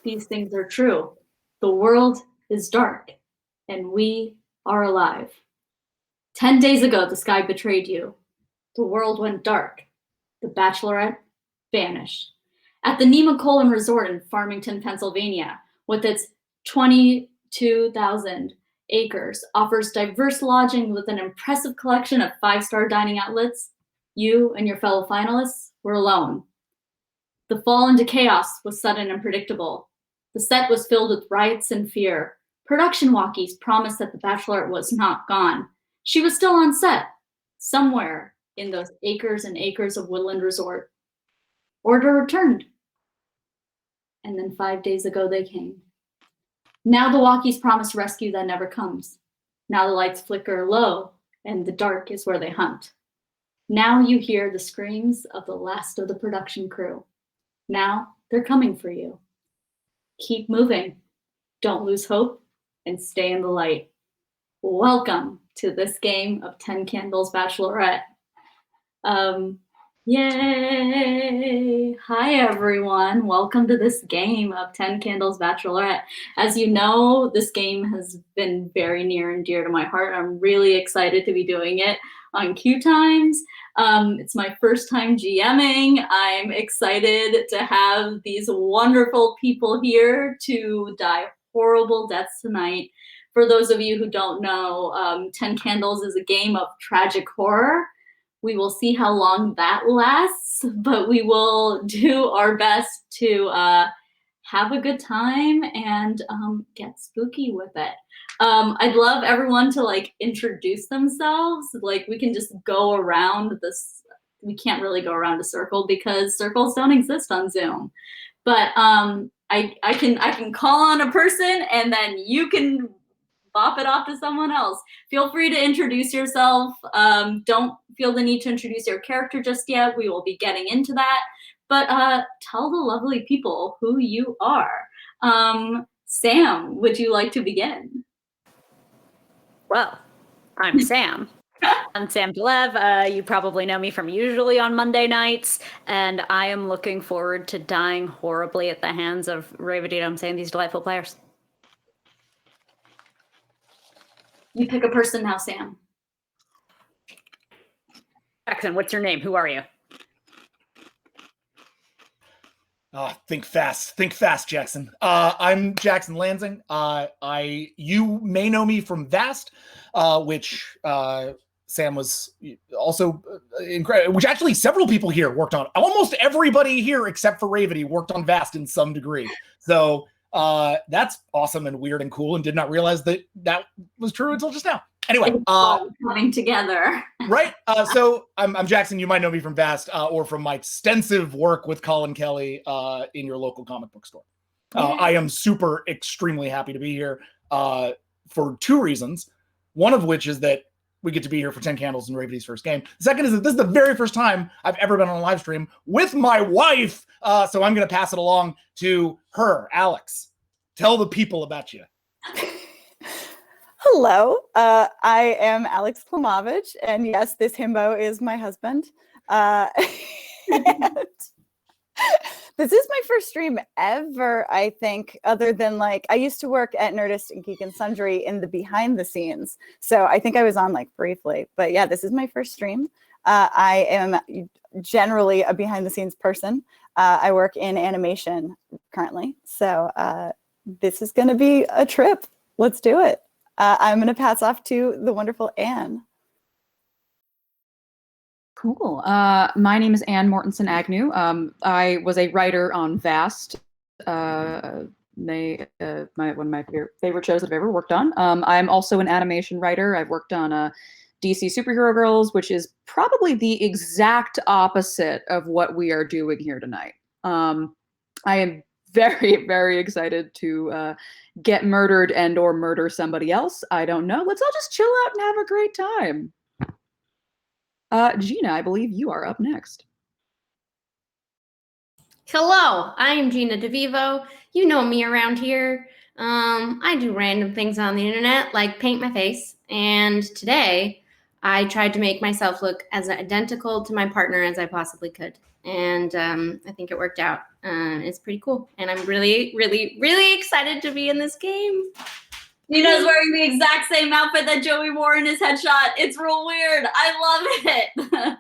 these things are true. The world is dark, and we are alive. 10 days ago, the sky betrayed you. The world went dark. The Bachelorette vanished. At the Nemacolin Resort in Farmington, Pennsylvania, with its 22,000 acres, offers diverse lodging with an impressive collection of 5-star dining outlets, you and your fellow finalists were alone. The fall into chaos was sudden and predictable. The set was filled with riots and fear. Production walkies promised that the Bachelorette was not gone. She was still on set, somewhere in those acres and acres of woodland resort. Order returned. And then 5 days ago they came. Now the walkies promise rescue that never comes. Now the lights flicker low, and the dark is where they hunt. Now you hear the screams of the last of the production crew. Now they're coming for you. Keep moving. Don't lose hope, and stay in the light. Welcome to this game of 10 Candles Bachelorette. Yay! Hi, everyone. Welcome to this game of 10 Candles Bachelorette. As you know, this game has been very near and dear to my heart. I'm really excited to be doing it on Q Times. It's my first time GMing. I'm excited to have these wonderful people here to die horrible deaths tonight. For those of you who don't know, 10 Candles is a game of tragic horror. We will see how long that lasts, but we will do our best to have a good time and get spooky with it. I'd love everyone to introduce themselves. We can just go around this. We can't really go around a circle because circles don't exist on Zoom. But I can call on a person and then you can bop it off to someone else. Feel free to introduce yourself. Don't feel the need to introduce your character just yet. We will be getting into that. But tell the lovely people who you are. Sam, would you like to begin? Well, I'm Sam. I'm Sam Delev. You probably know me from usually on Monday nights, and I am looking forward to dying horribly at the hands of Revati and these delightful players. You pick a person now, Sam. Jackson, what's your name? Who are you? Think fast, Jackson. I'm Jackson Lansing. You may know me from Vast, which Sam was also incredible. Which actually several people here worked on. Almost everybody here except for Revati worked on Vast in some degree. So that's awesome and weird and cool, and did not realize that was true until just now. Anyway, coming together. Right. So I'm Jackson. You might know me from Vast or from my extensive work with Colin Kelly in your local comic book store. I am extremely happy to be here for two reasons. One of which is that we get to be here for 10 Candles in Revati's first game. The second is that this is the very first time I've ever been on a live stream with my wife. So I'm going to pass it along to her, Alex. Tell the people about you. Hello, I am Alex Klimovich, and yes, this himbo is my husband. And this is my first stream ever, I think, other than I used to work at Nerdist and Geek and Sundry in the behind the scenes. So I think I was on briefly, but yeah, this is my first stream. I am generally a behind the scenes person. I work in animation currently. So this is going to be a trip. Let's do it. I'm going to pass off to the wonderful Anne. Cool. My name is Anne Mortensen Agnew. I was a writer on Vast. One of my favorite shows that I've ever worked on. I'm also an animation writer. I've worked on DC Superhero Girls, which is probably the exact opposite of what we are doing here tonight. I am very, very excited to get murdered and or murder somebody else. I don't know. Let's all just chill out and have a great time. Gina, I believe you are up next. Hello, I am Gina DeVivo. You know me around here. I do random things on the internet, like paint my face. And today, I tried to make myself look as identical to my partner as I possibly could. and I think it worked out. It's pretty cool, and I'm really, really, really excited to be in this game. Gina's wearing the exact same outfit that Joey wore in his headshot. It's real weird. I love it.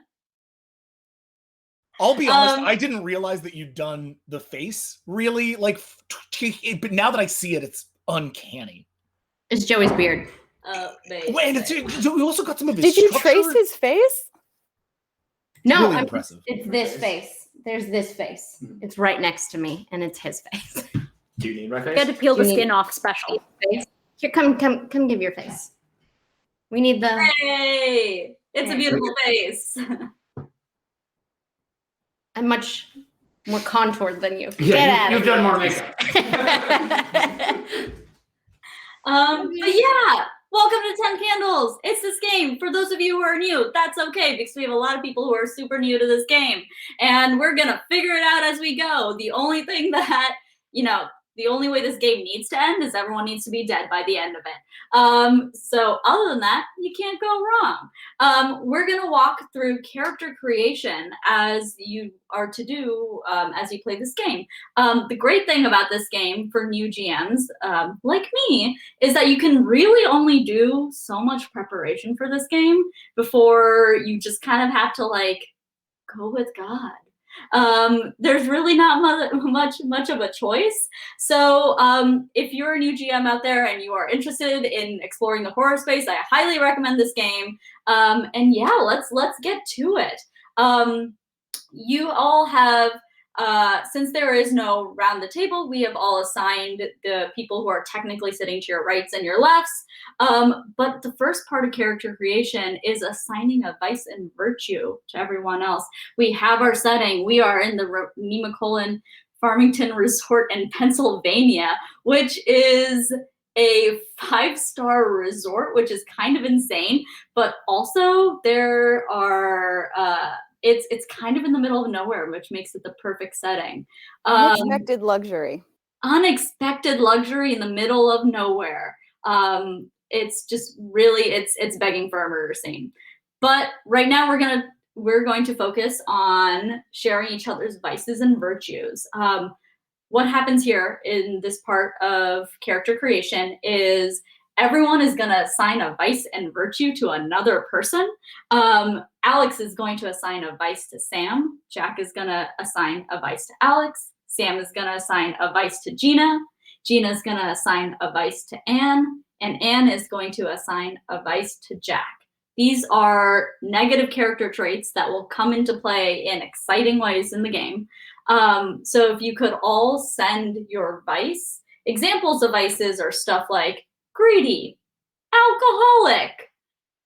I'll be honest, I didn't realize that you'd done the face really, like, but now that I see it, it's uncanny. It's Joey's beard. And we also got some of his Did you structure. trace his face? No, really impressive. It's this face. There's this face. It's right next to me, and it's his face. Do you need my You face? had to peel the You need- skin off special. Face. Here, come, give your face. We need the. Hey, it's a beautiful face. I'm much more contoured than you. Yeah, you've done more makeup. But yeah, welcome to 10 Candles. It's this game. For those of you who are new, that's okay because we have a lot of people who are super new to this game. And we're going to figure it out as we go. The only thing that, the only way this game needs to end is everyone needs to be dead by the end of it. So other than that, you can't go wrong. We're going to walk through character creation as you are to do as you play this game. The great thing about this game for new GMs like me is that you can really only do so much preparation for this game before you just kind of have to go with God. There's really not much of a choice. So if you're a new GM out there and you are interested in exploring the horror space, I highly recommend this game. And yeah, let's get to it. You all have, since there is no round the table, we have all assigned the people who are technically sitting to your rights and your lefts. But the first part of character creation is assigning a vice and virtue to everyone else. We have our setting. We are in the Nemacolin Farmington Resort in Pennsylvania, which is a 5-star resort, which is kind of insane. But also there are... It's kind of in the middle of nowhere, which makes it the perfect setting. Unexpected luxury. Unexpected luxury in the middle of nowhere. It's just really, it's begging for a murder scene. But right now we're going to focus on sharing each other's vices and virtues. What happens here in this part of character creation is everyone is going to assign a vice and virtue to another person. Alex is going to assign a vice to Sam. Jack is going to assign a vice to Alex. Sam is going to assign a vice to Gina. Gina is going to assign a vice to Anne. And Anne is going to assign a vice to Jack. These are negative character traits that will come into play in exciting ways in the game. So if you could all send your vice, examples of vices are stuff like greedy, alcoholic,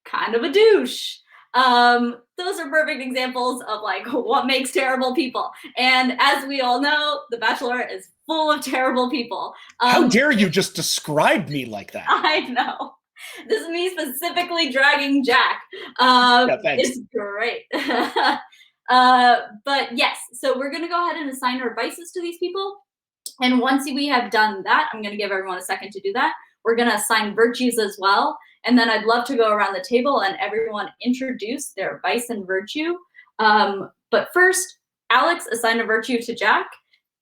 kind of a douche. Those are perfect examples of what makes terrible people. And as we all know, The Bachelor is full of terrible people. How dare you just describe me like that? I know. This is me specifically dragging Jack. Yeah, thanks. It's great. But yes, so we're going to go ahead and assign our vices to these people. And once we have done that, I'm going to give everyone a second to do that. We're going to assign virtues as well. And then I'd love to go around the table and everyone introduce their vice and virtue. But first, Alex assigned a virtue to Jack.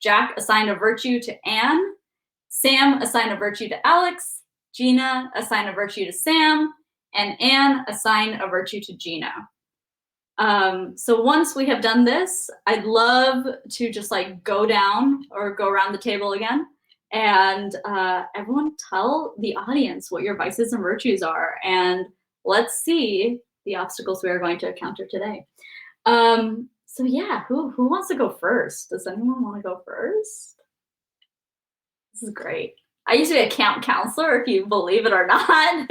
Jack assigned a virtue to Anne. Sam assigned a virtue to Alex. Gina assigned a virtue to Sam. And Anne assigned a virtue to Gina. So once we have done this, I'd love to just go down or go around the table again. And everyone tell the audience what your vices and virtues are. And let's see the obstacles we are going to encounter today. So yeah, who wants to go first? Does anyone want to go first? This is great. I used to be a camp counselor, if you believe it or not.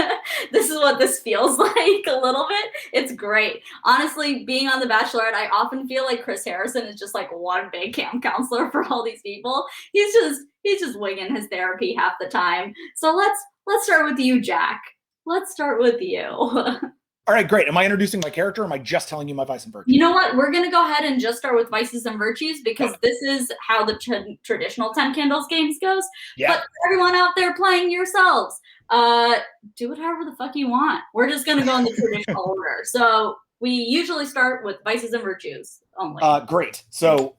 This is what this feels like a little bit. It's great. Honestly, being on The Bachelorette, I often feel like Chris Harrison is just one big camp counselor for all these people. He's just winging his therapy half the time. So let's start with you, Jack. Let's start with you. All right, great. Am I introducing my character or am I just telling you my vice and virtue? You know what? We're going to go ahead and just start with vices and virtues because this is how the traditional 10 Candles games goes. Yeah. But for everyone out there playing yourselves, do it however the fuck you want. We're just going to go in the traditional order. So we usually start with vices and virtues. only. Great. So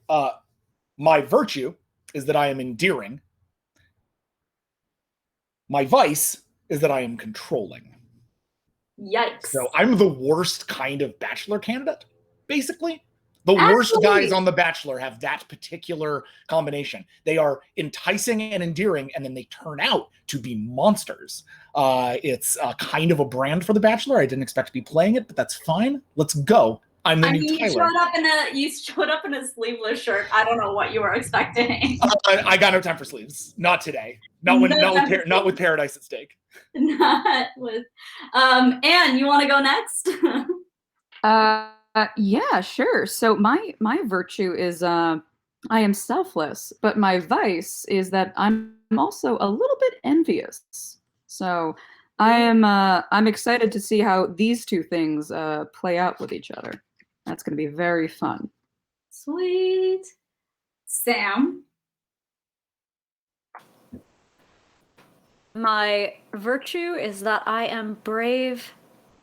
my virtue is that I am endearing. My vice is that I am controlling. Yikes. So I'm the worst kind of Bachelor candidate, basically. The worst guys on The Bachelor have that particular combination. They are enticing and endearing, and then they turn out to be monsters. It's kind of a brand for The Bachelor. I didn't expect to be playing it, but that's fine. Let's go. I'm the new Tyler. You showed up in a sleeveless shirt. I don't know what you were expecting. I got no time for sleeves. Not today. Not with Paradise at stake. Not with. Anne, you want to go next? Yeah, sure. So my virtue is I am selfless, but my vice is that I'm also a little bit envious. So I'm excited to see how these two things play out with each other. That's going to be very fun. Sweet. Sam? My virtue is that I am brave.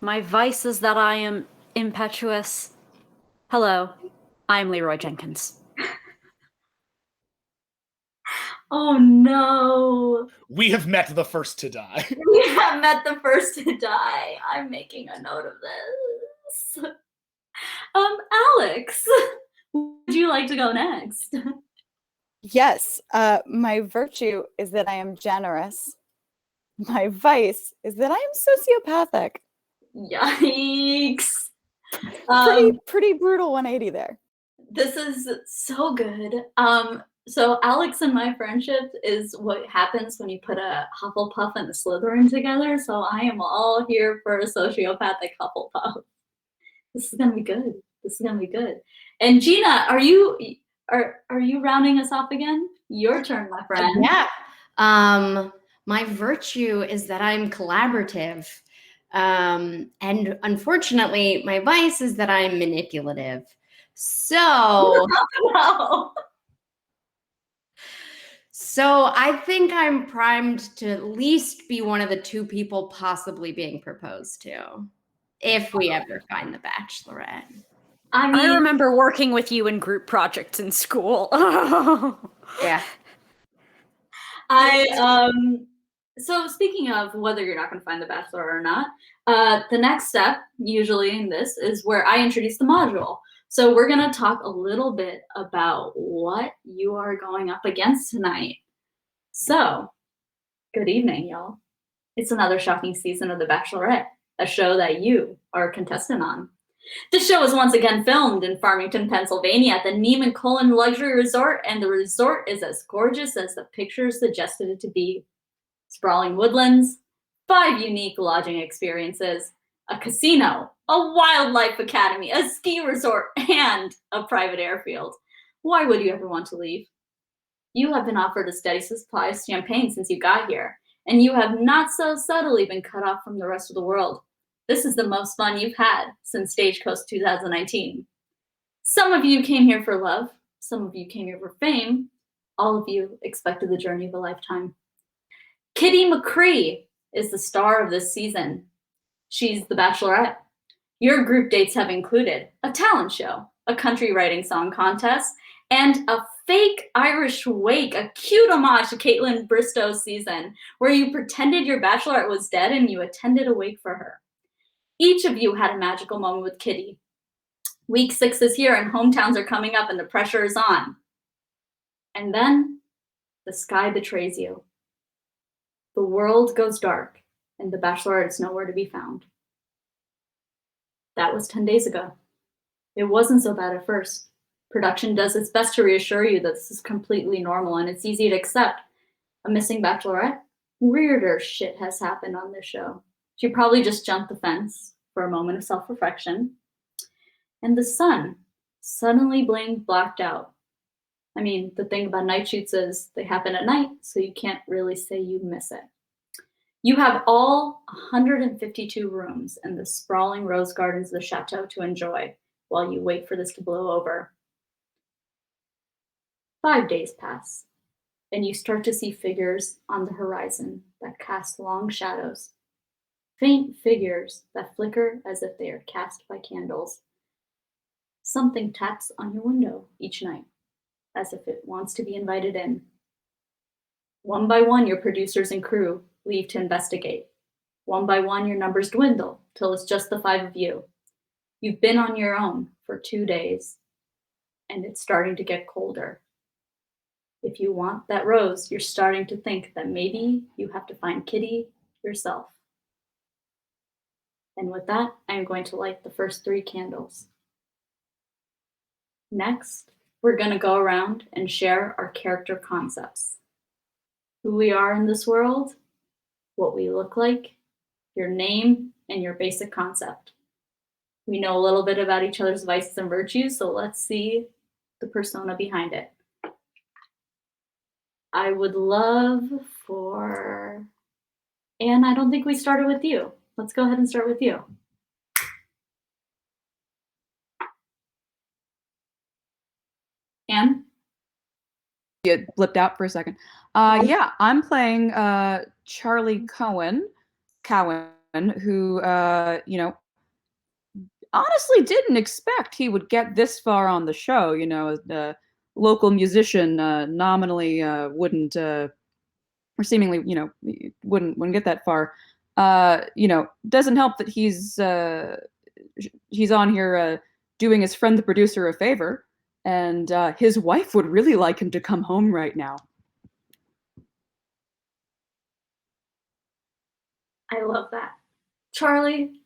My vice is that I am impetuous. Hello, I'm Leroy Jenkins. Oh no. We have met the first to die. We have met the first to die. I'm making a note of this. Alex, would you like to go next? Yes, my virtue is that I am generous. My vice is that I am sociopathic. Yikes. Pretty brutal 180 there. This is so good. So Alex and my friendship is what happens when you put a Hufflepuff and a Slytherin together. So I am all here for a sociopathic Hufflepuff. This is gonna be good. This is gonna be good. And Gina, are you rounding us off again? Your turn, my friend. Yeah. My virtue is that I'm collaborative. And unfortunately, my vice is that I'm manipulative. So, No. so I think I'm primed to at least be one of the two people possibly being proposed to, if we ever find the Bachelorette. I remember working with you in group projects in school. Yeah. So speaking of whether you're not going to find the Bachelor or not, the next step usually in this is where I introduce the module. So we're going to talk a little bit about what you are going up against tonight. So, good evening, y'all. It's another shocking season of The Bachelorette, a show that you are a contestant on. This show is once again filmed in Farmington, Pennsylvania at the Neiman Cullen Luxury Resort, and the resort is as gorgeous as the pictures suggested it to be. Sprawling woodlands, 5 unique lodging experiences, a casino, a wildlife academy, a ski resort, and a private airfield. Why would you ever want to leave? You have been offered a steady supply of champagne since you got here, and you have not so subtly been cut off from the rest of the world. This is the most fun you've had since Stagecoach 2019. Some of you came here for love, some of you came here for fame, all of you expected the journey of a lifetime. Kitty McCree is the star of this season. She's the Bachelorette. Your group dates have included a talent show, a country writing song contest, and a fake Irish wake, a cute homage to Caitlin Bristow's season, where you pretended your Bachelorette was dead and you attended a wake for her. Each of you had a magical moment with Kitty. Week 6 is here and hometowns are coming up and the pressure is on. And then the sky betrays you. The world goes dark and the Bachelorette is nowhere to be found. That was 10 days ago. It wasn't so bad at first. Production does its best to reassure you that this is completely normal and it's easy to accept. A missing Bachelorette? Weirder shit has happened on this show. She probably just jumped the fence for a moment of self-reflection. And the sun suddenly blacked out. I mean, the thing about night shoots is they happen at night, so you can't really say you miss it. You have all 152 rooms in the sprawling rose gardens of the chateau to enjoy while you wait for this to blow over. 5 days pass, and you start to see figures on the horizon that cast long shadows. Faint figures that flicker as if they are cast by candles. Something taps on your window each night, as if it wants to be invited in. One by one, your producers and crew leave to investigate. One by one, your numbers dwindle till it's just the 5 of you. You've been on your own for 2 days, and it's starting to get colder. If you want that rose, you're starting to think that maybe you have to find Kitty yourself. And with that, I am going to light the first 3 candles. Next, we're going to go around and share our character concepts. Who we are in this world, what we look like, your name, and your basic concept. We know a little bit about each other's vices and virtues, so let's see the persona behind it. I would love for Anne, I don't think we started with you. Let's go ahead and start with you. Anne? You blipped out for a second. Yeah, I'm playing Charlie Cowan, who, honestly didn't expect he would get this far on the show. The local musician nominally wouldn't, or seemingly, wouldn't get that far. Doesn't help that he's on here doing his friend the producer a favor, and his wife would really like him to come home right now. I love that. Charlie,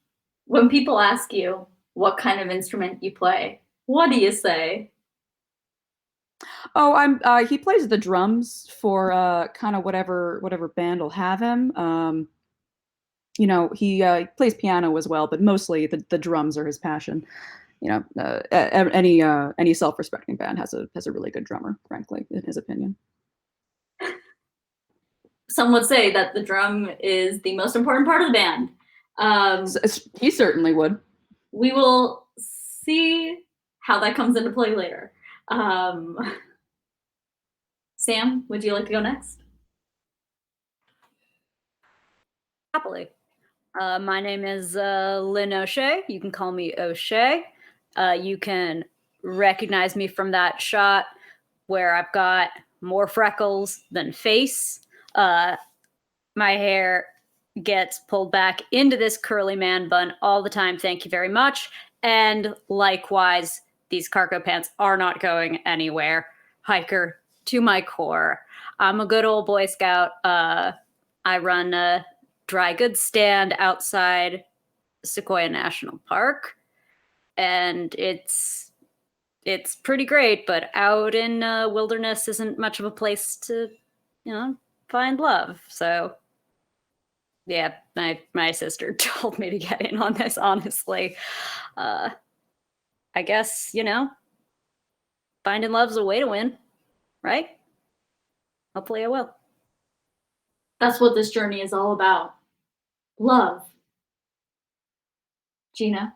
when people ask you what kind of instrument you play, what do you say? Oh, he plays the drums for kind of whatever band will have him. He plays piano as well, but mostly the drums are his passion. Any self-respecting band has a really good drummer, frankly, in his opinion. Some would say that the drum is the most important part of the band. He certainly would. We will see how that comes into play later. Sam, would you like to go next? Happily. My name is Lynn O'Shea. You can call me O'Shea. You can recognize me from that shot where I've got more freckles than face. My hair gets pulled back into this curly man bun all the time. Thank you very much. And likewise, these cargo pants are not going anywhere. Hiker to my core. I'm a good old Boy Scout. I run a dry goods stand outside Sequoia National Park. And it's pretty great, but out in wilderness isn't much of a place to, find love. So yeah, my sister told me to get in on this, honestly. I guess, finding love's a way to win, right? Hopefully I will. That's what this journey is all about. Love. Gina?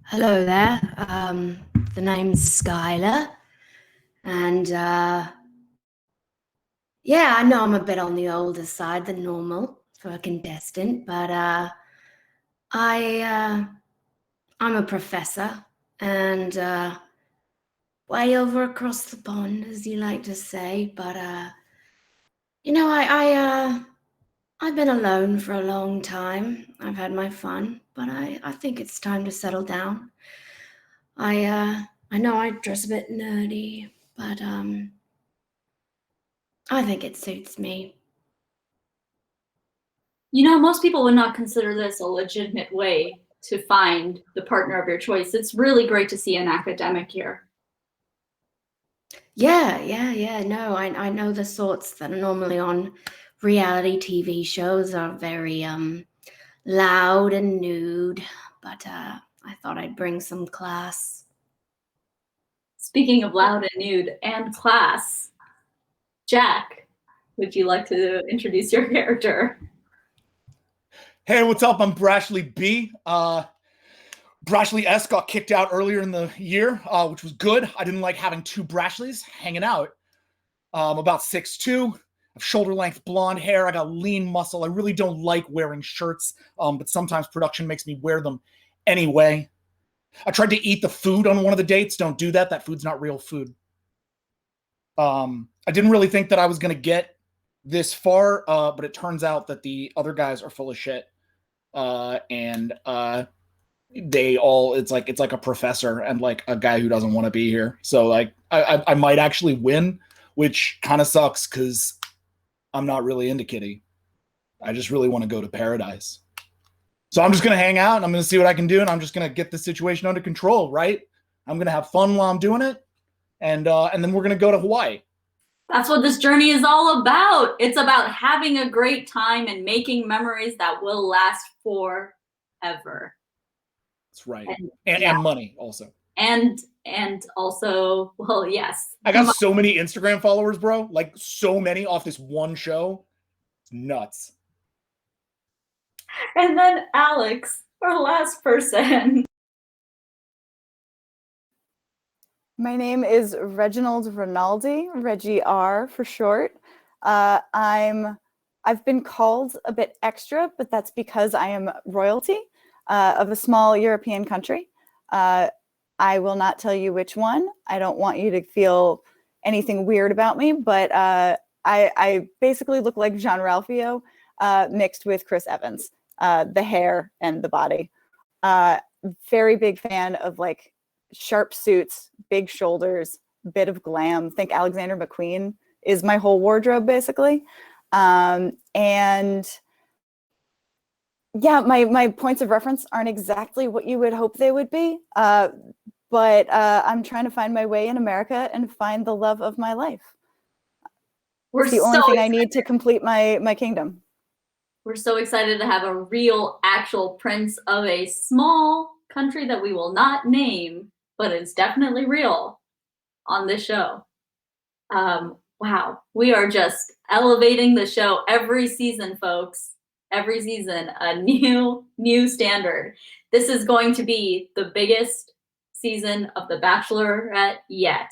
Hello there. The name's Skylar. And yeah, I know I'm a bit on the older side than normal for a contestant, but I'm a professor and way over across the pond, as you like to say. But I've been alone for a long time. I've had my fun, but I think it's time to settle down. I know I dress a bit nerdy, but I think it suits me. Most people would not consider this a legitimate way to find the partner of your choice. It's really great to see an academic here. Yeah. No, I know the sorts that are normally on reality TV shows are very loud and nude, but I thought I'd bring some class. Speaking of loud and nude and class, Jack, would you like to introduce your character? Hey, what's up? I'm Brashley B. Brashley S got kicked out earlier in the year, which was good. I didn't like having 2 Brashleys hanging out. About 6'2", have shoulder length blonde hair. I got lean muscle. I really don't like wearing shirts, but sometimes production makes me wear them anyway. I tried to eat the food on one of the dates. Don't do that. That food's not real food. I didn't really think that I was going to get this far, but it turns out that the other guys are full of shit. And they all, it's like a professor and like a guy who doesn't want to be here. So like I might actually win, which kind of sucks because I'm not really into Kitty. I just really want to go to paradise. So I'm just going to hang out and I'm going to see what I can do. And I'm just going to get the situation under control, right? I'm going to have fun while I'm doing it. And then we're going to go to Hawaii. That's what this journey is all about. It's about having a great time and making memories that will last forever. That's right. And money also. And also, well, yes. I got so many Instagram followers, bro. Like so many off this one show. It's nuts. And then Alex, our last person. My name is Reginald Rinaldi, Reggie R for short. I've been called a bit extra, but that's because I am royalty of a small European country. I will not tell you which one. I don't want you to feel anything weird about me, but I basically look like Jean-Ralphio mixed with Chris Evans, the hair and the body. Very big fan of like sharp suits, big shoulders, bit of glam. Think Alexander McQueen is my whole wardrobe basically. And yeah, my points of reference aren't exactly what you would hope they would be. But I'm trying to find my way in America and find the love of my life. It's the only thing I need to complete my kingdom. We're so excited to have a real, actual prince of a small country that we will not name, but it's definitely real on this show. Wow, we are just elevating the show every season, folks. Every season, a new standard. This is going to be the biggest season of The Bachelorette yet.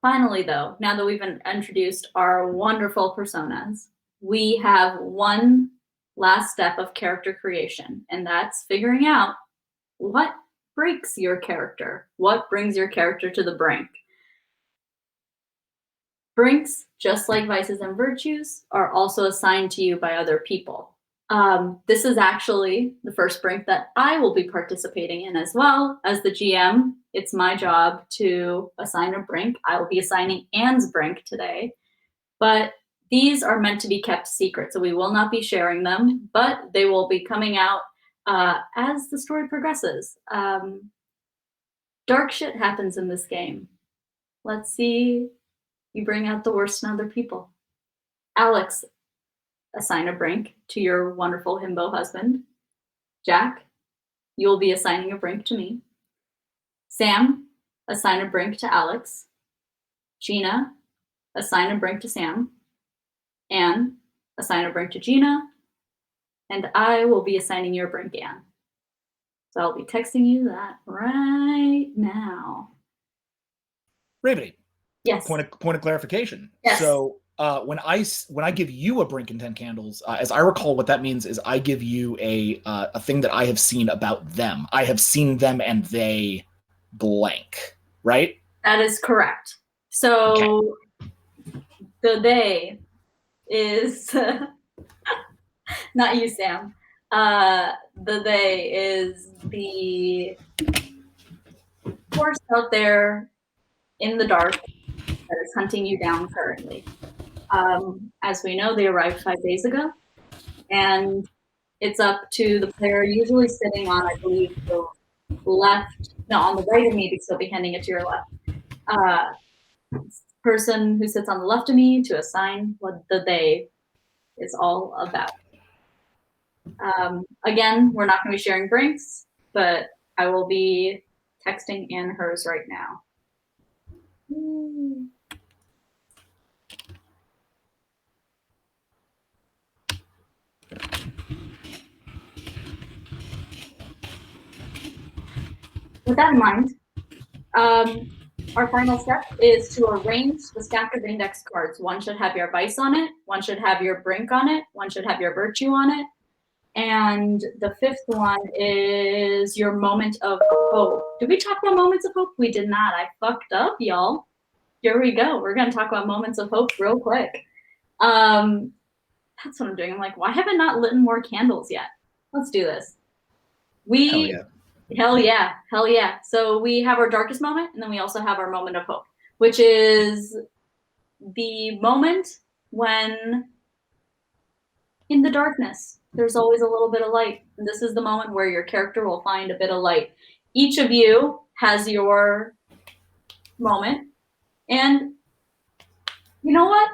Finally, though, now that we've introduced our wonderful personas, we have one last step of character creation, and that's figuring out what breaks your character, what brings your character to the brink. Brinks, just like vices and virtues, are also assigned to you by other people. This is actually the first brink that I will be participating in as well. As the GM, it's my job to assign a brink. I will be assigning Anne's brink today, but these are meant to be kept secret, so we will not be sharing them, but they will be coming out as the story progresses. Dark shit happens in this game. Let's see you bring out the worst in other people. Alex, assign a brink to your wonderful himbo husband. Jack, you will be assigning a brink to me. Sam, assign a brink to Alex. Gina, assign a brink to Sam. Anne, assign a brink to Gina. And I will be assigning your brink, Anne. So I'll be texting you that right now. Revati. Yes. Point of clarification. Yes. So when I give you a brink and 10 candles, as I recall, what that means is I give you a thing that I have seen about them. I have seen them and they blank, right? That is correct. So the they is not you, Sam. The they is the force out there in the dark that is hunting you down currently. As we know, they arrived 5 days ago, and it's up to the player usually sitting on, I believe, the left, no, on the right of me, because they'll be handing it to your left. Person who sits on the left of me to assign what the they is all about. Again, we're not going to be sharing brinks, but I will be texting Anne hers right now. With that in mind, Our final step is to arrange the stack of index cards. One should have your vice on it, one should have your brink on it, one should have your virtue on it, and the fifth one is your moment of hope. Did we talk about moments of hope? We did not. I fucked up, y'all. Here we go. We're going to talk about moments of hope real quick. That's what I'm doing. I'm like, why have I not lit more candles yet? Let's do this. Hell yeah. Hell yeah. So we have our darkest moment, and then we also have our moment of hope, which is the moment when in the darkness, there's always a little bit of light. And this is the moment where your character will find a bit of light. Each of you has your moment. And you know what?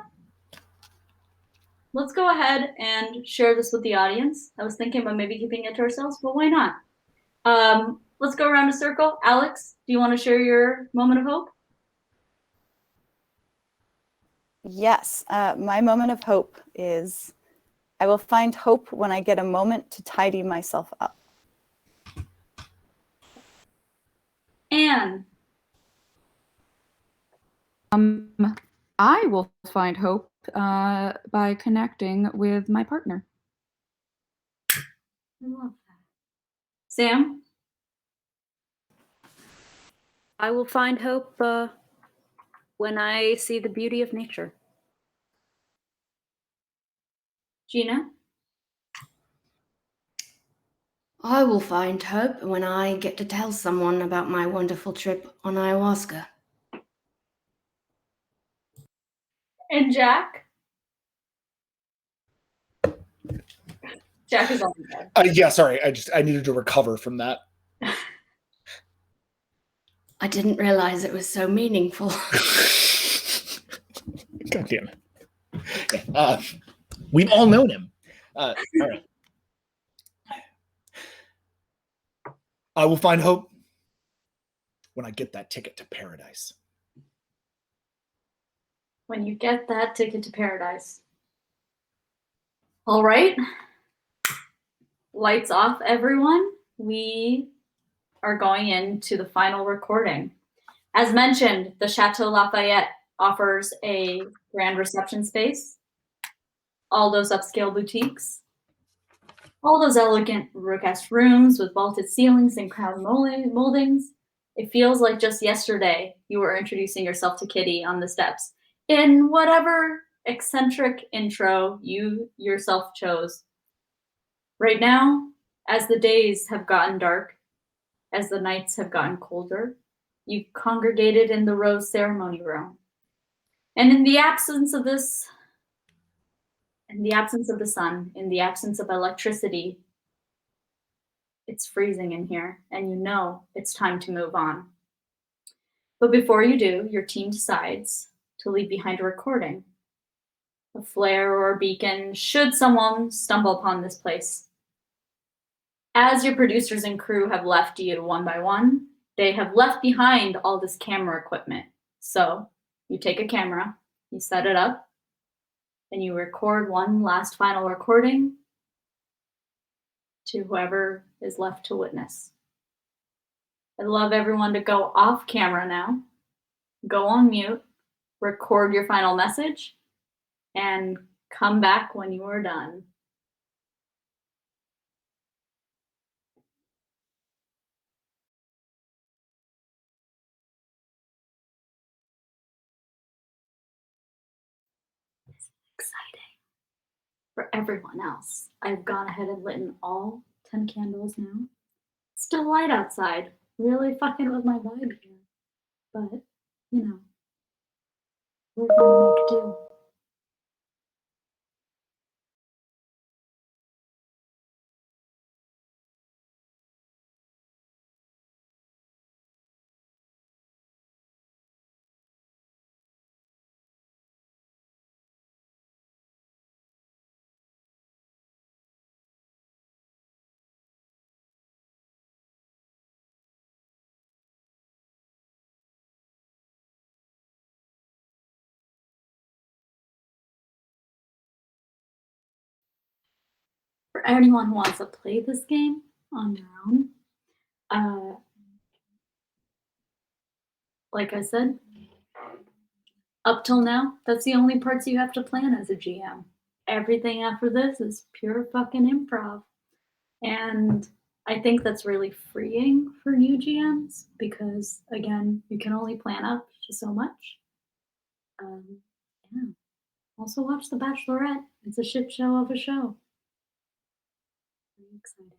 Let's go ahead and share this with the audience. I was thinking about maybe keeping it to ourselves, but why not? Let's go around a circle. Alex, do you want to share your moment of hope? Yes, my moment of hope is I will find hope when I get a moment to tidy myself up. Anne. I will find hope by connecting with my partner. I love that. Sam. I will find hope when I see the beauty of nature. Gina. I will find hope when I get to tell someone about my wonderful trip on ayahuasca. And Jack. Jack is on the bed. Yeah, sorry. I needed to recover from that. I didn't realize it was so meaningful. God damn it. We've all known him. All right. I will find hope when I get that ticket to paradise. When you get that ticket to paradise. All right. Lights off, everyone. We are going into the final recording. As mentioned, the Chateau Lafayette offers a grand reception space, all those upscale boutiques, all those elegant guest rooms with vaulted ceilings and crown moldings. It feels like just yesterday you were introducing yourself to Kitty on the steps in whatever eccentric intro you yourself chose. Right now, as the days have gotten dark, as the nights have gotten colder, you've congregated in the rose ceremony room. And in the absence of the sun, in the absence of electricity, it's freezing in here, and you know it's time to move on. But before you do, your team decides to leave behind a recording, a flare or a beacon, should someone stumble upon this place. As your producers and crew have left you one by one, they have left behind all this camera equipment. So you take a camera, you set it up, and you record one last final recording to whoever is left to witness. I'd love everyone to go off camera now, go on mute, record your final message, and come back when you are done. It's exciting. For everyone else, I've gone ahead and lit all 10 candles now. It's still light outside, really fucking with my vibe here. But, you know, we're gonna make do. For anyone who wants to play this game on their own, like I said, up till now, that's the only parts you have to plan as a GM. Everything after this is pure fucking improv. And I think that's really freeing for new GMs because, again, you can only plan up to so much. Yeah. Also, watch The Bachelorette. It's a shit show of a show. Very exciting.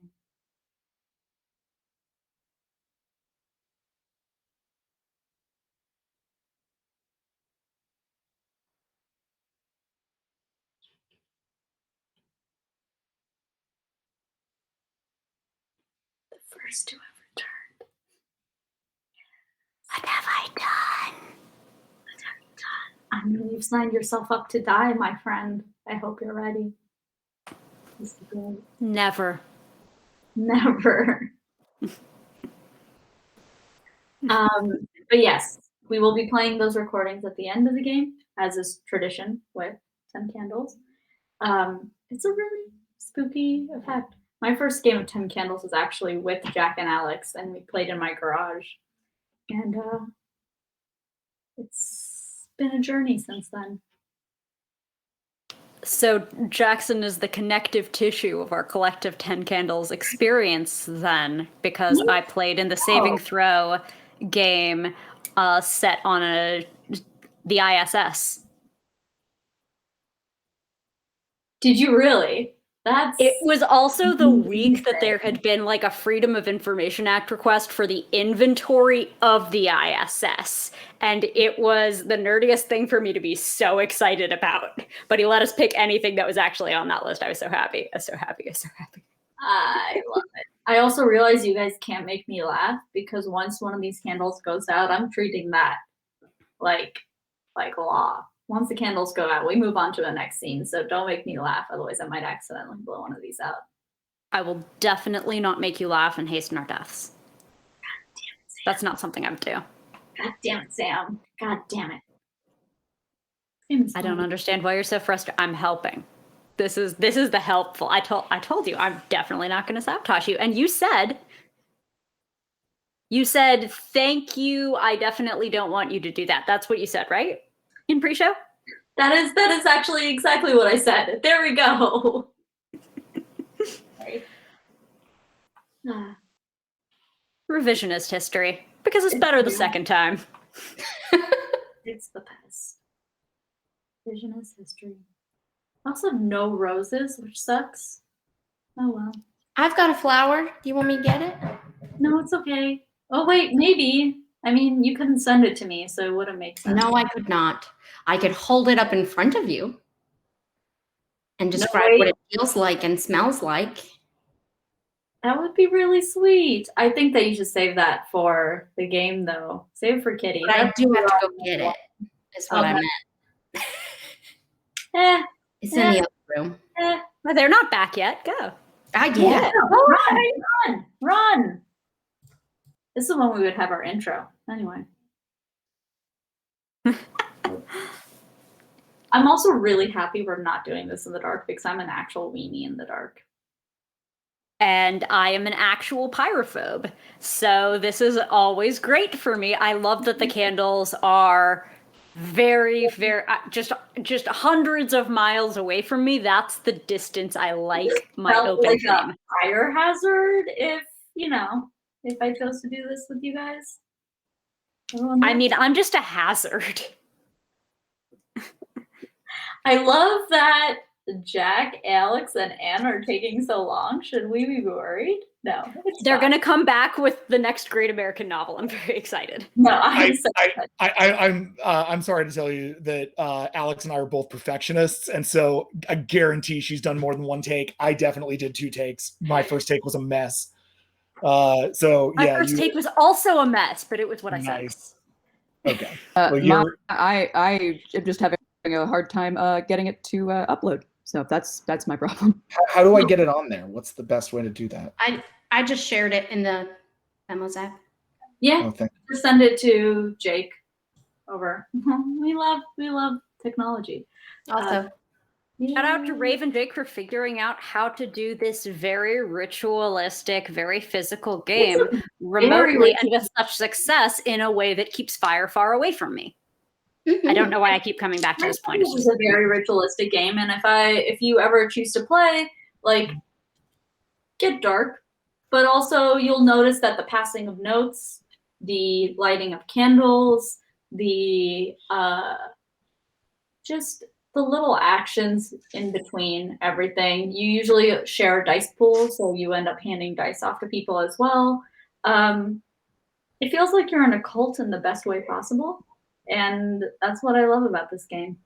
The first to have returned. What have I done? What have you done? I mean, you've signed yourself up to die, my friend. I hope you're ready. This is good. Never. Never. But yes, we will be playing those recordings at the end of the game, as is tradition with 10 Candles. It's a really spooky effect. My first game of 10 Candles was actually with Jack and Alex, and we played in my garage. And it's been a journey since then. So Jackson is the connective tissue of our collective 10 Candles experience then, because I played in the saving throw game set on the ISS. Did you really? It was also the week that there had been like a Freedom of Information Act request for the inventory of the ISS. And it was the nerdiest thing for me to be so excited about. But he let us pick anything that was actually on that list. I was so happy. I was so happy. I was so happy. I love it. I also realize you guys can't make me laugh because once one of these candles goes out, I'm treating that like law. Once the candles go out, we move on to the next scene. So don't make me laugh. Otherwise, I might accidentally blow one of these out. I will definitely not make you laugh and hasten our deaths. God damn it, Sam. That's not something I would do. God damn it, Sam. God damn it. I don't understand why you're so frustrated. I'm helping. This is the helpful. I told you I'm definitely not going to sabotage you. And you said thank you. I definitely don't want you to do that. That's what you said, right? In pre-show? That is actually exactly what I said. There we go. Right. Revisionist history. Because it's better the second time. It's the best. Revisionist history. I also have no roses, which sucks. Oh well. I've got a flower. Do you want me to get it? No, it's okay. Oh wait, maybe. I mean, you couldn't send it to me, so it wouldn't make sense. No, I could not. I could hold it up in front of you and describe what it feels like and smells like. That would be really sweet. I think that you should save that for the game, though. Save it for Kitty. But I do have to go get it, is what I meant. It's in the other room. Well, they're not back yet. Go. I get it. Run! This is when we would have our intro. Anyway. I'm also really happy we're not doing this in the dark because I'm an actual weenie in the dark. And I am an actual pyrophobe. So this is always great for me. I love that the candles are very, very, just hundreds of miles away from me. That's the distance I like my open like flame. a fire hazard if I chose to do this with you guys. I mean, I'm just a hazard. I love that Jack, Alex, and Anne are taking so long. Should we be worried? No. They're going to come back with the next great American novel. I'm very excited. No, I'm so excited. I'm sorry to tell you that Alex and I are both perfectionists, and so I guarantee she's done more than one take. I definitely did 2 takes. My first take was a mess. So my yeah, first take was also a mess, but it was what I said. Okay. Well, I am just having a hard time getting it to upload. So that's my problem. How do I get it on there? What's the best way to do that? I just shared it in the Memos app. Yeah, Oh, just send it to Jake over. We love technology. Also, Shout out to Raven Jake for figuring out how to do this very ritualistic, very physical game remotely and with such success in a way that keeps fire far away from me. I don't know why I keep coming back to this point. This is a very ritualistic game, and if you ever choose to play, like, get dark, but also you'll notice that the passing of notes, the lighting of candles, the just the little actions in between everything. You usually share a dice pool, so you end up handing dice off to people as well. It feels like you're in a cult in the best way possible, and that's what I love about this game.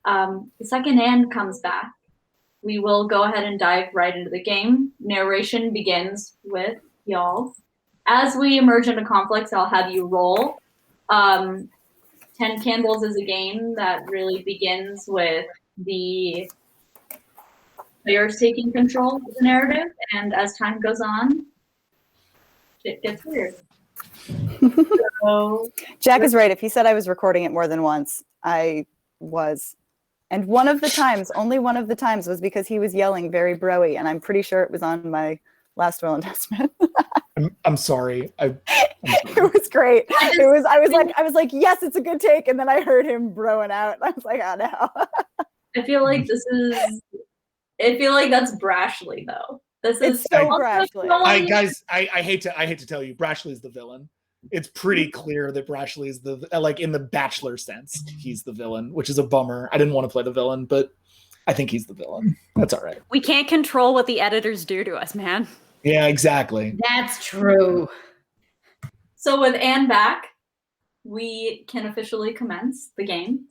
The second Anne comes back, we will go ahead and dive right into the game. Narration begins with y'all. As we emerge into conflicts, I'll have you roll. 10 Candles is a game that really begins with the players taking control of the narrative, and as time goes on, it gets weird. So, Jack is right. If he said I was recording it more than once, I was. And one of the times, only one of the times, was because he was yelling very broy, and I'm pretty sure it was on my last will and testament. I'm sorry. It was great. I was like, yes, it's a good take, and then I heard him broing out, and I was like, oh no. I feel like that's Brashley though. It's so Brashley. I hate to tell you, Brashley's the villain. It's pretty clear that Brashley is like in the Bachelor sense, he's the villain, which is a bummer. I didn't want to play the villain, but I think he's the villain. That's all right. We can't control what the editors do to us, man. Yeah, exactly. That's true. So with Anne back, we can officially commence the game.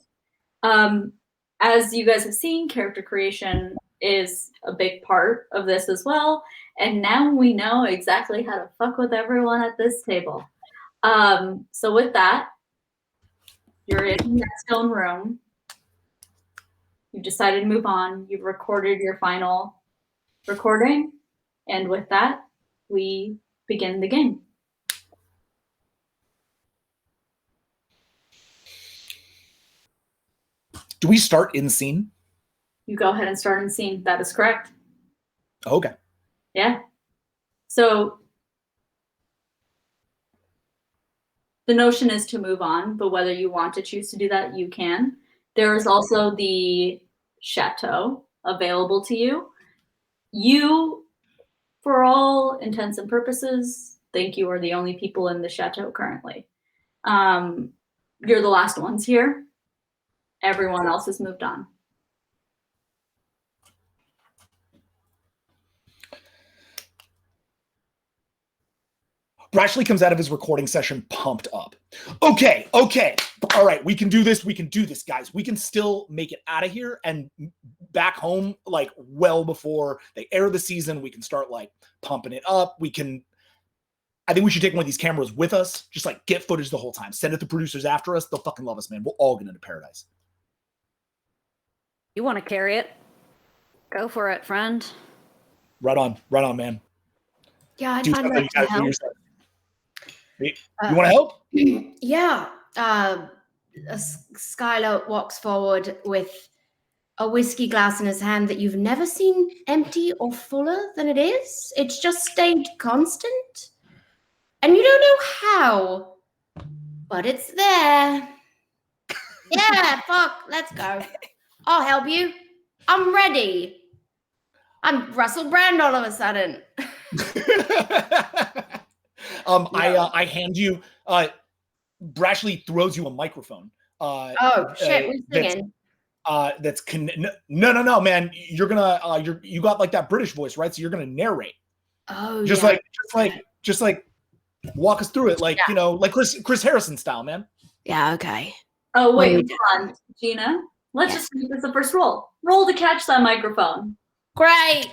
As you guys have seen, character creation is a big part of this as well. And now we know exactly how to fuck with everyone at this table. So with that, you're in that stone room. You've decided to move on. You've recorded your final recording. And with that, we begin the game. Do we start in scene? You go ahead and start in scene. That is correct. Okay. Yeah. So the notion is to move on, but whether you want to choose to do that, you can. There is also the chateau available to you. You, for all intents and purposes, think you are the only people in the chateau currently. You're the last ones here. Everyone else has moved on. Brashley comes out of his recording session pumped up. Okay. All right, we can do this, guys. We can still make it out of here and back home, like, well before they air the season. We can start, like, pumping it up. I think we should take one of these cameras with us. Just, like, get footage the whole time. Send it to producers after us. They'll fucking love us, man. We'll all get into paradise. You want to carry it? Go for it, friend. Right on, man. Yeah, I'd like to help. You want to help? Yeah. Skylar walks forward with a whiskey glass in his hand that you've never seen empty or fuller than it is. It's just stayed constant. And you don't know how, but it's there. Yeah, fuck, let's go. I'll help you. I'm ready. I'm Russell Brand all of a sudden. I hand you. Brashley throws you a microphone. Oh shit, we're singing. No, man. You're gonna you got like that British voice, right? So you're gonna narrate. Oh, just like walk us through it, like you know, like Chris Harrison style, man. Yeah. Okay. Oh wait, hold on, Gina. Let's just make this the first roll. Roll to catch that microphone. Great.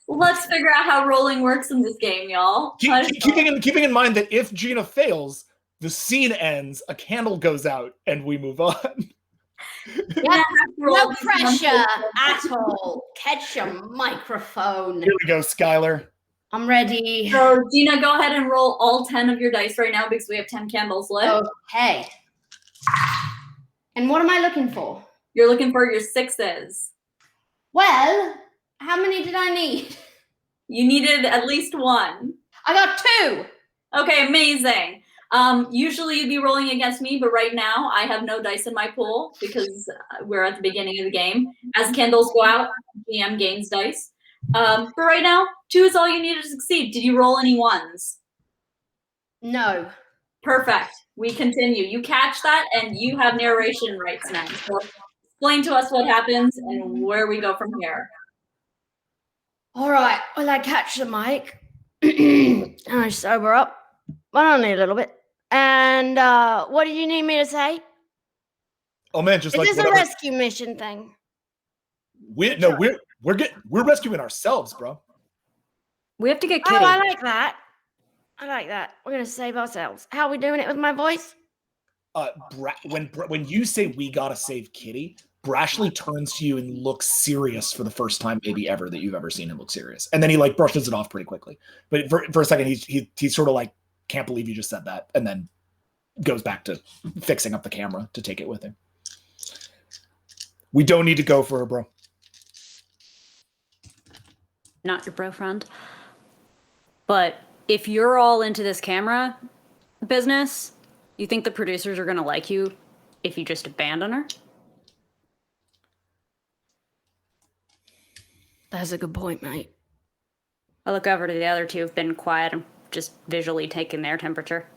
Let's figure out how rolling works in this game, y'all. Keeping in mind that if Gina fails, the scene ends, a candle goes out, and we move on. Yeah, no pressure at all. Catch your microphone. Here we go, Skylar. I'm ready. So, Gina, go ahead and roll all 10 of your dice right now because we have 10 candles lit. Okay. And what am I looking for? You're looking for your 6s. Well, how many did I need? You needed at least 1. I got 2. Okay, amazing. Usually you'd be rolling against me, but right now I have no dice in my pool because we're at the beginning of the game. As candles go out, GM gains dice. But right now, 2 is all you need to succeed. Did you roll any 1s? No. Perfect. We continue. You catch that, and you have narration rights now. So explain to us what happens and where we go from here. All right. Well, I catch the mic and I sober up, but only a little bit. And what did you need me to say? Oh man, just Is like this a whatever. rescue mission thing? We're rescuing ourselves, bro. We have to get Oh, Kitty. I like that. I like that. We're gonna save ourselves. How are we doing it with my voice? When you say we gotta save Kitty, Brashley turns to you and looks serious for the first time maybe ever that you've ever seen him look serious. And then he like brushes it off pretty quickly. But for a second, he's sort of like, can't believe you just said that, and then goes back to fixing up the camera to take it with him. We don't need to go for her, bro. Not your bro friend. But if you're all into this camera business, you think the producers are going to like you if you just abandon her? That's a good point, mate. I look over to the other two who've been quiet and just visually taking their temperature.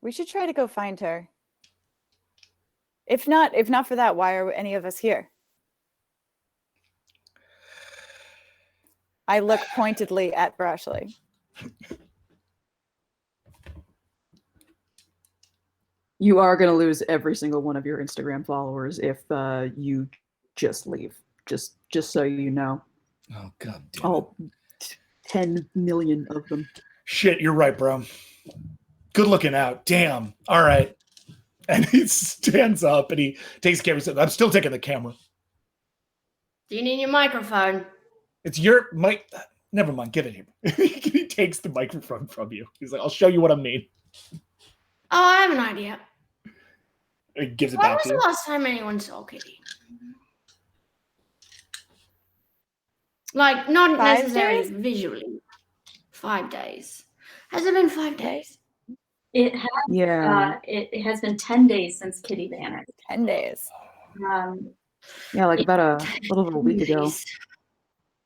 We should try to go find her. If not for that, why are any of us here? I look pointedly at Brashley. You are going to lose every single one of your Instagram followers if you just leave. Just so you know. Oh god damn it. All 10 million of them. Shit, you're right, bro. Good looking out. Damn. All right. And he stands up and he takes the camera. He says, I'm still taking the camera. Do you need your microphone? It's your mic. Never mind. Give it here. He takes the microphone from you. He's like, I'll show you what I mean. Oh, I have an idea. He gives it When back was to the you. last time anyone saw Kitty? Like, not 5 necessarily days? visually. 5 days. Has it been 5 days? It has, Yeah. it has been 10 days since Kitty vanished. 10 days. Yeah, like about a little over a week ago.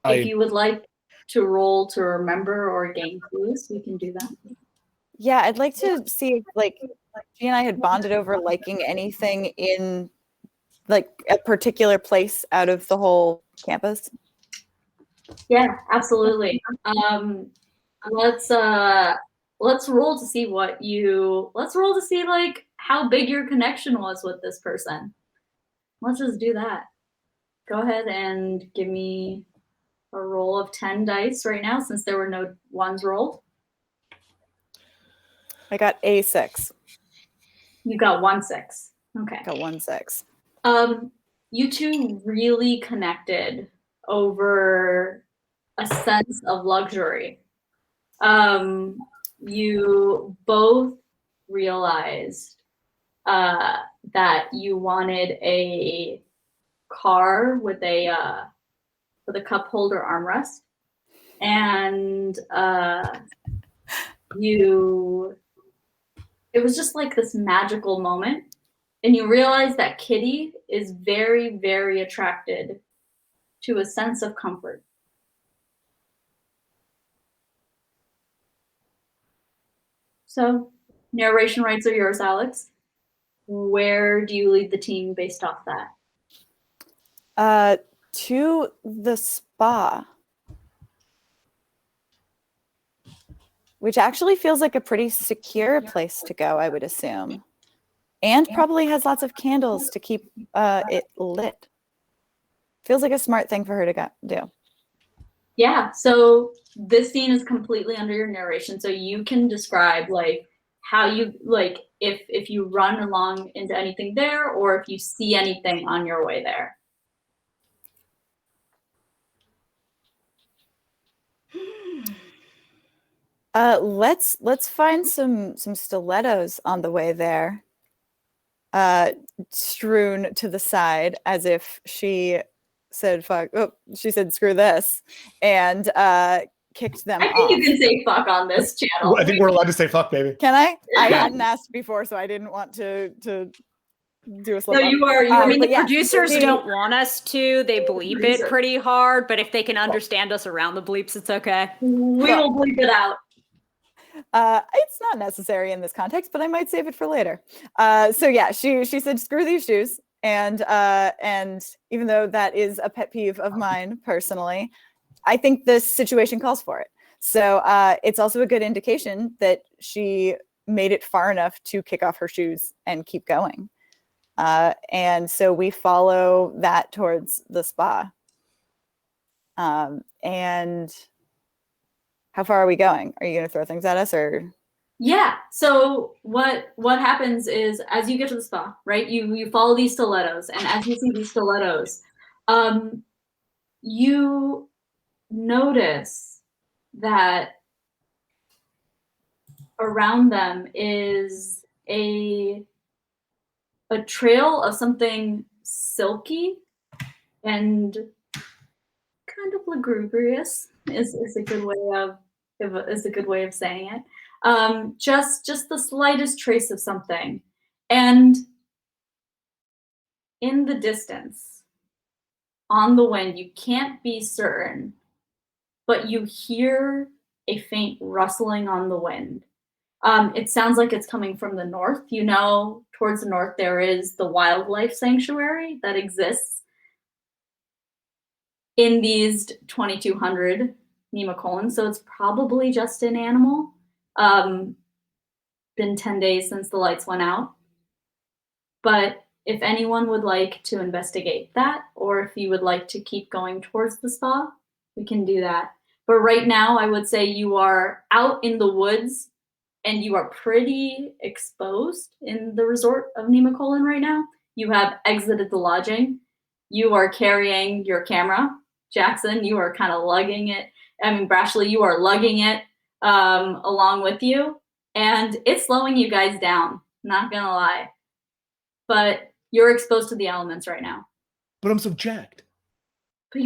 If you would like to roll to remember or gain clues, we can do that. Yeah, I'd like to see if like she and I had bonded over liking anything in like a particular place out of the whole campus. Yeah, absolutely. Let's roll to see like how big your connection was with this person. Let's just do that. Go ahead and give me a roll of 10 dice right now since there were no 1s rolled. I got a 6. You got 1 6. Okay. Got 1 6. You two really connected over a sense of luxury. You both realized that you wanted a car with a cup holder armrest, and it was just like this magical moment. And you realize that Kitty is very, very attracted to a sense of comfort. So, narration rights are yours, Alex. Where do you lead the team based off that? To the spa. Which actually feels like a pretty secure place to go, I would assume. And probably has lots of candles to keep it lit. Feels like a smart thing for her to do. Yeah, so this scene is completely under your narration, so you can describe like how you like if you run along into anything there or if you see anything on your way there. Let's find some stilettos on the way there. strewn to the side as if she said fuck. Oh, she said screw this, and kicked them I think off. you can say fuck on this channel. I think we're allowed to say fuck, baby. Can I? I Yeah. hadn't asked before, so I didn't want to do a slip No, up. you are. I mean, but the yeah, producers she- don't want us to. They bleep it Research. pretty hard, but if they can understand us around the bleeps, it's okay. We will bleep it out. It's not necessary in this context, but I might save it for later. So yeah, she said, "Screw these shoes," and even though that is a pet peeve of mine personally, I think this situation calls for it. So it's also a good indication that she made it far enough to kick off her shoes and keep going. And so we follow that towards the spa. And how far are we going? Are you going to throw things at us, or? Yeah. So what happens is, as you get to the spa, right? You follow these stilettos, and as you see these stilettos, you notice that around them is a trail of something silky and kind of lugubrious is a good way of saying it. Just the slightest trace of something, and in the distance, on the wind, you can't be certain, but you hear a faint rustling on the wind. It sounds like it's coming from the north. You know, towards the north, there is the wildlife sanctuary that exists in these 2200 nemacolins. So it's probably just an animal. Been 10 days since the lights went out. But if anyone would like to investigate that, or if you would like to keep going towards the spa, we can do that. But right now, I would say you are out in the woods and you are pretty exposed in the resort of Nemacolin right now. You have exited the lodging. You are carrying your camera. Jackson, you are kind of lugging it. I mean, Brashley, you are lugging it along with you. And it's slowing you guys down, not gonna lie. But you're exposed to the elements right now. But I'm so jacked. But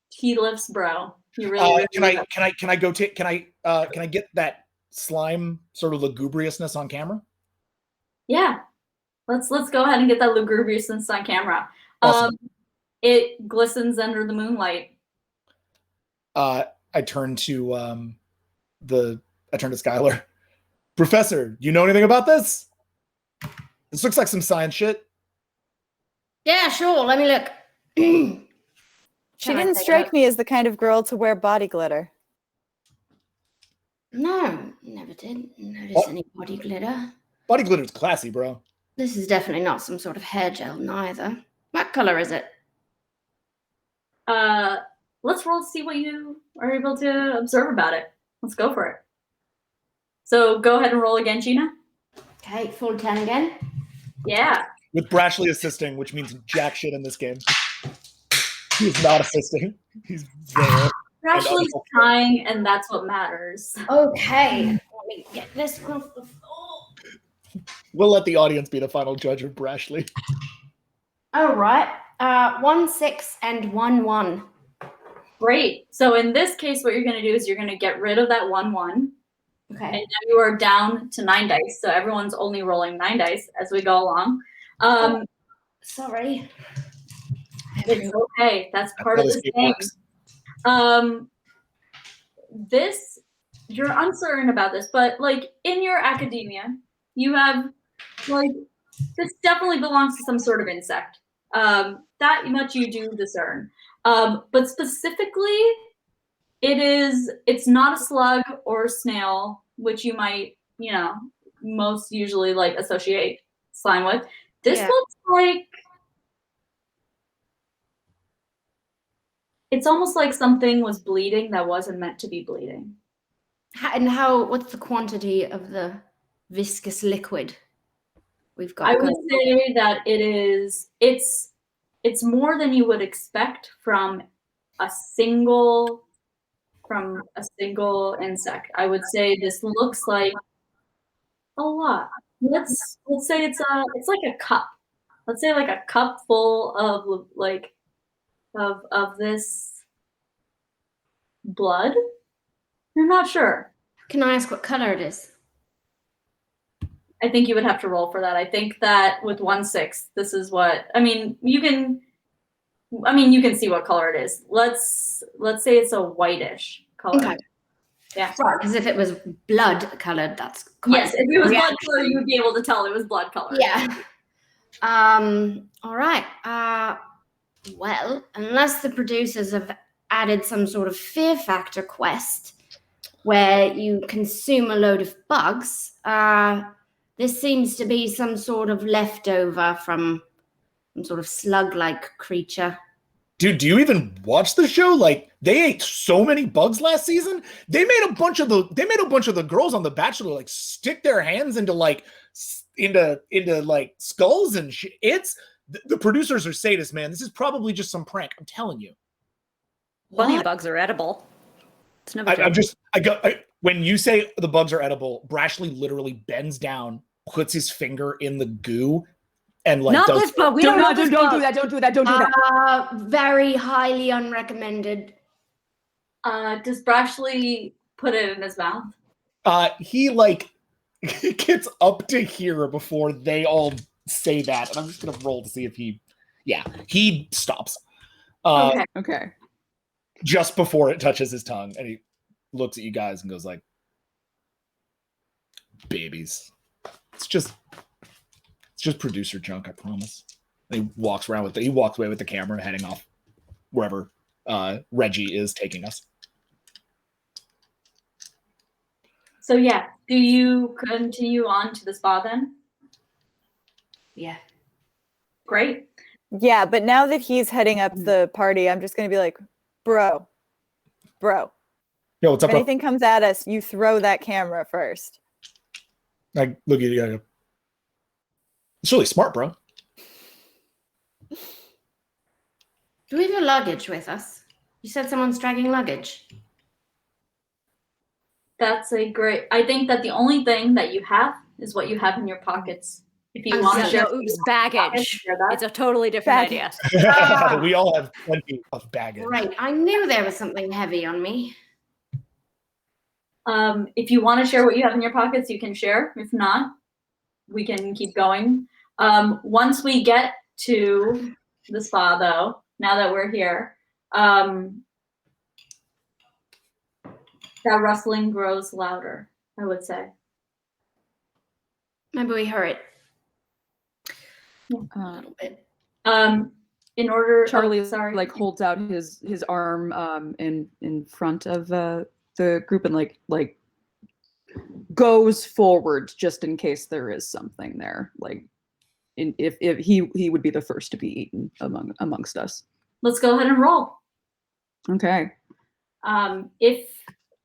he lifts, bro. You really Can I get that slime sort of lugubriousness on camera? Yeah. Let's go ahead and get that lugubriousness on camera. Awesome. It glistens under the moonlight. I turn to Skylar. Professor, you know anything about this? This looks like some science shit. Yeah, sure. Let me look. She didn't strike me as the kind of girl to wear body glitter. No, never did notice any body glitter. Body glitter's classy, bro. This is definitely not some sort of hair gel, neither. What color is it? Let's roll to see what you are able to observe about it. Let's go for it. So go ahead and roll again, Gina. Okay, full 10 again. Yeah. With Brashley assisting, which means jack shit in this game. He's not assisting. He's there. Brashley's trying, and that's what matters. Okay, let me get this one off the floor. We'll let the audience be the final judge of Brashley. All right. 1, 6, and 1, 1. Great. So in this case, what you're going to do is you're going to get rid of that 1, 1. Okay. And now you are down to 9 dice. So everyone's only rolling 9 dice as we go along. Sorry. It's okay. That's part of this game. You're uncertain about this, but like in your academia, you have like, this definitely belongs to some sort of insect. That much you do discern. But specifically, it's not a slug or a snail, which you might, most usually like associate slime with. This looks like, it's almost like something was bleeding that wasn't meant to be bleeding. What's the quantity of the viscous liquid we've got? I would say that it's more than you would expect from a single insect. I would say this looks like a lot. let's say it's like a cup. Let's say like a cup full of like of this blood. You're not sure. Can I ask what color it is? I think you would have to roll for that. I think that with 1/6, this is what I mean. You can see what color it is. Let's say it's a whitish color. Okay. Yeah. Right, because if it was blood colored, that's quite Yes, if it was blood reaction. color, you would be able to tell it was blood color. Yeah. All right. Well, unless the producers have added some sort of fear factor quest where you consume a load of bugs, this seems to be some sort of leftover from some sort of slug-like creature. Dude, do you even watch the show? Like, they ate so many bugs last season. They made a bunch of the girls on The Bachelor like stick their hands into skulls and shit. It's the producers are sadists, man. This is probably just some prank. I'm telling you. Bunny What? bugs are edible. It's no big deal. When you say the bugs are edible, Brashley literally bends down, puts his finger in the goo, and like Not does, this bug. We don't know this bug. do that. Don't do that. Very highly unrecommended. Does Brashley put it in his mouth? he like gets up to here before they all say that, and I'm just gonna roll to see if he stops. Okay. Okay. Just before it touches his tongue, and he looks at you guys and goes like, babies. It's just producer junk, I promise. And he walks away with the camera, heading off wherever Reggie is taking us. So yeah, do you continue on to the spa then? Yeah. Great. Yeah, but now that he's heading up the party, I'm just gonna be like, bro. Yo, what's If up, bro? anything comes at us, you throw that camera first. Like, look at you guys. It's really smart, bro. Do we have your luggage with us? You said someone's dragging luggage. That's a great. I think that the only thing that you have is what you have in your pockets. If you want to share, Baggage. share that. It's a totally different Baggage. idea. We all have plenty of baggage. Right. I knew there was something heavy on me. If you want to share what you have in your pockets, you can share. If not, we can keep going. Once we get to the spa, though, now that we're here, that rustling grows louder, I would say. Maybe we hurry it a Uh, little bit. In order, Charlie sorry, like holds out his arm in front of the group and like goes forward just in case there is something there. Like if he would be the first to be eaten amongst us. let's go ahead and roll. Okay.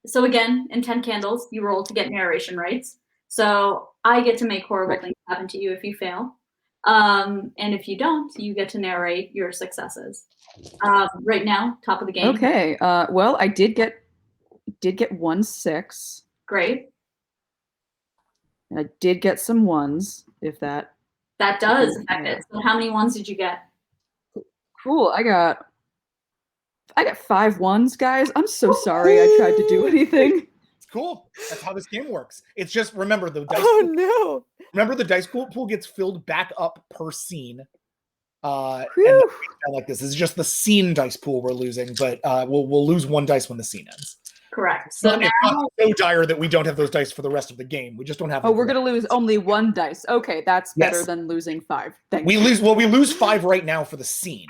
So again, in 10 candles, you roll to get narration rights. So I get to make horrible things happen to you if you fail. And if you don't, you get to narrate your successes. Right now, top of the game. Okay. Well, I did get 1/6. Great. And I did get some ones, if that. That does affect it. So how many ones did you get? Cool. I got 5 ones, guys. I'm so sorry I tried to do anything. It's cool. That's how this game works. It's just remember the dice. Oh no! Remember the dice pool gets filled back up per scene. And Whew. like this is just the scene dice pool we're losing, but we'll lose 1 dice when the scene ends. Correct. It's So not so dire that we don't have those dice for the rest of the game. We just don't have. Oh, we're gonna lose only 1 dice. Okay, that's better Yes. than losing 5. Thank We you. lose 5 right now for the scene.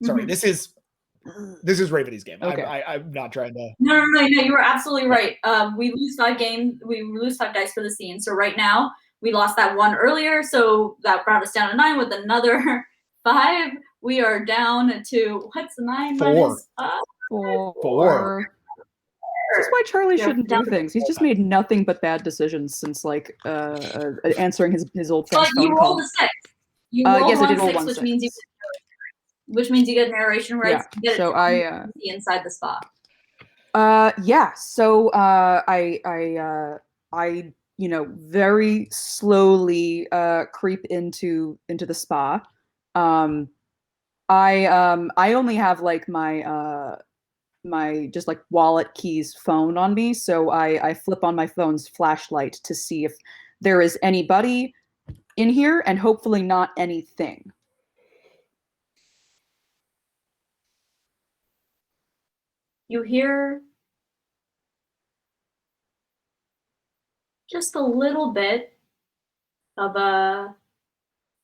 Sorry, Mhm. this is Revati's game. Okay. I'm not trying to. No, you were absolutely right. We lose 5 games. We lose 5 dice for the scene. So right now, we lost that 1 earlier. So that brought us down to 9 with another 5. We are down to, what's 9 4. minus? 4. This is why Charlie Yeah, shouldn't do things. He's just made nothing but bad decisions since like answering his old But friend's you phone rolled call. a 6. You rolled yes, I did roll 1/6, 1/6. which means you get narration rights. Yeah, You get so it I inside the spa. yeah, so I very slowly creep into the spa. I only have like my just like wallet, keys, phone on me, so I flip on my phone's flashlight to see if there is anybody in here, and hopefully not anything. You hear just a little bit of a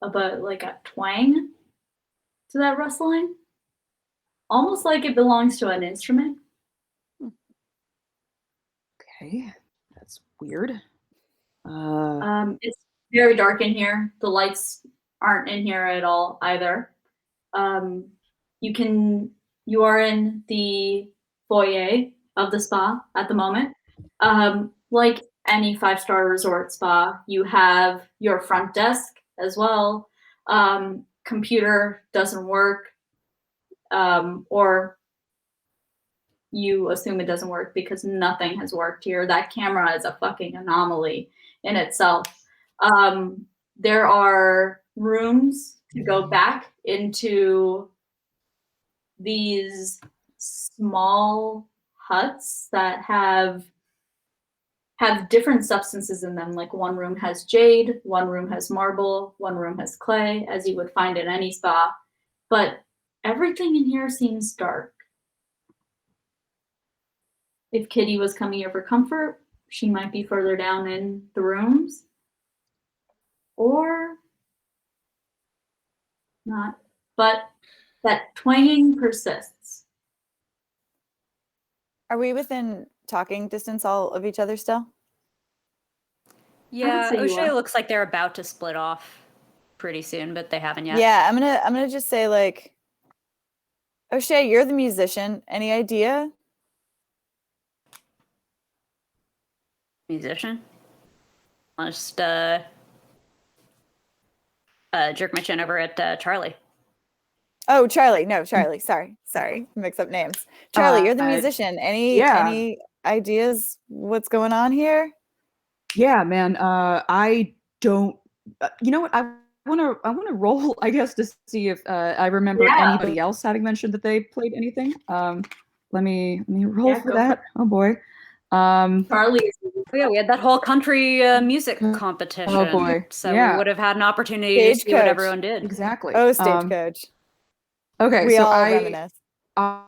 like a twang to that rustling, almost like it belongs to an instrument. Okay, that's weird. It's very dark in here. The lights aren't in here at all either. You are in the foyer of the spa at the moment. Like any 5-star resort spa, you have your front desk as well. Computer doesn't work, or you assume it doesn't work because nothing has worked here. That camera is a fucking anomaly in itself. There are rooms to go back into these small huts that have different substances in them. Like one room has jade, one room has marble, one room has clay, as you would find in any spa. But everything in here seems dark. If Kitty was coming here for comfort, she might be further down in the rooms. Or not. But that twanging persists. Are we within talking distance all of each other still? Yeah, say you O'Shea are. looks like they're about to split off pretty soon, but they haven't yet. Yeah, I'm gonna just say like, O'Shea, you're the musician. Any idea? Musician. I'll just jerk my chin over at Charlie. Oh, Charlie. No, Charlie. Sorry. Mix up names. Charlie, you're the Uh, musician. yeah. Any ideas what's going on here? Yeah, man. I don't. You know what? I wanna roll, I guess, to see if I remember anybody else having mentioned that they played anything. Let me roll for that. Oh boy. Charlie is Oh, yeah, we had that whole country music competition. Oh boy. So Yeah. we would have had an opportunity to see what Stagecoach. everyone did. Exactly. Oh, stagecoach. Okay, We so all I reminisce. I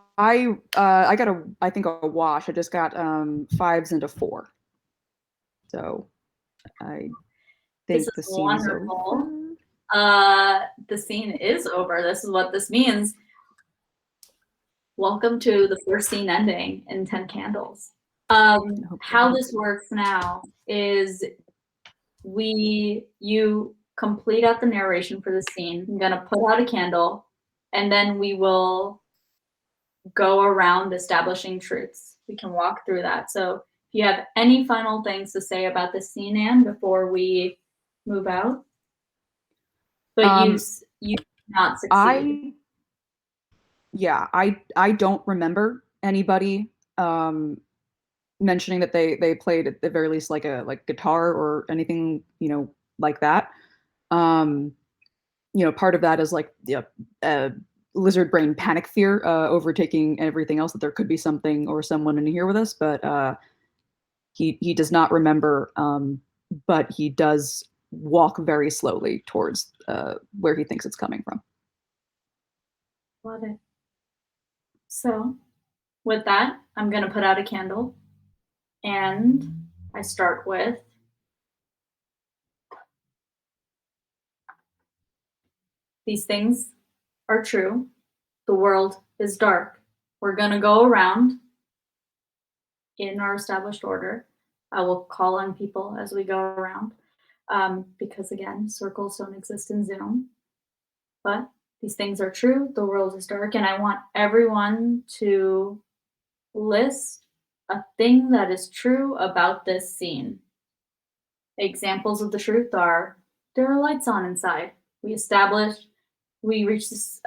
got I think a wash. I just got 5s and a 4. So I This think is the scene is wonderful. over. The scene is over. This is what this means. Welcome to the first scene ending in 10 Candles. How this works now is you complete out the narration for the scene. I'm gonna put out a candle, and then we will go around establishing truths. We can walk through that. So if you have any final things to say about the scene, Anne, before we move out, but you did not succeed. I don't remember anybody mentioning that they played at the very least like guitar or anything, like that. Part of that is like lizard brain panic fear overtaking everything else, that there could be something or someone in here with us, but he does not remember, but he does walk very slowly towards where he thinks it's coming from. Love it. So with that, I'm going to put out a candle, and I start with these things are true. The world is dark. We're going to go around in our established order. I will call on people as we go around, because again, circles don't exist in Zoom. But these things are true. The world is dark, and I want everyone to list a thing that is true about this scene. Examples of the truth are: there are lights on inside. We reach this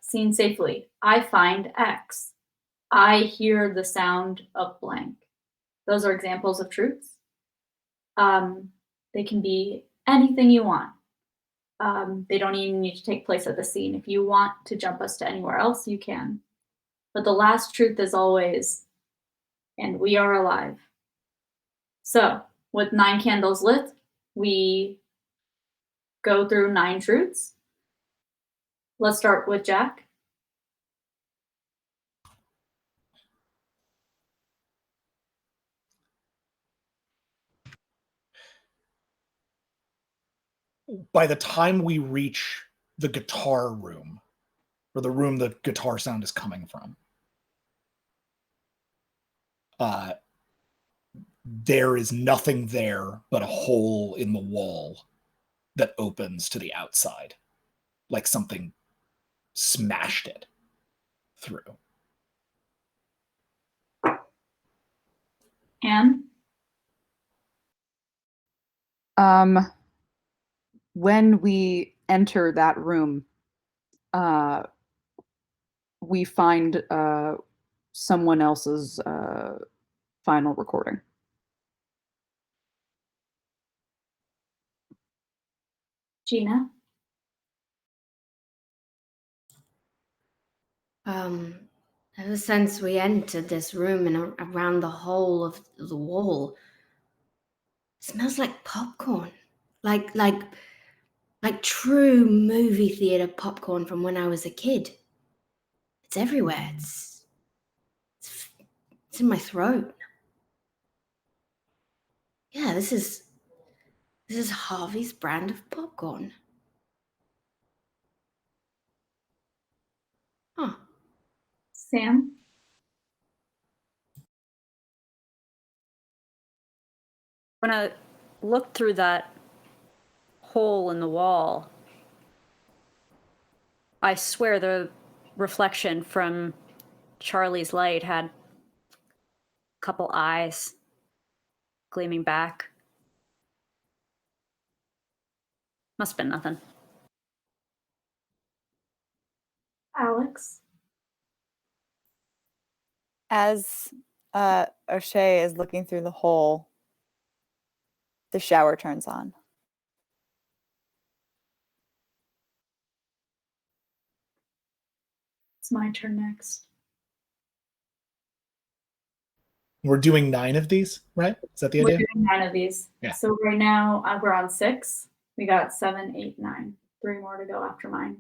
scene safely. I find X. I hear the sound of blank. Those are examples of truths. They can be anything you want. They don't even need to take place at the scene. If you want to jump us to anywhere else, you can. But the last truth is always, and we are alive. So, with 9 candles lit, we go through 9 truths. Let's start with Jack. By the time we reach the guitar room, or the room the guitar sound is coming from, there is nothing there but a hole in the wall that opens to the outside, like something smashed it through. Anne? When we enter that room, we find someone else's final recording. Gina? Ever since we entered this room and around the hole of the wall, it smells like popcorn, like true movie theater popcorn from when I was a kid. It's everywhere. It's in my throat. Yeah, this is Harvey's brand of popcorn. Huh. Sam? When I looked through that hole in the wall, I swear the reflection from Charlie's light had a couple eyes gleaming back. Must have been nothing. Alex? As O'Shea is looking through the hole, the shower turns on. It's my turn next. We're doing 9 of these, right? Is that the We're idea? doing 9 of these. Yeah. So right now we're on 6. We got 7, 8, 9. 3 more to go after mine.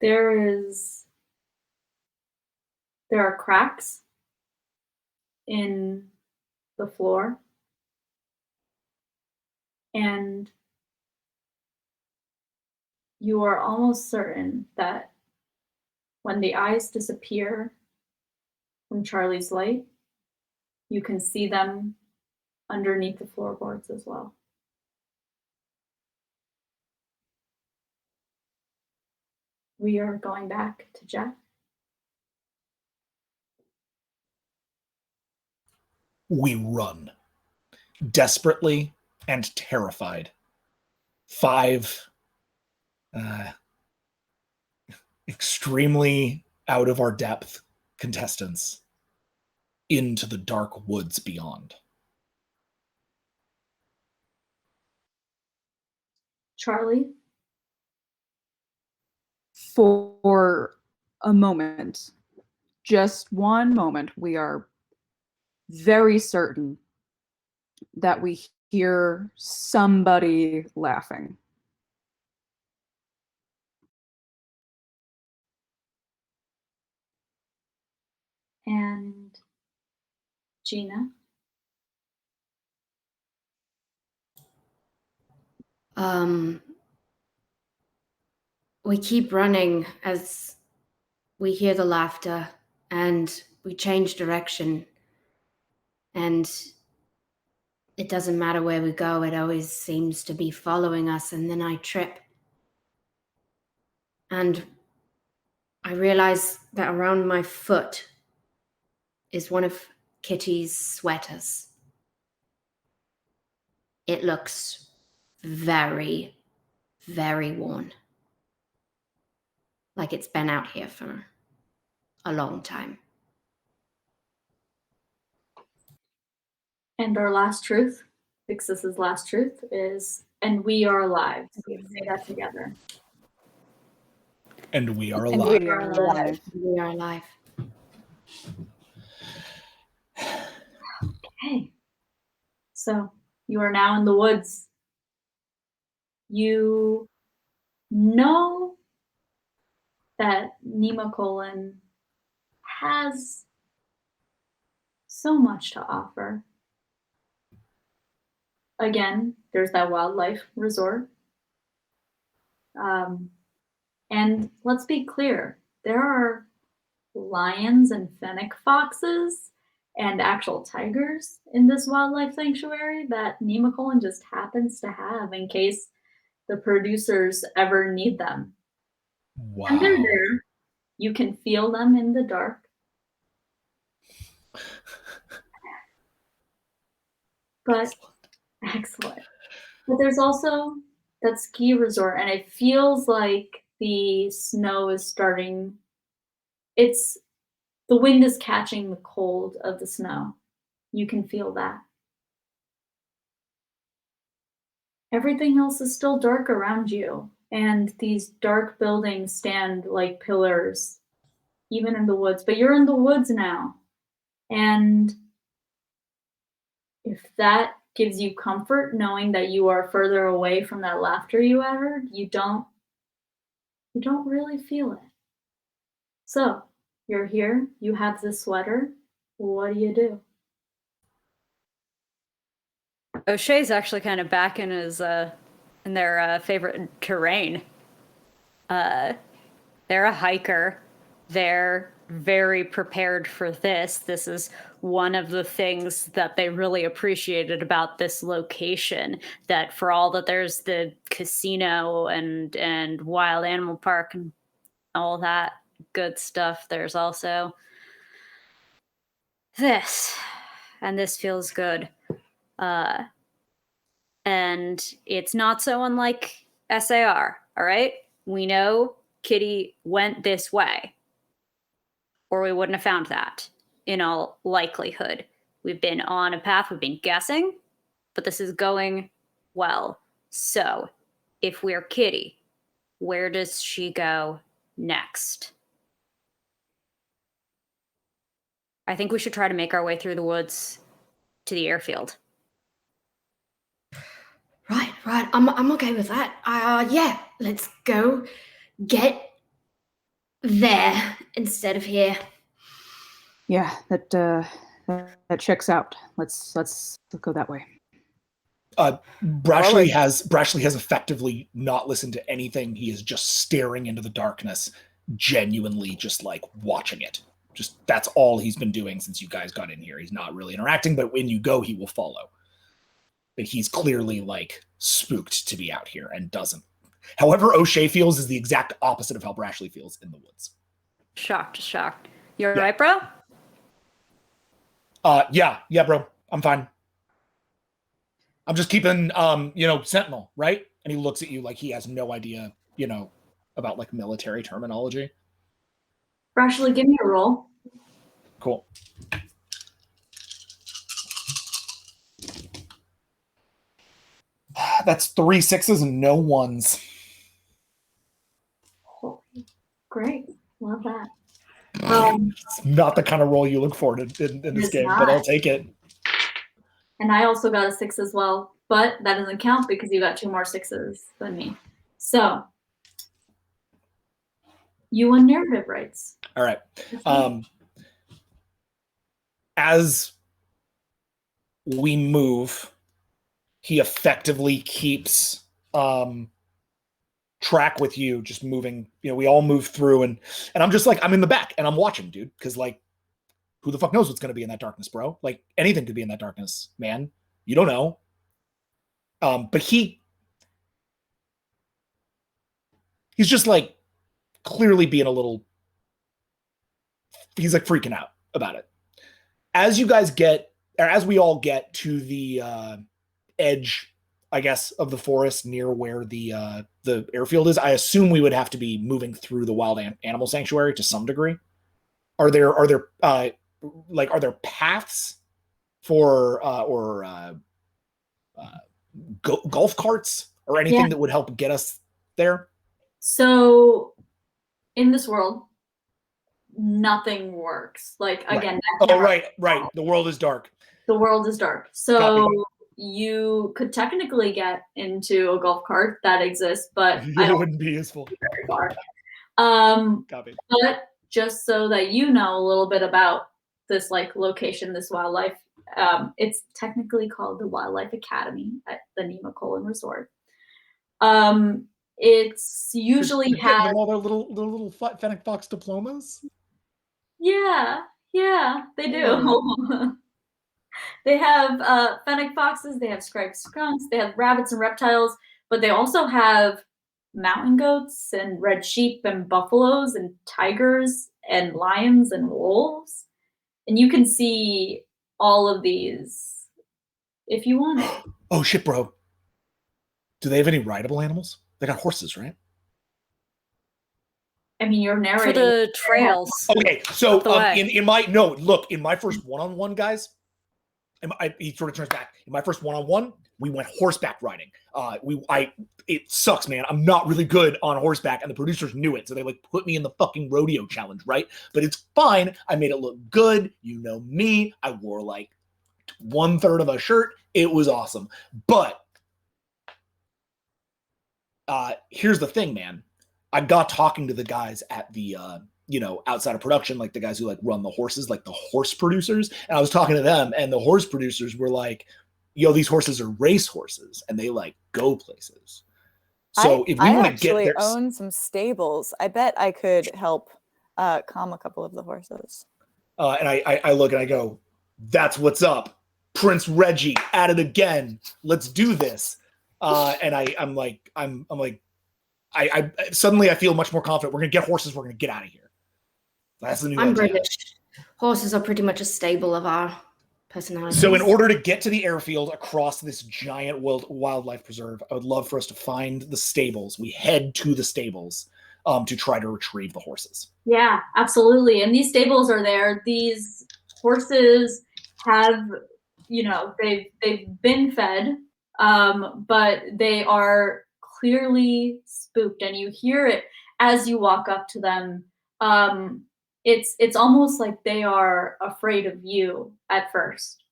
There are cracks in the floor, and you are almost certain that when the eyes disappear from Charlie's light, you can see them underneath the floorboards as well. We are going back to Jack. We run, desperately and terrified. 5 extremely out of our depth contestants into the dark woods beyond. Charlie? For a moment, just one moment, we are very certain that we hear somebody laughing. And Gina? We keep running as we hear the laughter, and we change direction. And it doesn't matter where we go, it always seems to be following us. And then I trip. And I realize that around my foot is one of Kitty's sweaters. It looks very, very worn. Like it's been out here for a long time. And our last truth, Vixis's last truth, is, and we are alive. So we say that together. And we are And alive. we are alive. We are alive. Okay. So you are now in the woods. You know that Nemacolin has so much to offer. Again, there's that wildlife resort. And let's be clear, there are lions and fennec foxes and actual tigers in this wildlife sanctuary that Nemacolin just happens to have in case the producers ever need them. Wow. And they're there. You can feel them in the dark. But excellent. But there's also that ski resort, and it feels like the snow is starting. The wind is catching the cold of the snow. You can feel that. Everything else is still dark around you, and these dark buildings stand like pillars, even in the woods. But you're in the woods now, and if that gives you comfort, knowing that you are further away from that laughter you uttered, you don't really feel it. So you're here, you have this sweater. What do you do? O'Shea's actually kind of back in his in their favorite terrain. They're a hiker. They're very prepared for this. This is one of the things that they really appreciated about this location, that for all that there's the casino and wild animal park and all that good stuff, there's also this. And this feels good. And it's not so unlike SAR, all right? We know Kitty went this way, or we wouldn't have found that, in all likelihood. We've been on a path, we've been guessing, but this is going well. So, if we're Kitty, where does she go next? I think we should try to make our way through the woods to the airfield. Right. I'm okay with that. Yeah, let's go get there instead of here. Yeah, that checks out. Let's go that way. Brashley has effectively not listened to anything. He is just staring into the darkness, genuinely just like watching it. Just that's all he's been doing since you guys got in here. He's not really interacting, but when you go, he will follow. But he's clearly like spooked to be out here and doesn't. However, O'Shea feels is the exact opposite of how Brashley feels in the woods. Shocked. You're right, bro? Yeah, bro. I'm fine. I'm just keeping, sentinel, right? And he looks at you like he has no idea, about like military terminology. Brashley, give me a roll. Cool. That's 3 6s and no 1s. Great. Love that. It's not the kind of roll you look for in this game, but I'll take it. And I also got a 6 as well, but that doesn't count because you got 2 more 6s than me. So you won narrative rights. All right. As we move, he effectively keeps track with you, just moving. We all move through, and I'm just like, I'm in the back, and I'm watching, dude, because like, who the fuck knows what's going to be in that darkness, bro? Like, anything could be in that darkness, man. You don't know. But he's just like clearly being a little, he's like freaking out about it. As we all get to the edge, I guess, of the forest near where the airfield is, I assume we would have to be moving through the wild animal sanctuary to some degree. Are there paths for golf carts or anything that would help get us there? So in this world, nothing works. Like again, right. The world is dark. The world is dark. So you could technically get into a golf cart that exists, but It wouldn't be useful. Very far. Copy. But just so that you know a little bit about this like location, this wildlife, it's technically called the Wildlife Academy at the Nemacolin Resort. It's usually has all their little fennec fox diplomas. Yeah, they do. They have fennec foxes, they have striped skunks, they have rabbits and reptiles, but they also have mountain goats and red sheep and buffaloes and tigers and lions and wolves. And you can see all of these if you want it. Oh shit, bro. Do they have any rideable animals? They got horses, right? I mean, you're narrating. For the trails. Okay, so in my first one-on-one, guys, he sort of turns back. In my first one-on-one, we went horseback riding. It sucks, man. I'm not really good on horseback, and the producers knew it, so they like put me in the fucking rodeo challenge, right? But it's fine. I made it look good. You know me. I wore like 1/3 of a shirt. It was awesome. But here's the thing, man. I got talking to the guys at the outside of production, like the guys who like run the horses, like the horse producers. And I was talking to them, and the horse producers were like, yo, these horses are race horses and they like go places. So if we want to get there, I own some stables. I bet I could help calm a couple of the horses. And I look and I go, that's what's up. Prince Reggie at it again. Let's do this. And I'm like, I suddenly I feel much more confident. We're gonna get horses. We're gonna get out of here. That's the new. I'm British. Horses are pretty much a staple of our personalities. So in order to get to the airfield across this giant wildlife preserve, I would love for us to find the stables. We head to the stables to try to retrieve the horses. Yeah, absolutely. And these stables are there. These horses have, they've been fed, but they are clearly spooked, and you hear it as you walk up to them. It's almost like they are afraid of you at first.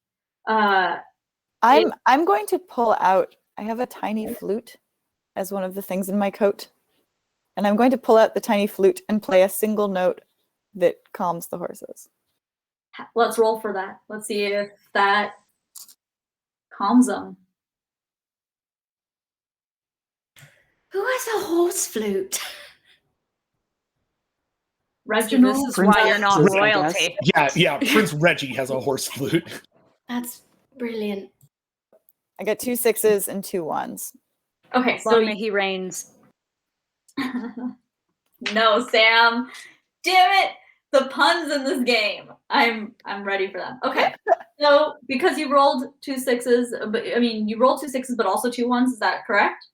I'm going to pull out. I have a tiny flute as one of the things in my coat, and I'm going to pull out the tiny flute and play a single note that calms the horses. Let's roll for that. Let's see if that calms them. Who has a horse flute? Reginald. This is why you're not royalty. Yeah. Prince Reggie has a horse flute. That's brilliant. I got 2 6s and 2 1s. Okay, So he reigns. No, Sam. Damn it! The puns in this game. I'm ready for them. Okay. So because you rolled 2 6s, but you rolled 2 6s, but also 2 1s. Is that correct?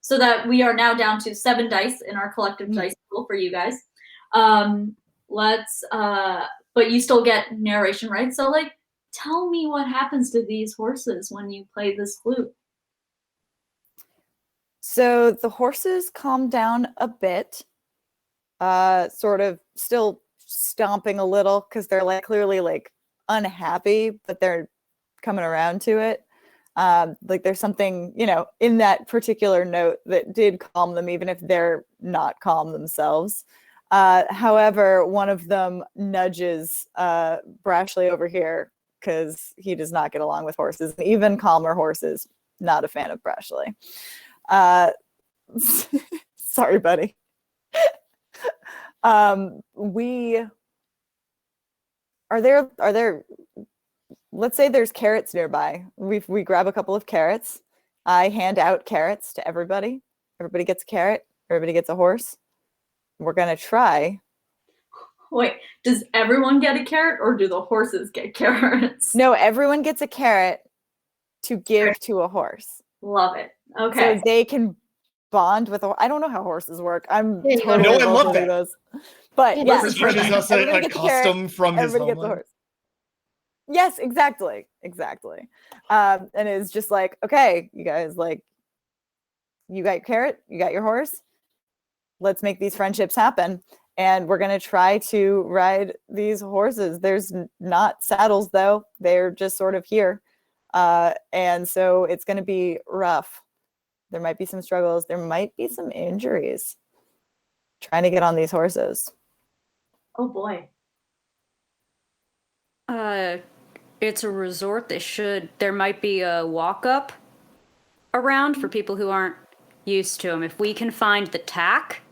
So that we are now down to 7 dice in our collective dice pool for you guys. But you still get narration, right? So like, tell me what happens to these horses when you play this flute. So the horses calm down a bit, sort of still stomping a little because they're like clearly like unhappy, but they're coming around to it. Like there's something, in that particular note that did calm them, even if they're not calm themselves. However, one of them nudges Brashley over here because he does not get along with horses. And even calmer horses, not a fan of Brashley. Sorry, buddy. Are there let's say there's carrots nearby. We grab a couple of carrots. I hand out carrots to everybody. Everybody gets a carrot. Everybody gets a horse. We're going to try. Wait, does everyone get a carrot or do the horses get carrots? No, everyone gets a carrot to give to a horse. Love it. Okay. So they can bond with I don't know how horses work. I'm Yeah, totally I love that. those. But Yeah, yes, Prince Reggie has a custom from his everybody gets a homeland. horse. Yes, exactly. And it's just like, okay, you guys, like, you got your carrot, you got your horse. Let's make these friendships happen. And we're going to try to ride these horses. There's not saddles, though. They're just sort of here. And so it's going to be rough. There might be some struggles. There might be some injuries trying to get on these horses. Oh boy. It's a resort. There might be a walk-up around for people who aren't used to them. If we can find the tack,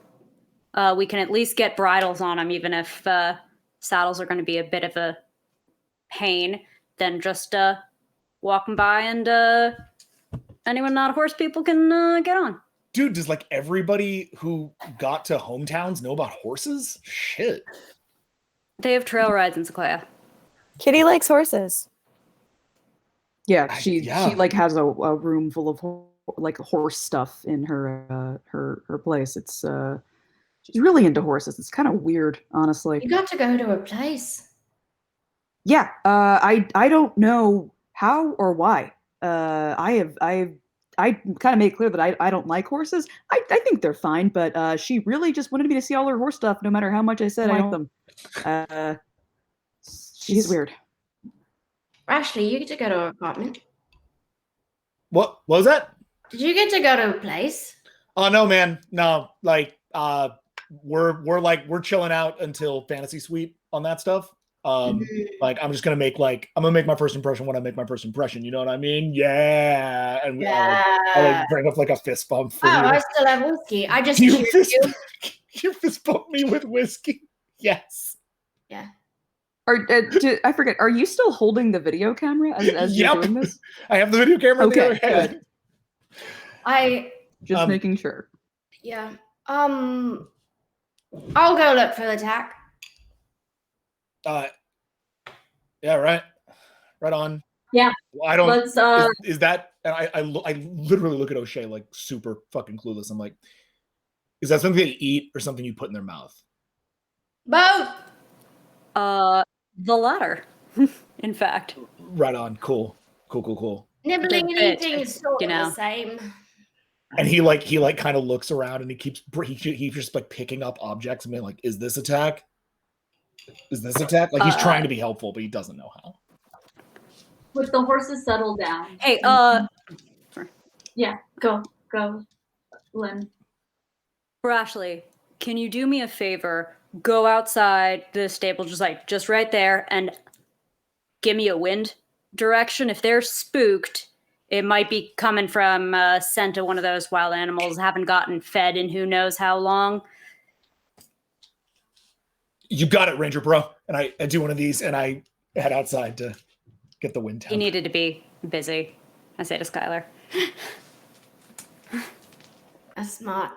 we can at least get bridles on them, even if saddles are going to be a bit of a pain. Then just walk them by, and anyone not horse people can get on. Dude, does like everybody who got to hometowns know about horses? Shit. They have trail rides in Sequoia. Kitty likes horses. Yeah, she like has a room full of like horse stuff in her place. It's she's really into horses. It's kind of weird, honestly. You got to go to a place. Yeah, I don't know how or why. I kind of made clear that I don't like horses. I think they're fine, but she really just wanted me to see all her horse stuff, no matter how much I said I don't like them. She's weird. Ashley, you get to go to an apartment. What was that? Did you get to go to a place? Oh no, man. No, like we're chilling out until Fantasy Suite on that stuff. Like I'm gonna make my first impression when I make my first impression. You know what I mean? Yeah. And I like bring up like a fist bump for you. I still have whiskey. I just you cheered you. You fist bump me with whiskey. Yes. Yeah. I forget. Are you still holding the video camera as you're doing this? I have the video camera. Okay, in the other hand. I just making sure. Yeah. I'll go look for the tack. Yeah, right on. Yeah. Well, I don't. Let's. Is that? And I literally look at O'Shea like super fucking clueless. I'm like, is that something they eat or something you put in their mouth? Both. The latter, in fact. Right on. Cool. Nibbling and eating is sort of the same. And he kind of looks around and he's just like picking up objects and being like, is this attack? Like he's trying to be helpful, but he doesn't know how. With the horses settled down. Hey, yeah, go, Lynn. for Ashley, can you do me a favor? Go outside the stable, just right there, and give me a wind direction. If they're spooked, it might be coming from scent of one of those wild animals, haven't gotten fed in who knows how long. You got it, Ranger Bro. And I do one of these and I head outside to get the wind down. He needed to be busy, I say to Skylar. That's smart.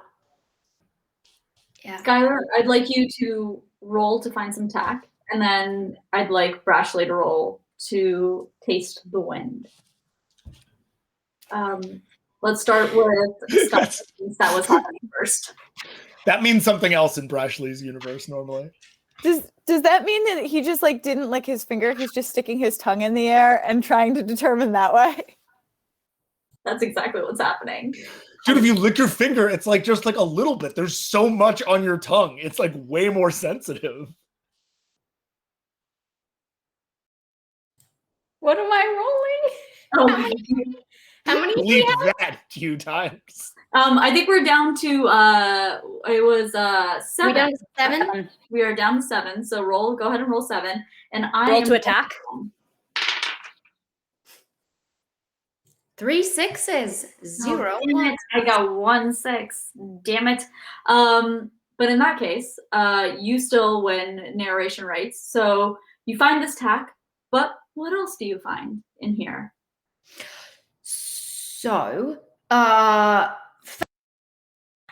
Yeah. Skylar, I'd like you to roll to find some tack, and then I'd like Brashley to roll to taste the wind. Let's start with Scott, since that was happening first. That means something else in Brashley's universe normally. Does that mean that he just like didn't lick his finger? He's just sticking his tongue in the air and trying to determine that way. That's exactly what's happening. Dude, if you lick your finger, it's like just like a little bit. There's so much on your tongue. It's like way more sensitive. What am I rolling? How many Bleep that a few times. I think we're down to it was 7. We down to 7? We are down to 7. So go ahead and roll 7. And I Roll to attack. 3 6s, 0. Damn it. I got 1 6. Damn it. But in that case, you still win narration rights. So you find this tack, but what else do you find in here? So, found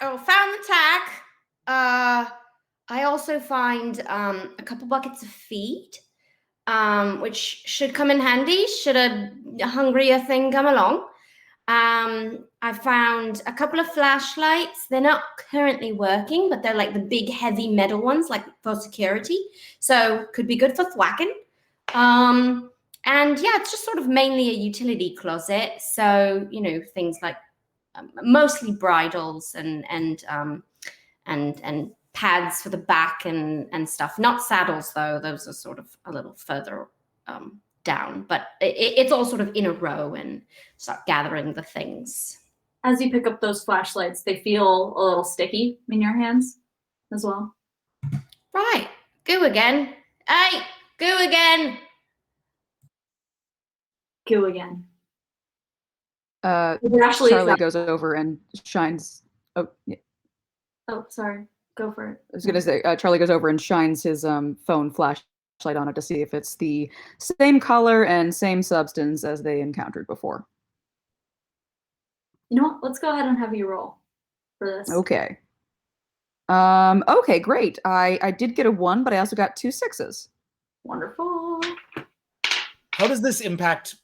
the tack. I also find a couple buckets of feed, which should come in handy should a hungrier thing come along. I found a couple of flashlights. They're not currently working, but they're like the big heavy metal ones, like for security. So could be good for thwacking. And yeah, it's just sort of mainly a utility closet. So, you know, things like mostly bridles and pads for the back and stuff. Not saddles though; those are sort of a little further down. But it's all sort of in a row and start gathering the things. As you pick up those flashlights, they feel a little sticky in your hands as well. Right, goo again. Hey, goo again. Goo again. Charlie goes over and shines. Oh, yeah. Oh, sorry. Go for it. I was gonna say Charlie goes over and shines his phone flashlight on it to see if it's the same color and same substance as they encountered before. You know what? Let's go ahead and have you roll for this. Okay. Okay, great. I did get a 1, but I also got 2 6s. Wonderful. How does this impact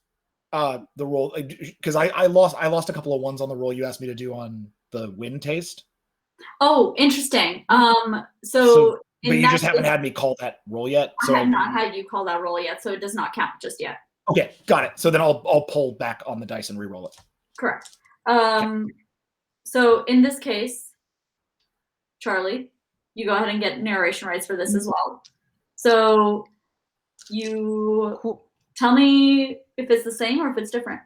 the roll? Because I lost a couple of 1s on the roll you asked me to do on the wind taste. Oh, interesting. So but you just haven't had me call that roll yet. So I have not had you call that roll yet, so it does not count just yet. Okay, got it. So then I'll pull back on the dice and re-roll it. Correct. So in this case, Charlie, you go ahead and get narration rights for this as well. So you tell me if it's the same or if it's different.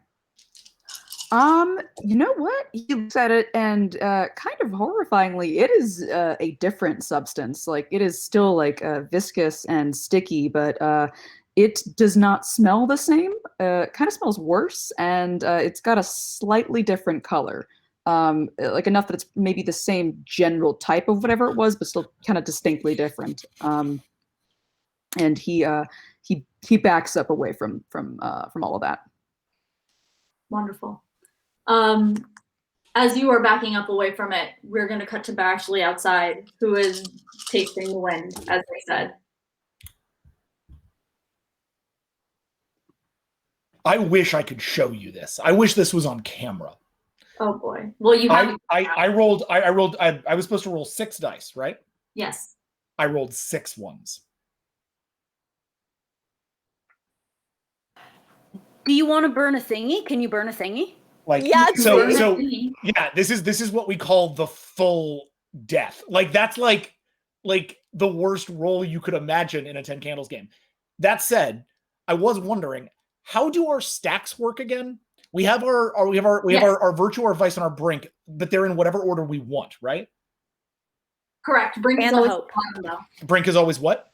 You know what? He looks at it and kind of horrifyingly, it is a different substance. Like it is still like viscous and sticky, but it does not smell the same. Kind of smells worse, and it's got a slightly different color. Like enough that it's maybe the same general type of whatever it was, but still kind of distinctly different. And he backs up away from all of that. Wonderful. As you are backing up away from it, we're going to cut to Bashley outside, who is tasting the wind, as they said. I wish I could show you this. I wish this was on camera. Oh boy. Well, you have. I was supposed to roll 6 dice, right? Yes. I rolled 6 1s. Do you want to burn a thingy? Can you burn a thingy? Like yeah, so yeah, this is what we call the full death. Like that's like the worst roll you could imagine in a 10 candles game. That said, I was wondering, how do our stacks work again? We have our virtue, our vice, and our brink, but they're in whatever order we want, right? Correct. Brink is always at the bottom, though. Brink is always what?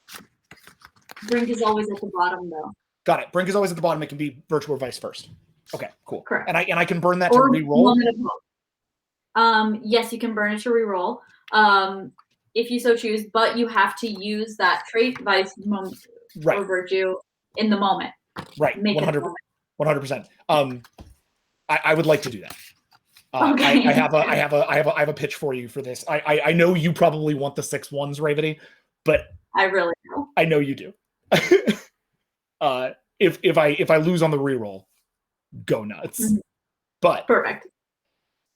Brink is always at the bottom, though. Got it. Brink is always at the bottom. It can be virtue or vice first. Okay, cool. Correct. And I can burn that to re-roll. Yes, you can burn it to re-roll, if you so choose, but you have to use that trait, vice, or virtue in the moment. Right. 100%. I would like to do that. Okay. I have a pitch for you for this. I know you probably want the 6 1s, Revati, but I really do. I know you do. If I lose on the reroll, go nuts. Mm-hmm. But perfect.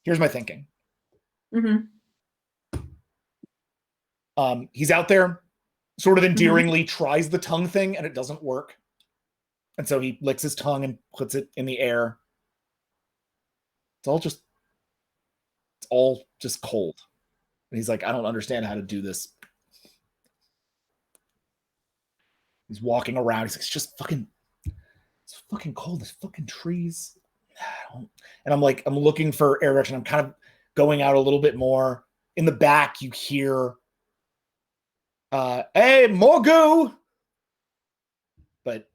Here's my thinking. Mm-hmm. He's out there, sort of endearingly tries the tongue thing, and it doesn't work. And so he licks his tongue and puts it in the air. It's all just cold. And he's like, I don't understand how to do this. He's walking around. He's like, it's fucking cold. There's fucking trees. And I'm looking for air direction. I'm kind of going out a little bit more. In the back, you hear, hey, more goo. But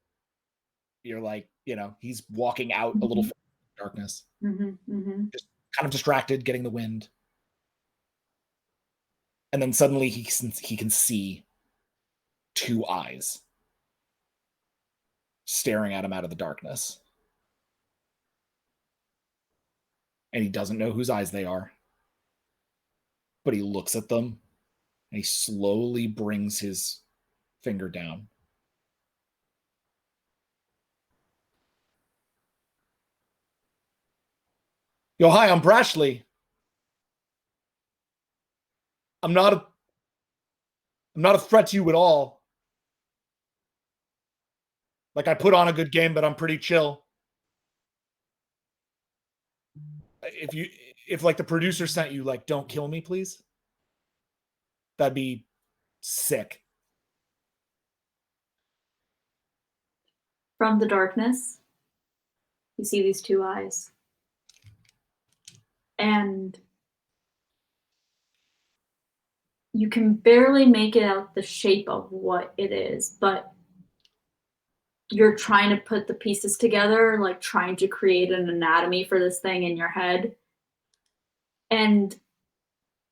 you're like, he's walking out a little further in the darkness. Just kind of distracted, getting the wind. And then suddenly he can see 2 eyes staring at him out of the darkness. And he doesn't know whose eyes they are. But he looks at them and he slowly brings his finger down. Yo, hi, I'm Brashley. I'm not a threat to you at all. Like, I put on a good game, but I'm pretty chill. If like the producer sent you like, don't kill me, please, that'd be sick. From the darkness, you see these two eyes. And you can barely make it out the shape of what it is, but you're trying to put the pieces together, like trying to create an anatomy for this thing in your head. And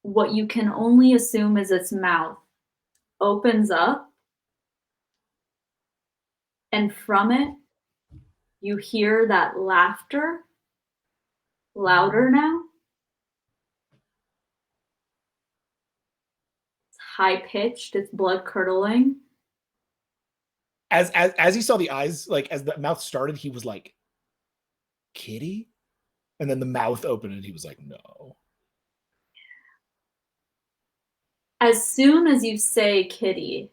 what you can only assume is its mouth opens up, and from it, you hear that laughter, louder now. It's high-pitched, it's blood-curdling. As he saw the eyes, like as the mouth started, he was like, kitty? And then the mouth opened and he was like, no. As soon as you say kitty,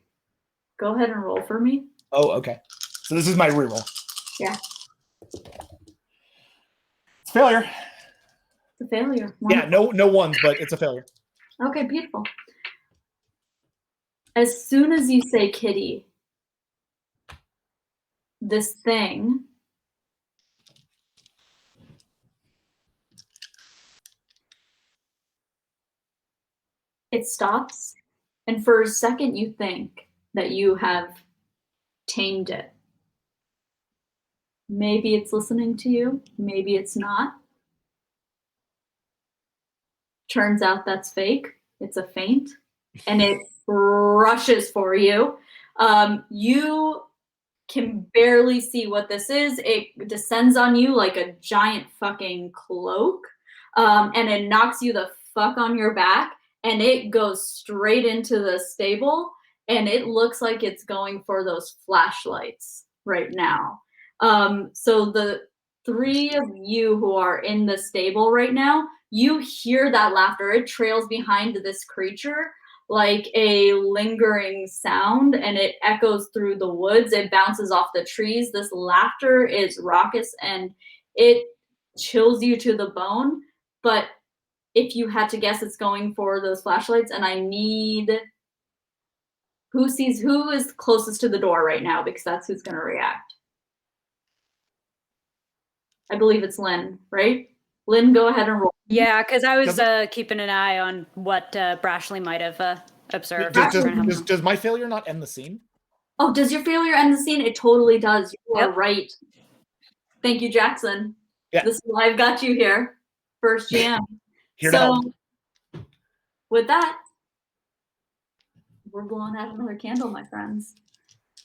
go ahead and roll for me. Oh, okay. So this is my reroll. Yeah. It's a failure. It's a failure. Yeah, no ones, but it's a failure. Okay, beautiful. As soon as you say kitty, this thing it stops, and for a second you think that you have tamed it. Maybe it's listening to you, maybe it's not. Turns out that's fake. It's a feint, and it rushes for you. You can barely see what this is. It descends on you like a giant fucking cloak, and it knocks you the fuck on your back, and it goes straight into the stable, and it looks like it's going for those flashlights right now. So the three of you who are in the stable right now, you hear that laughter. It trails behind this creature like a lingering sound, and it echoes through the woods. It bounces off the trees. This laughter is raucous, and it chills you to the bone. But if you had to guess, it's going for those flashlights, and I need who is closest to the door right now, because that's who's going to react. I believe it's Lynn, right? Lynn, go ahead and roll. Yeah, because I was keeping an eye on what Brashley might have observed. Does my failure not end the scene? Oh, does your failure end the scene? It totally does. You are Yep. right. Thank you, Jackson. Yeah. This is why I've got you here. First GM. Here to help. With that, we're blowing out another candle, my friends.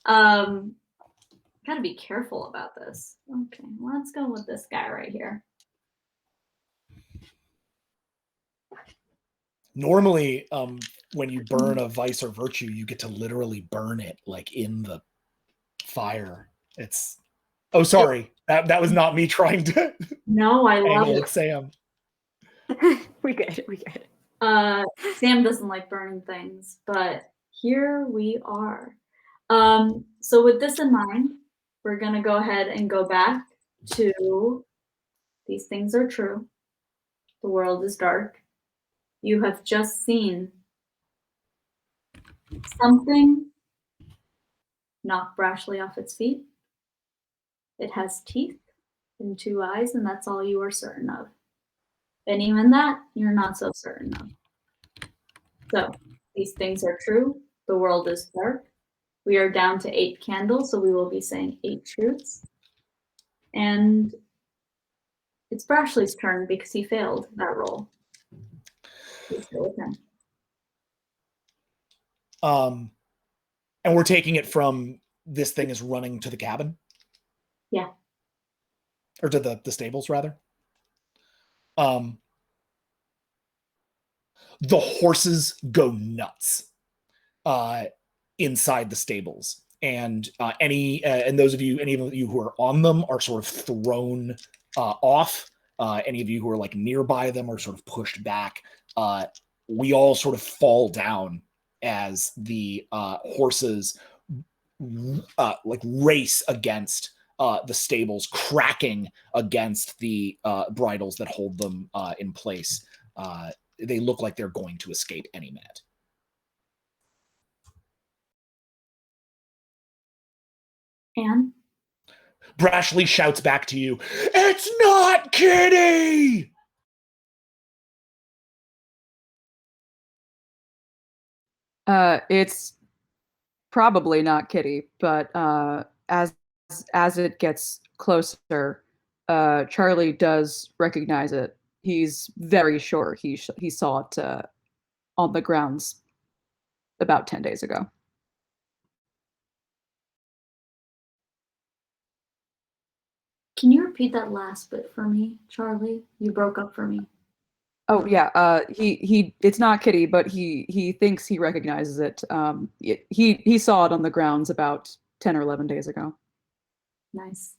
Gotta be careful about this. Okay, let's go with this guy right here. Normally, when you burn a vice or virtue, you get to literally burn it like in the fire. It's sorry. That was not me trying to No, I love angle it. with Sam. We get it. Sam doesn't like burning things, but here we are. So with this in mind, we're gonna go ahead and go back to these things are true. The world is dark. You have just seen something knock Brashley off its feet. It has teeth and two eyes, and that's all you are certain of. And even that, you're not so certain of. So, these things are true. The world is dark. We are down to 8 candles, so we will be saying 8 truths. And it's Brashley's turn because he failed that roll. Please go with him. And we're taking it from this thing is running to the cabin? Yeah. Or to the stables, rather. The horses go nuts inside the stables. And and those of you, any of you who are on them are sort of thrown off. Any of you who are like nearby them are sort of pushed back. We all sort of fall down as the horses like race against the stables, cracking against the bridles that hold them in place. They look like they're going to escape any minute. Anne? Brashley shouts back to you, "It's not Kitty!" It's probably not Kitty, but as it gets closer, Charlie does recognize it. He's very sure he saw it on the grounds about 10 days ago. Can you repeat that last bit for me, Charlie? You broke up for me. Oh yeah, he it's not Kitty, but he thinks he recognizes it. He saw it on the grounds about 10 or 11 days ago. Nice.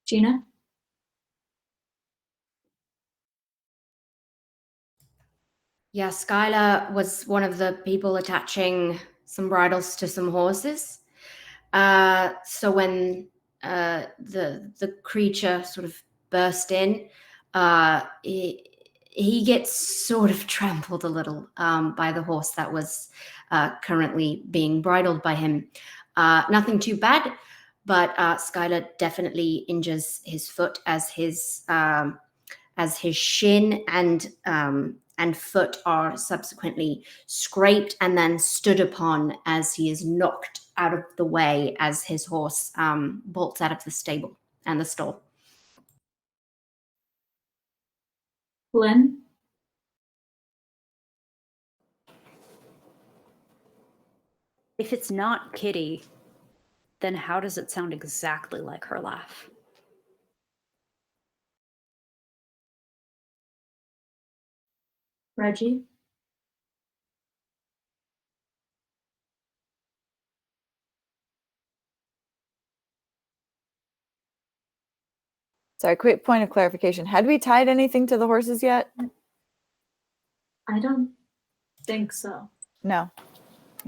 Gina? Yeah, Skylar was one of the people attaching some bridles to some horses. So when the creature sort of burst in, he gets sort of trampled a little by the horse that was currently being bridled by him. Nothing too bad, but Skylar definitely injures his foot as his shin and foot are subsequently scraped and then stood upon as he is knocked out of the way as his horse bolts out of the stable and the stall. Lynn? If it's not Kitty, then how does it sound exactly like her laugh? Reggie? Sorry, quick point of clarification. Had we tied anything to the horses yet? I don't think so. No.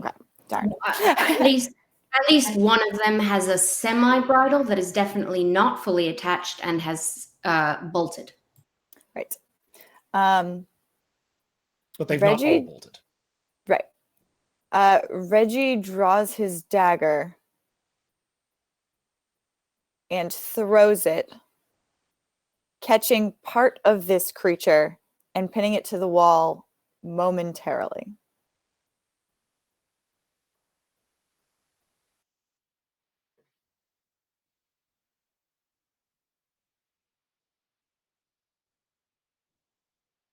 Okay. Darn. At least one of them has a semi-bridle that is definitely not fully attached and has bolted. Right. But they've Reggie, not all bolted. Right. Reggie draws his dagger and throws it, catching part of this creature and pinning it to the wall momentarily.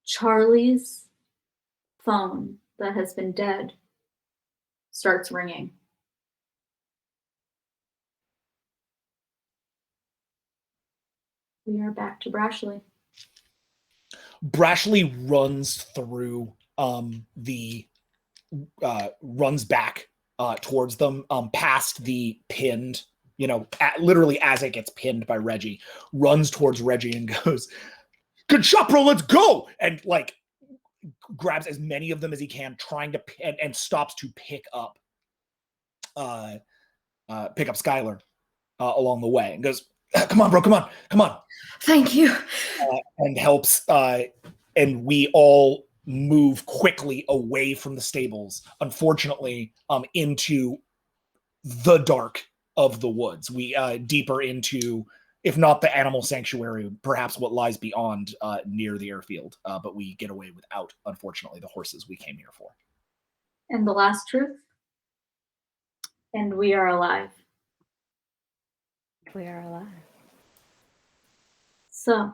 Charlie's phone that has been dead starts ringing. We are back to Brashley. Brashley runs through runs back towards them, past the pinned, literally as it gets pinned by Reggie, runs towards Reggie and goes, "Good shot, bro, let's go!" And like grabs as many of them as he can, trying to and stops to pick up Skylar along the way, and goes, "Come on, bro, come on." Thank you. And helps, and we all move quickly away from the stables, unfortunately, into the dark of the woods. We deeper into, if not the animal sanctuary, perhaps what lies beyond, near the airfield. But we get away without, unfortunately, the horses we came here for. And the last truth. And we are alive. We are alive. So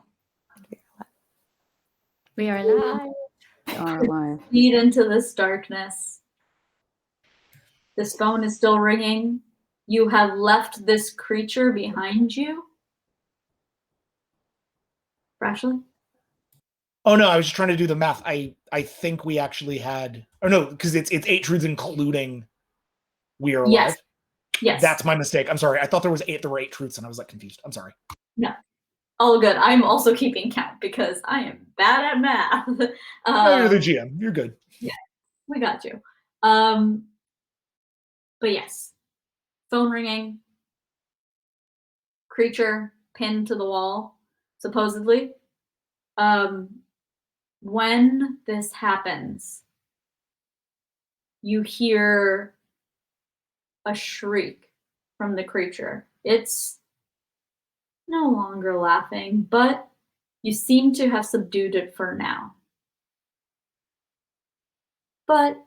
We are alive. We are alive. lead into this darkness. This phone is still ringing. You have left this creature behind you. Brashley? Oh no, I was just trying to do the math. I think we actually had, or no, because it's 8 truths including we are alive. Yes. That's my mistake. I'm sorry. I thought there were 8 truths and I was like confused. I'm sorry. No. All good. I'm also keeping count because I am bad at math. You're the GM. You're good. Yeah, we got you. But yes, phone ringing, creature pinned to the wall, supposedly. When this happens, you hear a shriek from the creature. It's no longer laughing, but you seem to have subdued it for now. But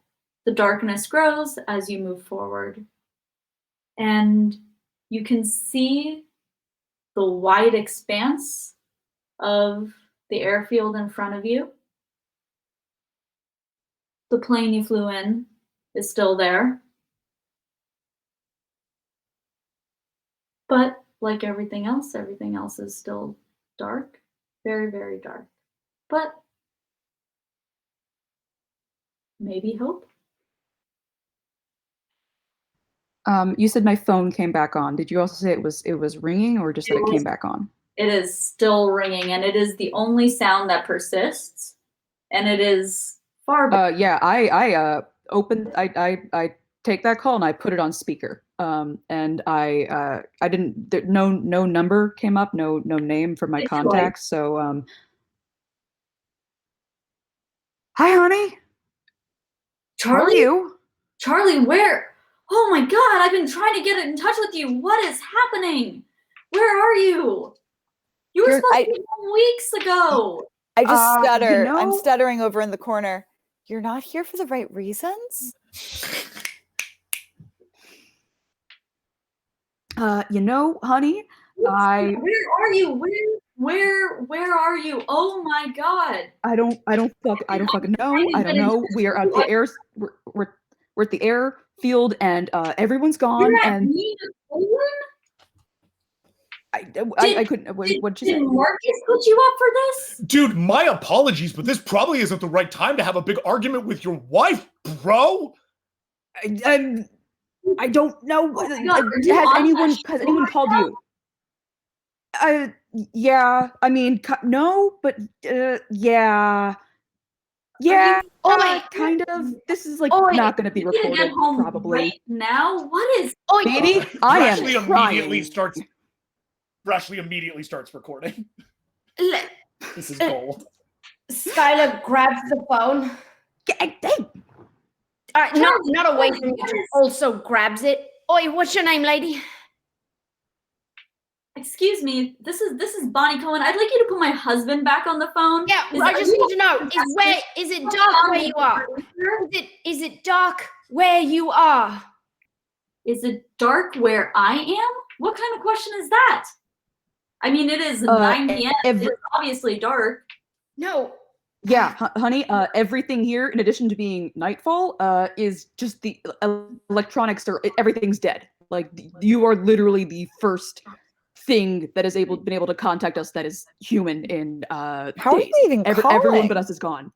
the darkness grows as you move forward, and you can see the wide expanse of the airfield in front of you. The plane you flew in is still there. But like everything else is still dark. Very, very dark. But maybe hope. You said my phone came back on. Did you also say it was ringing, or just that it came back on? It is still ringing, and it is the only sound that persists, and it is far back. Yeah, I opened. I take that call and I put it on speaker. And I didn't. No number came up. No name for my contacts. So hi, honey. Charlie? How are you? Charlie, where? Oh my God! I've been trying to get in touch with you. What is happening? Where are you? You were supposed to be home weeks ago. I just stutter. You know, I'm stuttering over in the corner. You're not here for the right reasons? Honey, Where are you? Where are you? Oh my God! I don't fucking know. I don't know. We are at the air. We're at the airfield, and everyone's gone. You're at And Poland? I couldn't. What'd you say? Did Marcus put you up for this? Dude, my apologies, but this probably isn't the right time to have a big argument with your wife, bro. I don't know. Oh my God, Has anyone called you? Yeah. I mean, no, but yeah. Yeah, kind of. This is like not going to be recorded, get home probably. Right now, what is? Baby, I am Brashley immediately starts recording. This is gold. Skylar grabs the phone. Hey. Not away from you. Also grabs it. Oi, what's your name, lady? Excuse me. This is Bonnie Cohen. I'd like you to put my husband back on the phone. Yeah, I just need to know. Is it dark where you are? Is it dark where you are? Is it dark where I am? What kind of question is that? I mean, it is 9 p.m. It's obviously dark. No. Yeah, honey, everything here, in addition to being nightfall, is just the electronics everything's dead. Like, you are literally the first thing that has been able to contact us that is human in How are days. you even calling? Everyone but us is gone.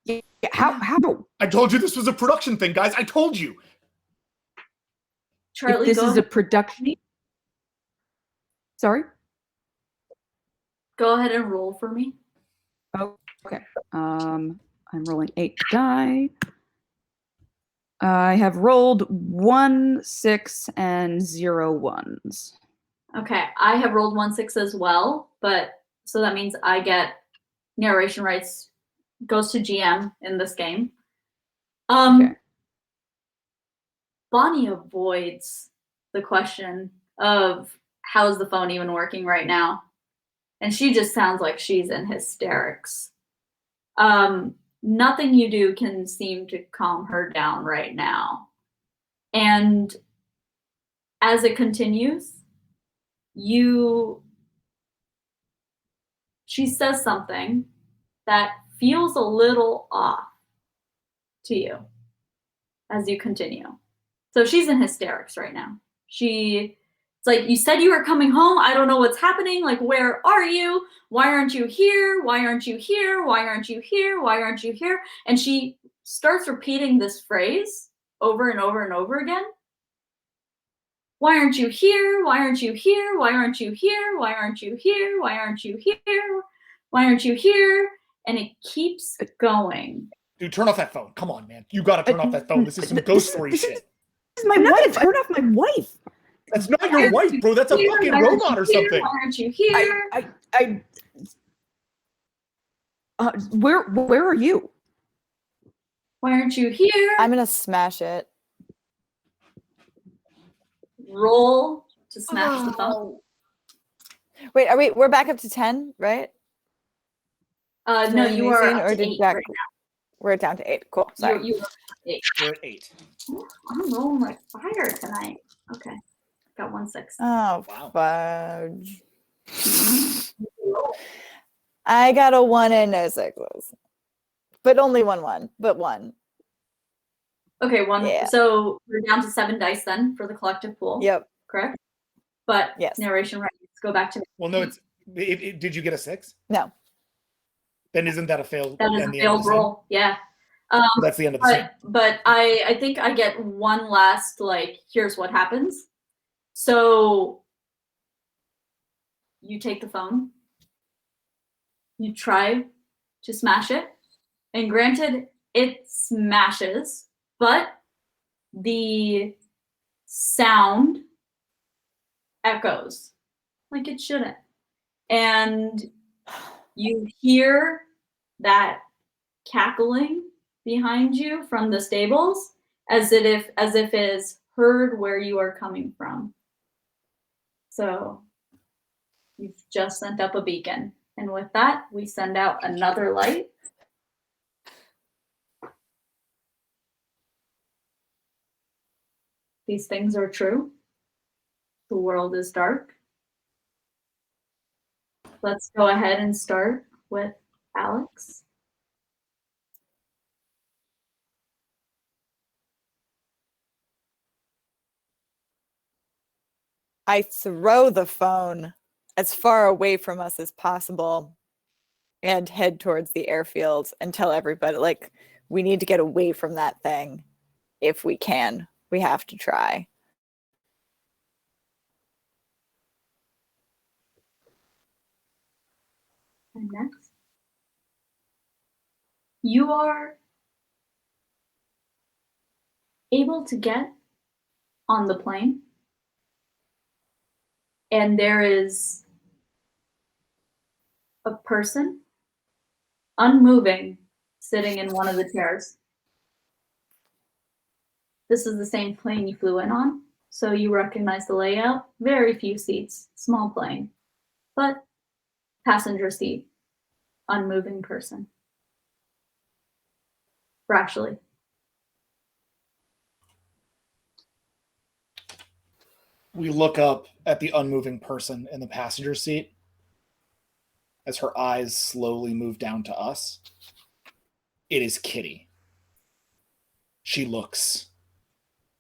Yeah, how? I told you this was a production thing, guys. I told you. Charlie, this is a production. Sorry? Go ahead and roll for me. Oh, okay. I'm rolling 8 die. I have rolled 1, 6, and 0 ones. Okay, I have rolled 1, 6 as well, but so that means I get narration rights, goes to GM in this game. Okay. Bonnie avoids the question of how's the phone even working right now, and she just sounds like she's in hysterics. Nothing you do can seem to calm her down right now, and as it continues, she says something that feels a little off to you as you continue. So she's in hysterics right now. It's like, you said you were coming home. I don't know what's happening. Like, where are you? Why aren't you here? Why aren't you here? Why aren't you here? Why aren't you here? And she starts repeating this phrase over and over and over again. Why aren't you here? Why aren't you here? Why aren't you here? Why aren't you here? Why aren't you here? Why aren't you here? And it keeps going. Dude, turn off that phone. Come on, man. You gotta turn off that phone. This is some ghost story shit. my wife. Turn off my wife. That's not your wife, bro. That's a fucking robot or something. Why aren't you here? Where are you? Why aren't you here? I'm gonna smash it. Roll to smash the phone. Oh. Wait, we're back up to 10, right? No, you are up to 8 right now. We're down to 8. Cool. Sorry. You are up to 8. We're at 8. I'm rolling like fire tonight. Okay. Got 1 6. Oh, Wow. fudge. I got a 1 and no 6s. But only 1. But 1. Okay, 1. Yeah. So we're down to 7 dice then for the collective pool. Yep. Correct? But Yes. narration right. Let's go back to Well, no, did you get a 6? No. Then isn't that a failed? that is a failed roll. Yeah. That's the end of the scene. But I think I get one last, like, here's what happens. So you take the phone, you try to smash it, and granted, it smashes, but the sound echoes like it shouldn't. And you hear that cackling behind you from the stables as if it is heard where you are coming from. So you've just sent up a beacon. And with that, we send out another light. These things are true. The world is dark. Let's go ahead and start with Alex. I throw the phone as far away from us as possible and head towards the airfield and tell everybody, like, we need to get away from that thing if we can. We have to try. And next, you are able to get on the plane, and there is a person, unmoving, sitting in one of the chairs. This is the same plane you flew in on, so you recognize the layout. Very few seats, small plane, but passenger seat, unmoving person. Brashly. We look up at the unmoving person in the passenger seat as her eyes slowly move down to us. It is Kitty. She looks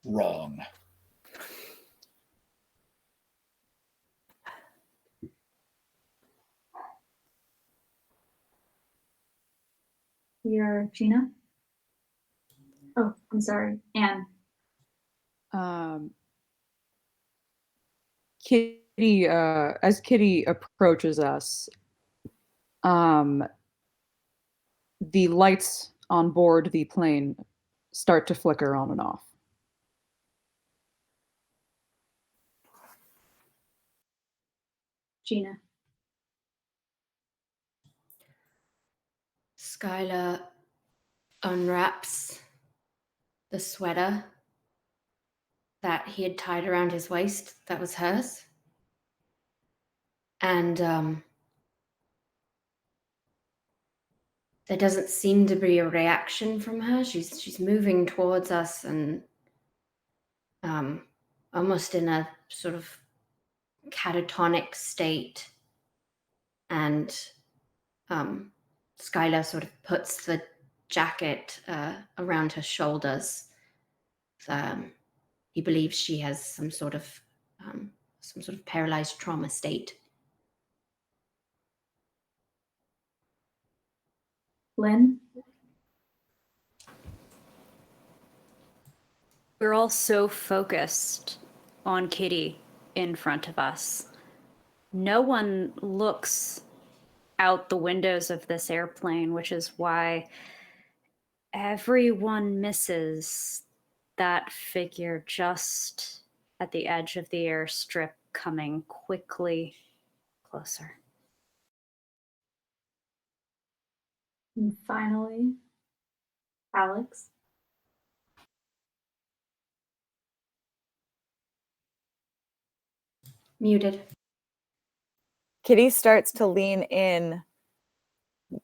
wrong. You're Gina? Oh, I'm sorry, Anne. Kitty, as Kitty approaches us, the lights on board the plane start to flicker on and off. Gina. Skylar unwraps the sweater that he had tied around his waist that was hers. And there doesn't seem to be a reaction from her. She's moving towards us and almost in a sort of catatonic state. And Skylar sort of puts the jacket around her shoulders. He believes she has some sort of paralyzed trauma state. Lynn? We're all so focused on Kitty in front of us. No one looks out the windows of this airplane, which is why everyone misses that figure just at the edge of the airstrip coming quickly closer. And finally, Alex. Muted. Kitty starts to lean in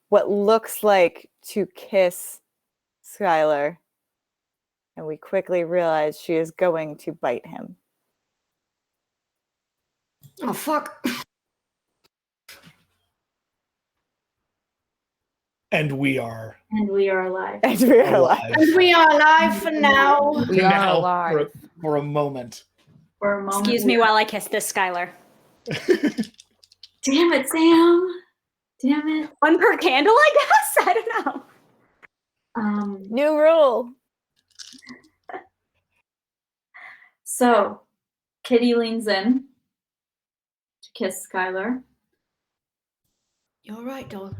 what looks like to kiss Skylar. And we quickly realize she is going to bite him. Oh, fuck. And we are And we are alive. And we are alive. alive. And we are alive for now. We are Now, alive. for a moment. For a moment. Excuse me while I kiss this Skylar. Damn it, Sam. Damn it. One per candle, I guess? I don't know. New rule. So Kitty leans in to kiss Skylar. You're right, dog.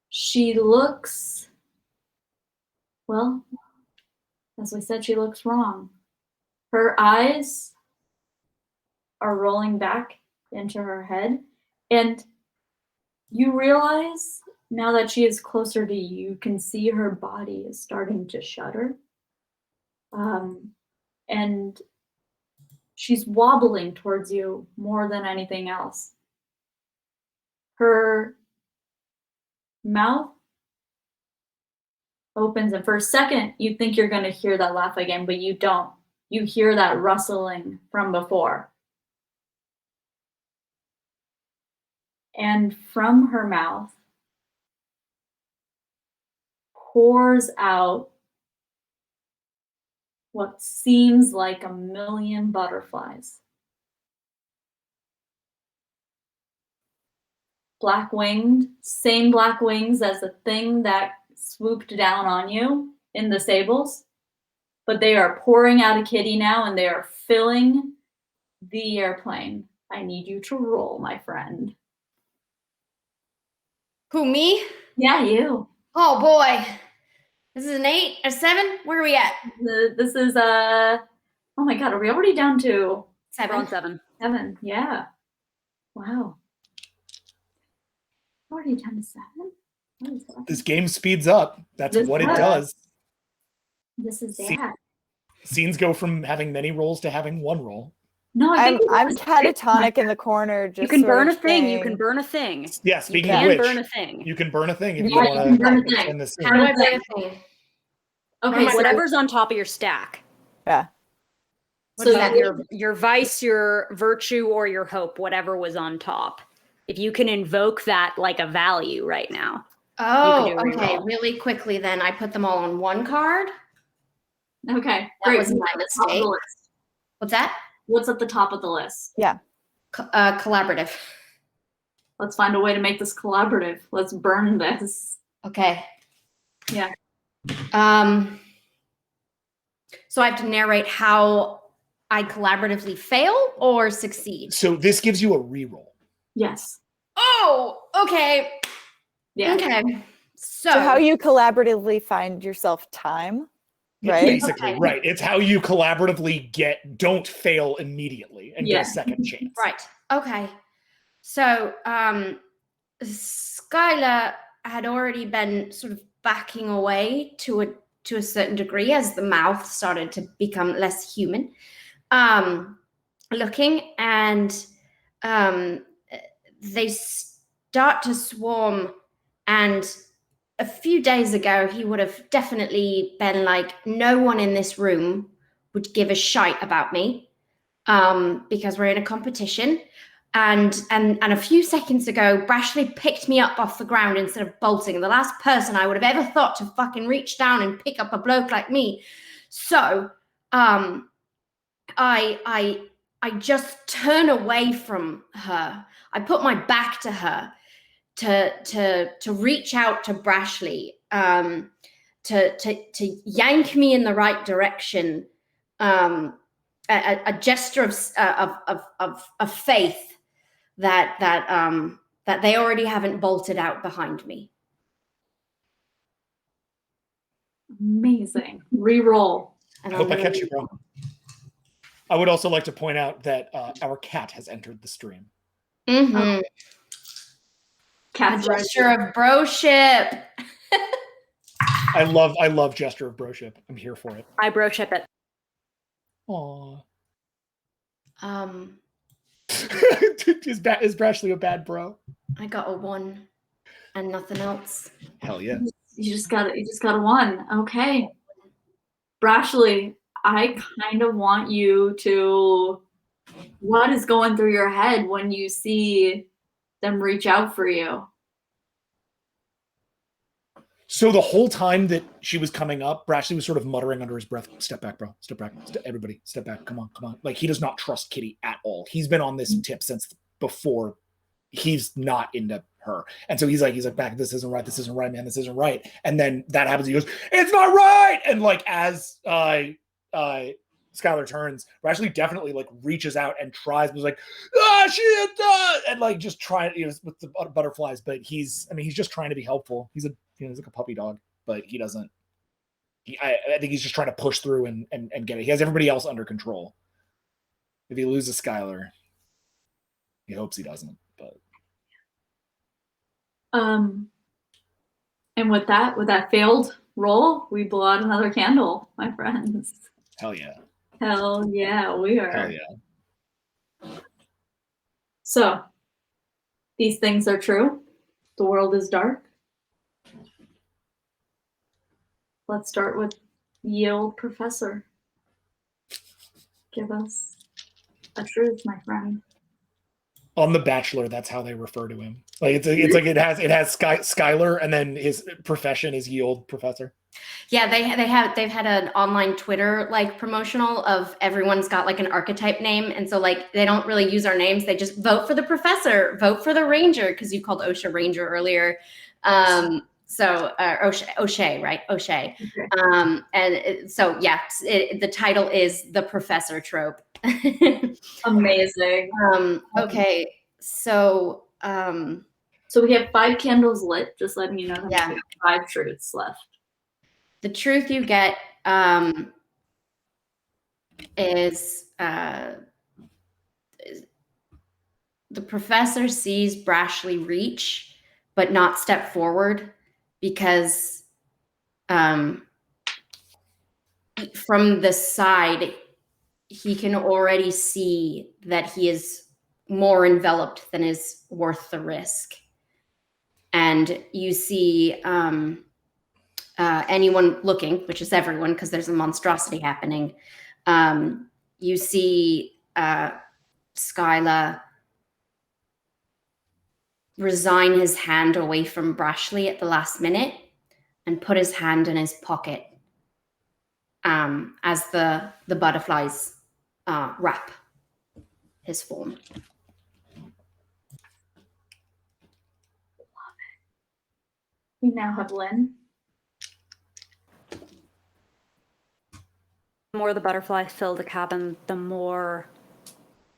She looks, well, as we said, she looks wrong. Her eyes are rolling back into her head, and you realize now that she is closer to you, you can see her body is starting to shudder. And she's wobbling towards you more than anything else. Her mouth opens, and for a second you think you're going to hear that laugh again, but you don't. You hear that rustling from before. And from her mouth pours out what seems like 1,000,000 butterflies. Black-winged, same black wings as the thing that swooped down on you in the sables, but they are pouring out of Kitty now, and they are filling the airplane. I need you to roll, my friend. Who, me? Yeah, you. Oh, boy. This is an 8, a 7? Where are we at? This is oh my God, are we already down to 7. We're on 7. 7? Yeah. Wow. Already down to 7? What is that? This game speeds up. That's This what it does. does. This is See- bad. Scenes go from having many rolls to having one roll. No, I think I'm catatonic in the corner. Just You can sort burn a of thing. You saying- can burn a thing. Yeah, You speaking of can which, burn a thing. you can burn a thing if you Yeah, you can burn a want to thing. extend the scene. How do I burn a thing? Okay, so Whatever's on top of your stack. Yeah. So So your vice, your virtue, or your hope, whatever was on top. If you can invoke that like a value right now. Oh, You can do a okay. reroll. Really quickly then, I put them all on one card. okay, That great. was my What's at the top of the mistake. list? What's that? What's at the top of the list? Collaborative. Let's find a way to make this collaborative. Let's burn this. Okay. Yeah. So I have to narrate how I collaboratively fail or succeed. So this gives you a reroll. Yes. Oh, okay. Yeah. Okay. So how you collaboratively find yourself time, Yeah, right? basically, Okay. right. It's how you collaboratively don't fail immediately and Yeah. get a second chance. Right. Okay. So Skylar had already been sort of backing away to a certain degree as the mouth started to become less human looking, and they start to swarm. And a few days ago he would have definitely been like, no one in this room would give a shite about me because we're in a competition. And a few seconds ago, Brashley picked me up off the ground instead of bolting. The last person I would have ever thought to fucking reach down and pick up a bloke like me. So, I just turn away from her. I put my back to her to reach out to Brashley, to yank me in the right direction. A gesture of faith that they already haven't bolted out behind me. Amazing. Reroll. I hope I catch you, bro. I would also like to point out that our cat has entered the stream. Mm-hmm. Cat's A gesture of broship. I love gesture of broship. I'm here for it. I broship it. Aww. Um, is Brashley a bad bro? I got a 1 and nothing else. Hell yeah. You just got a 1. Okay. Brashley, I kind of want you to, what is going through your head when you see them reach out for you? So the whole time that she was coming up, Brashley was sort of muttering under his breath, "Step back, bro. Step back. Everybody, step back. Come on, come on." Like, he does not trust Kitty at all. He's been on this tip since before. He's not into her. And so he's like, back, this isn't right. This isn't right, man. This isn't right. And then that happens. He goes, "It's not right." And like, as Skylar turns, Brashley definitely like reaches out and tries, but was like, shit, and like just trying, with the butterflies. But he's just trying to be helpful. He's like a puppy dog, but he doesn't. I think he's just trying to push through and get it. He has everybody else under control. If he loses Skylar, he hopes he doesn't. But and with that failed roll, we blow out another candle, my friends. hell yeah. Hell yeah, we are. Hell yeah. So, these things are true. The world is dark. Let's start with ye old professor. Give us a truth, my friend. On The Bachelor, that's how they refer to him. Like it's like it has Skylar, and then his profession is ye old professor. Yeah, they've had an online Twitter like promotional of everyone's got like an archetype name, and so like they don't really use our names. They just vote for the professor, vote for the ranger, because you called Osha ranger earlier. So O'Shea, right? O'Shea. Okay. So yeah, the title is the professor trope. Amazing. Okay, so so we have 5 candles lit. Just letting you know that yeah. we have 5 truths left. The truth you get is the professor sees Brashley reach, but not step forward, because from the side, he can already see that he is more enveloped than is worth the risk. And you see anyone looking, which is everyone, because there's a monstrosity happening. You see Skylar resign his hand away from Brashley at the last minute and put his hand in his pocket as the butterflies wrap his form. We now have Lynn. The more the butterflies fill the cabin, the more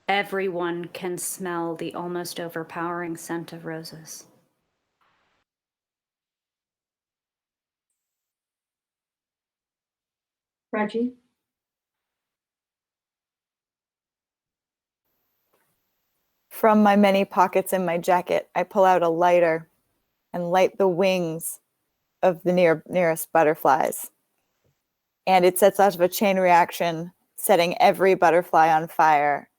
everyone can smell the almost overpowering scent of roses. Reggie. From my many pockets in my jacket, I pull out a lighter and light the wings of the nearest butterflies. And it sets off a chain reaction, setting every butterfly on fire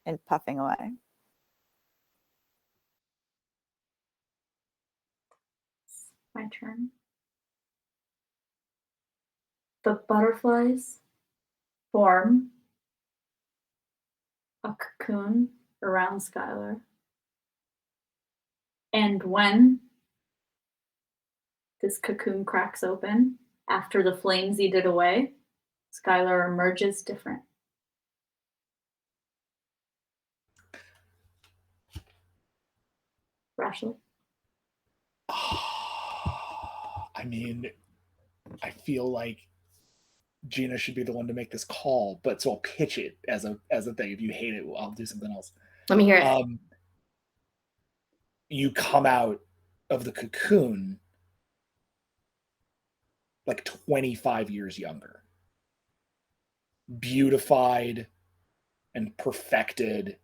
and puffing away. My turn. The butterflies form a cocoon around Skylar. And when this cocoon cracks open, after the flames eat it away, Skylar emerges different. Brashley? I mean, I feel like Gina should be the one to make this call, but so I'll pitch it as a thing. If you hate it, I'll do something else. Let me hear it. You come out of the cocoon like 25 years younger. Beautified and perfected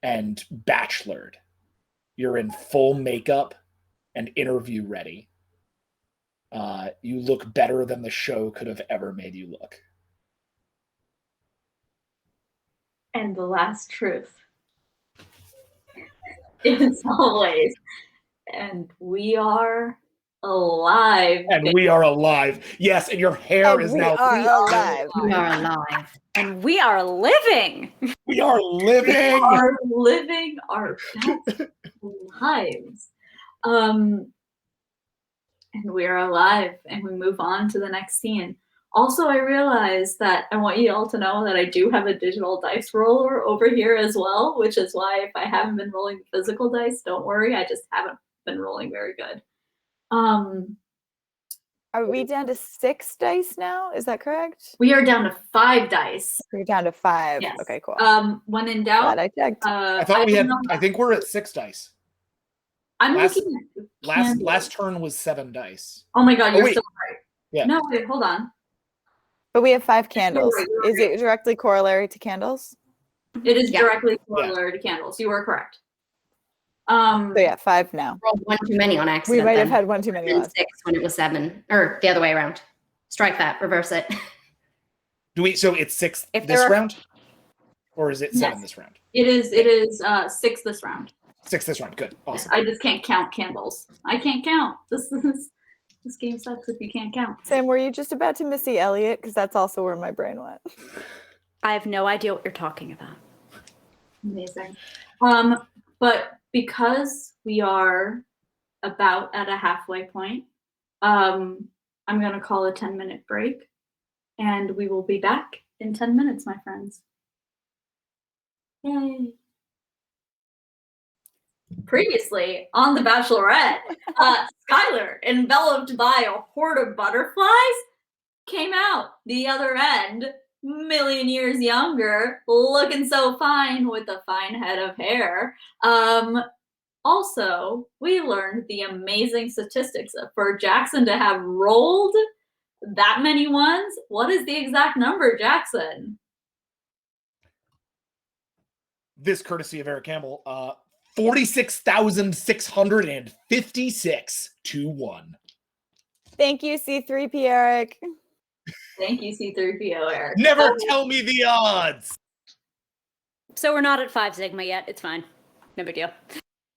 and bachelored. You're in full makeup and interview ready. You look better than the show could have ever made you look. And the last truth is always, and we are alive. And we are alive. Yes, and your hair And is we now. are alive. We are alive. And we are living. We are living. We are living our best lives. And we are alive, and we move on to the next scene. Also, I realized that I want you all to know that I do have a digital dice roller over here as well, which is why if I haven't been rolling physical dice, don't worry, I just haven't been rolling very good. Are we down to 6 dice now? Is that correct? We are down to 5 dice. We're down to 5. Yes. Okay, cool. When in doubt, Glad I checked. I thought we had. don't know. I think we're at 6 dice. I'm last- looking at Last candles. turn was 7 dice. Oh my god, Oh, you're wait. still right. Yeah. No, wait, hold on. But we have 5 candles. You're Is it directly corollary to candles? It is Yeah. directly corollary to candles. You are correct. So yeah, 5 now. Rolled one too many on We accident. might have then. had one too many And last. 6 when it was 7, or the other way around. Strike that. Reverse it. Do we? So it's 6 If this there are- round, or is it 7 Yes. this round? It is 6 this round. 6 this round. Good. Awesome. I just can't count candles. I can't count. This game sucks if you can't count. Sam, were you just about to Missy Elliott? Because that's also where my brain went. I have no idea what you're talking about. Amazing. But because we are about at a halfway point, I'm gonna call a 10-minute break, and we will be back in 10 minutes, my friends. Yay. Previously on The Bachelorette, Skylar, enveloped by a horde of butterflies, came out the other end, million years younger, looking so fine with a fine head of hair. Also, we learned the amazing statistics for Jackson to have rolled that many ones. What is the exact number, Jackson? This courtesy of Eric Campbell. 46,656 to 1. Thank you, C3P Eric. Thank you, C3PO Eric. Never tell me the odds. So we're not at 5 Sigma yet. It's fine. No big deal.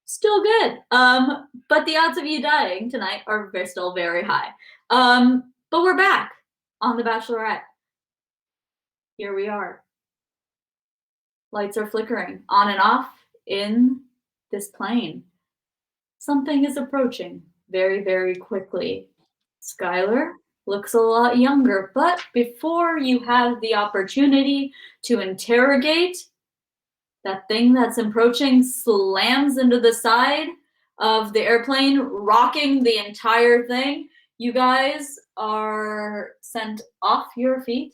Still good. But the odds of you dying tonight are still very high. But we're back on The Bachelorette. Here we are. Lights are flickering on and off in this plane. Something is approaching very, very quickly. Skylar looks a lot younger, but before you have the opportunity to interrogate, that thing that's approaching slams into the side of the airplane, rocking the entire thing. You guys are sent off your feet,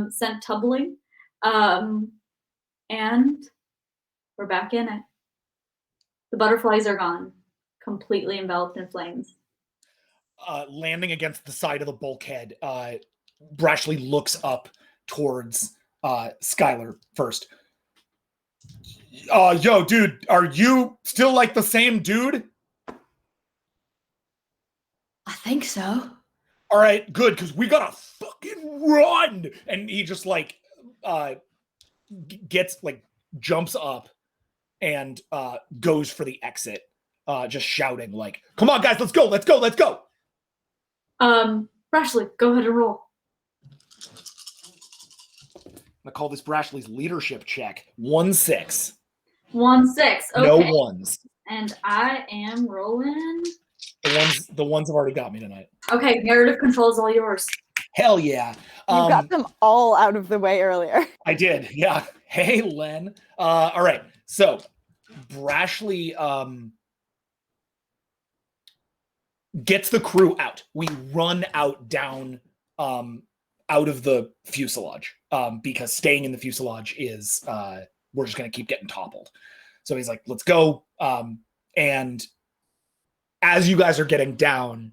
sent tumbling, and we're back in it. The butterflies are gone, completely enveloped in flames. Landing against the side of the bulkhead, Brashley looks up towards Skylar first. Yo, dude, are you still like the same dude? I think so. All right, good, because we gotta fucking run. And he just like gets like jumps up and goes for the exit, just shouting like, "Come on, guys, let's go, let's go, let's go!" Brashley, go ahead and roll. I'm gonna call this Brashley's leadership check. 1-6. 1-6. Okay. No ones. And I am rolling. The ones have already got me tonight. Okay, narrative control is all yours. Hell yeah. You got them all out of the way earlier. I did. Yeah. Hey, Len. All right. So Brashley gets the crew out. We run out down out of the fuselage because staying in the fuselage is we're just going to keep getting toppled. So he's like, let's go. And as you guys are getting down,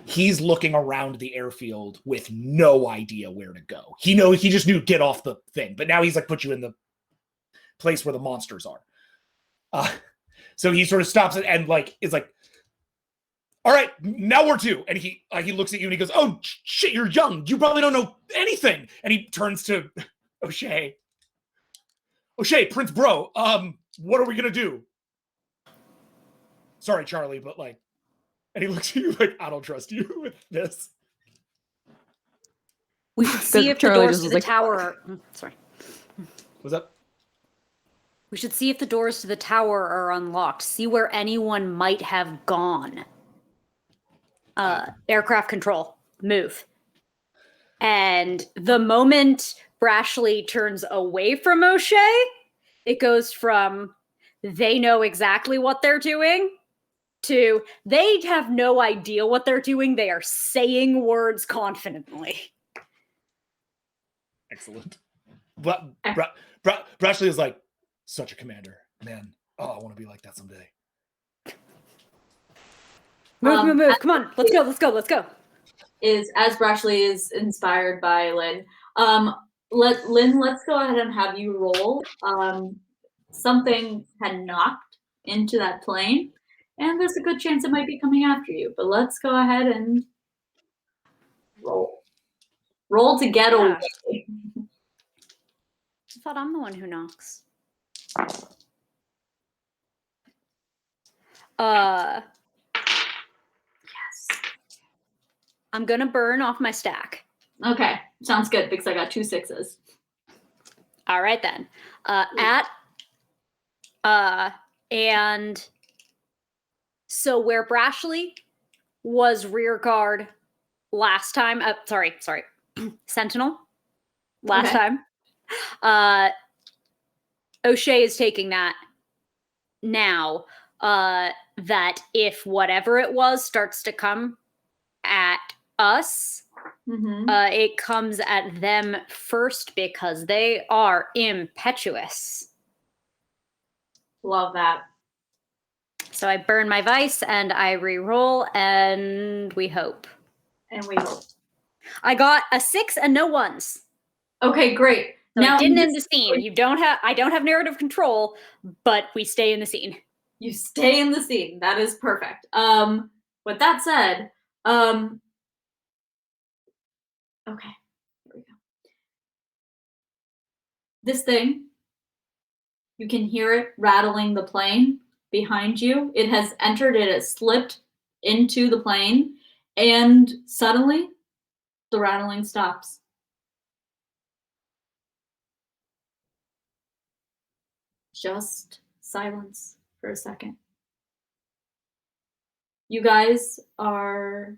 he's looking around the airfield with no idea where to go. He just knew get off the thing, but now he's like put you in the place where the monsters are. So he sort of stops it and like is like, all right, now where to? And he looks at you and he goes, oh shit, you're young. You probably don't know anything. And he turns to O'Shea. O'Shea, Prince Bro, what are we gonna do? Sorry, Charlie, but like, and he looks at you like, I don't trust you with this. We should see if the Charlie doors just to was the like, tower are... Sorry. What's up? We should see if the doors to the tower are unlocked. See where anyone might have gone. Aircraft control. Move. And the moment Brashley turns away from O'Shea, it goes from they know exactly what they're doing to they have no idea what they're doing. They are saying words confidently. Excellent. Brashley is like, such a commander. Man, I want to be like that someday. Move. Come on. Let's go. As Brashley is inspired by Lynn. Let's go ahead and have you roll. Something had knocked into that plane, and there's a good chance it might be coming after you. But let's go ahead and roll. Roll to get away. I thought I'm the one who knocks. Yes. I'm gonna burn off my stack. Okay, sounds good because I got 2 6s. All right then. And so where Brashley was rear guard last time, sorry, Sentinel last time. O'Shea is taking that now. That if whatever it was starts to come at us, it comes at them first because they are impetuous. Love that. So I burn my vice and I re-roll and we hope. And we hope. I got a 6 and no 1s. Okay, great. So now I didn't end the scene. I don't have narrative control, but we stay in the scene. You stay in the scene. That is perfect. With that said, okay, here we go. This thing, you can hear it rattling the plane behind you. It has entered, it has slipped into the plane, and suddenly the rattling stops. Just silence for a second. You guys are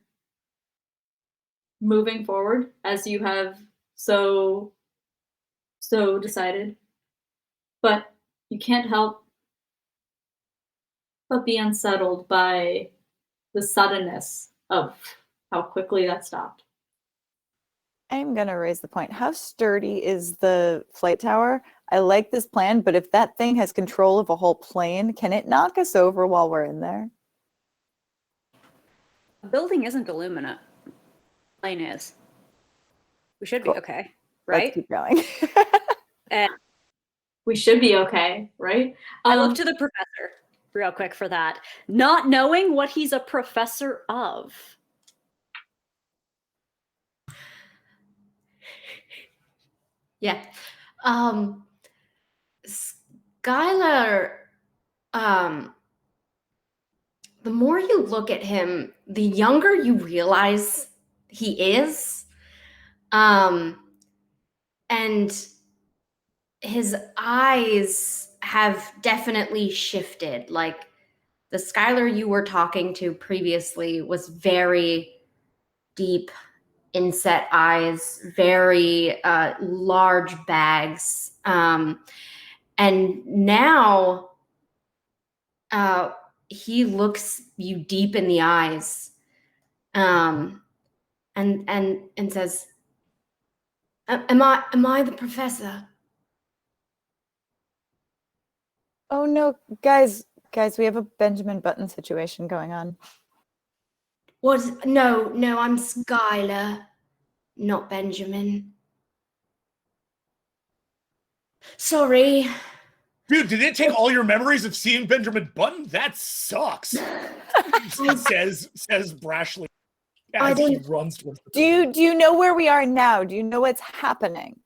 moving forward as you have so decided, but you can't help but be unsettled by the suddenness of how quickly that stopped. I'm going to raise the point. How sturdy is the flight tower? I like this plan, but if that thing has control of a whole plane, can it knock us over while we're in there? The building isn't illuminate. Plane is. We should be okay, right? Let's keep going. And We should be okay, right? I look to the professor real quick for that, not knowing what he's a professor of. Yeah. Skylar, the more you look at him, the younger you realize he is. And his eyes have definitely shifted. Like the Skylar you were talking to previously was very deep, inset eyes, very large bags. And now he looks you deep in the eyes and says, Am I the professor? Oh no, guys, we have a Benjamin Button situation going on. No, I'm Skylar, not Benjamin. Sorry. Dude, did it take all your memories of seeing Benjamin Button? That sucks. says Brashley as he runs towards the Do you know where we are now? Do you know what's happening?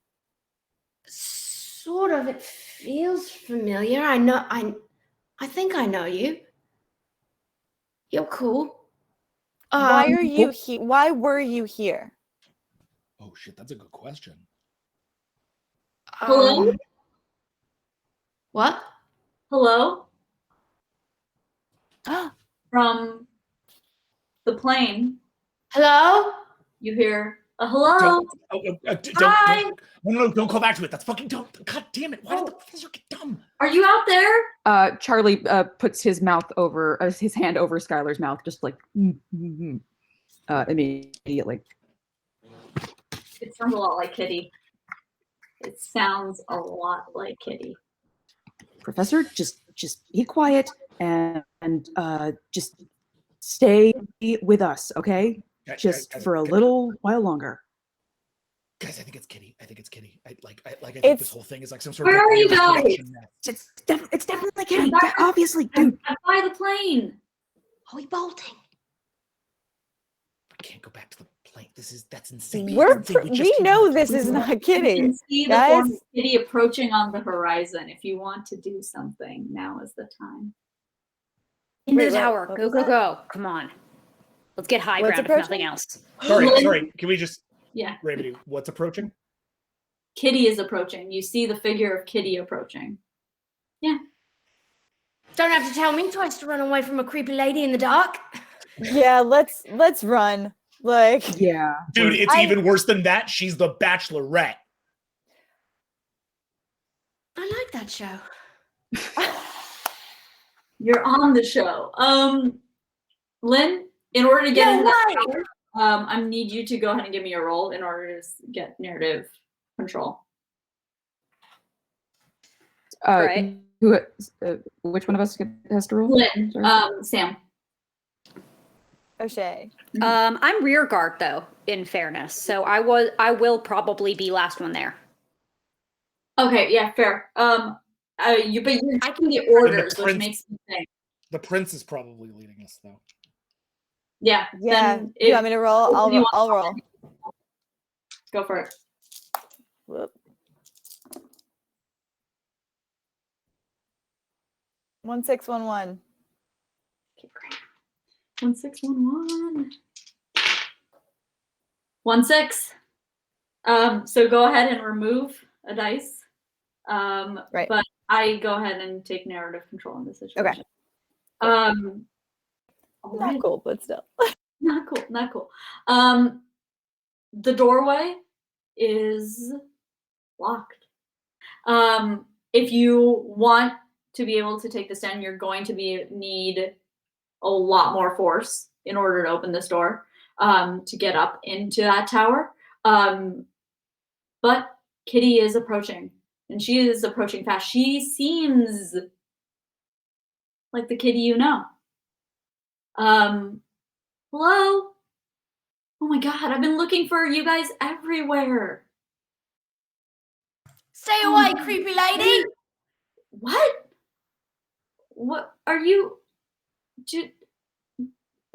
Sort of. It feels familiar. I think I know you. You're cool. Why are you here? Why were you here? Oh shit, that's a good question. Hello? What? Hello? From the plane, Hello? you hear a hello. Hi. No, don't call back to it. That's fucking dumb. God damn it. Why did the professor get dumb? Are you out there? Charlie puts his hand over Skylar's mouth, just like immediately. It sounds a lot like Kitty. It sounds a lot like Kitty. Professor, just be quiet and just stay with us, okay? Just for a little while longer. Guys, I think it's Kitty. I think I think this whole thing is like some sort Where of are you guys? It's definitely Kitty. Obviously, dude. I'm by the plane. Are we bolting? I can't go back to the plane. That's insane. We know this is not You Kitty. can see the Guys? form of Kitty approaching on the horizon. If you want to do something, now is the time. Into Wait, the tower. what Go, was go, that? go. Come on. Let's get high What's ground if nothing approaching? else. Sorry. Can we just Yeah. Revati, what's approaching? Kitty is approaching. You see the figure of Kitty approaching. Yeah. Don't have to tell me twice to run away from a creepy lady in the dark. Yeah, let's run. Like, Yeah. Dude, it's even worse than that. She's the Bachelorette. I like that show. You're on the show. Lynn, in order to get into that tower, I need you to go ahead and give me a roll in order to get narrative control. Right. Which one of us has to roll? Lynn, Sorry. Sam. O'Shea. I'm rear guard though, in fairness. So I will probably be last one there. Okay, yeah, fair. But you're taking the orders, which makes me think. The prince is probably leading us, though. Yeah. Yeah. You want me to roll? I'll roll. Go for it. Whoop. 1611. Okay, great. 1611. 16. So go ahead and remove a dice. Right. But I go ahead and take narrative control in this situation. Okay. Alright. Not cool, but still. Not cool. The doorway is locked. If you want to be able to take this down, you're going to need a lot more force in order to open this door, to get up into that tower. But Kitty is approaching, and she is approaching fast. She seems like the Kitty you know. Hello? Oh my god, I've been looking for you guys everywhere. Stay away, creepy lady. What? What are you?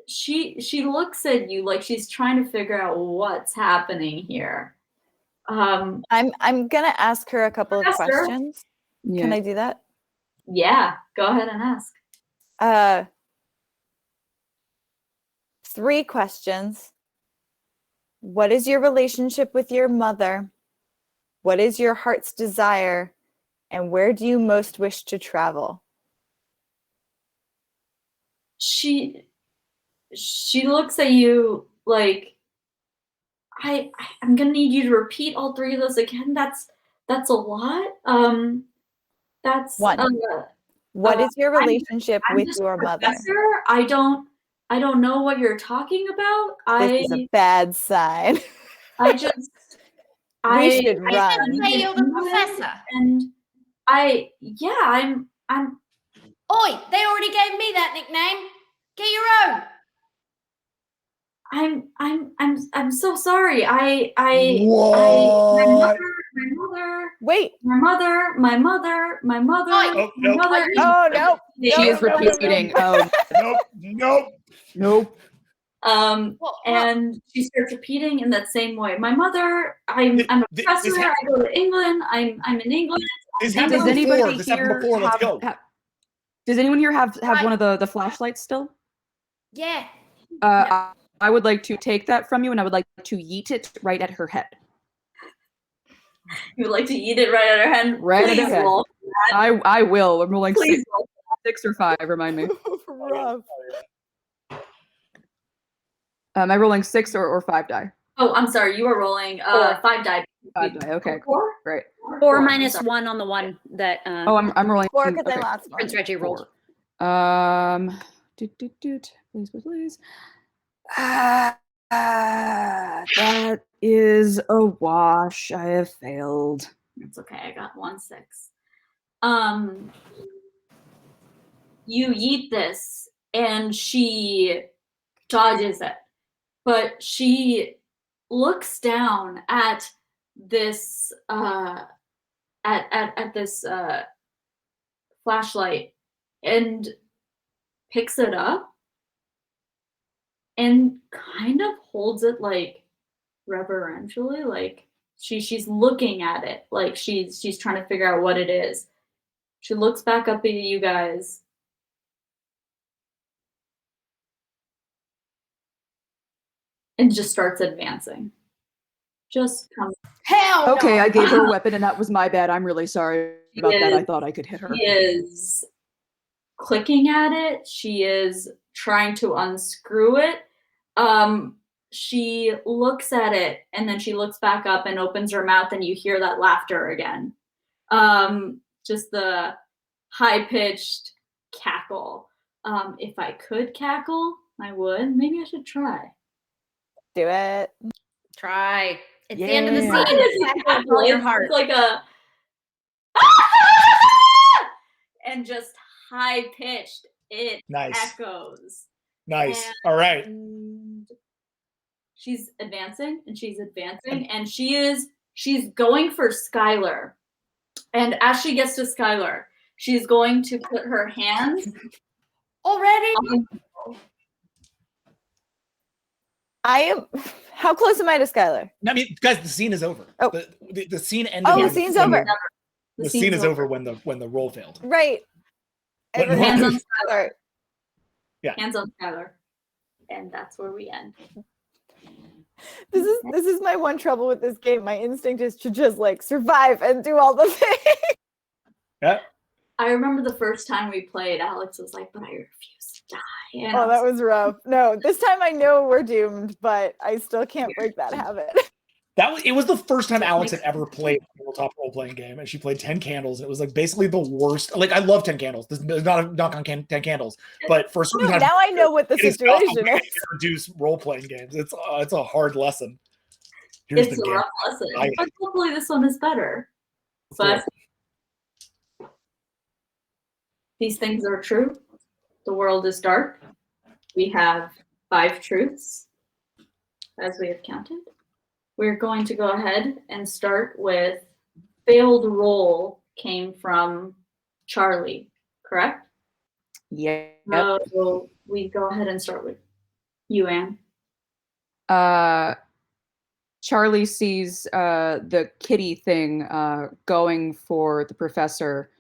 She looks at you like she's trying to figure out what's happening here. I'm gonna ask her a couple of questions. Yeah. Can I do that? Yeah, go ahead and ask. 3 questions. What is your relationship with your mother? What is your heart's desire? And where do you most wish to travel? She looks at you like, I'm gonna need you to repeat all 3 of those again. That's a lot. That's 1. What is your relationship with your mother? Professor, I don't know what you're talking about. This is a bad sign. We should run. I say you're the professor. And I'm. Oi, they already gave me that nickname. Get your own. I'm so sorry. My What? Wait. mother. Oh, nope. Oh, no. She is repeating. Oh, Nope. And she starts repeating in that same way. My mother. I'm a professor. I go to England. I'm in England. This does happened anybody before. This happened before. Let's go. Does anyone here have one of the flashlights still? Yeah. I would like to take that from you, and I would like to yeet it right at her head. You would like to eat it right at her head? Right at her Please head. roll. I will. I'm rolling Please roll. 6 or 5. Remind me. Rough. Am I rolling 6 or 5 die? Oh, I'm sorry. You are rolling 5 die. 5 die. Okay. 4? Great. 4 I'm minus sorry. 1 on the one that Oh, I'm rolling 4 because I okay. lost one. Prince Reggie rolled. 4. Please. That is a wash. I have failed. It's okay. I got 1 6. You yeet this, and she dodges it, but she looks down at this at this flashlight and picks it up and kind of holds it like reverentially, like she's looking at it, like she's trying to figure out what it is. She looks back up at you guys. And just starts advancing. Just come. Hell no. Okay, I gave her a weapon, and that was my bad. I'm really sorry about that. I thought I could hit her. She is clicking at it. She is trying to unscrew it. She looks at it, and then she looks back up and opens her mouth, and you hear that laughter again. Just the high-pitched cackle. If I could cackle, I would. Maybe I should try. Do it. Try. It's the end of the Yeah. scene. It's all your heart. It's like a and just high pitched. It Nice. echoes. Nice. All right. And she's advancing and she's advancing and she's going for Skylar. And as she gets to Skylar, she's going to put her hands Already? How close am I to Skylar? I mean, guys, the scene is over. Oh. The scene ended. Oh, when the scene's when over. The scene is over when the roll failed. Right. But Hands on no. Skylar. Yeah. Hands on Skylar. And that's where we end. This is my one trouble with this game. My instinct is to just like survive and do all the things. Yeah. I remember the first time we played, Alex was like, but I refuse to die. And Oh, that was rough. No, this time I know we're doomed, but I still can't break that habit. It was the first time Alex had ever played a tabletop role-playing game, and she played 10 Candles. And it was like basically the worst. Like, I love 10 Candles. This is not a knock on 10 Candles, but for some time, Now I know what the situation not a way is. to introduce role-playing games. It's a hard lesson. Here's it's the a game. rough lesson. But hopefully this one is better. But these things are true. The world is dark. We have 5 truths, as we have counted. We're going to go ahead and start with failed roll came from Charlie, correct? Yeah. So we go ahead and start with you, Anne. Charlie sees the kitty thing going for the professor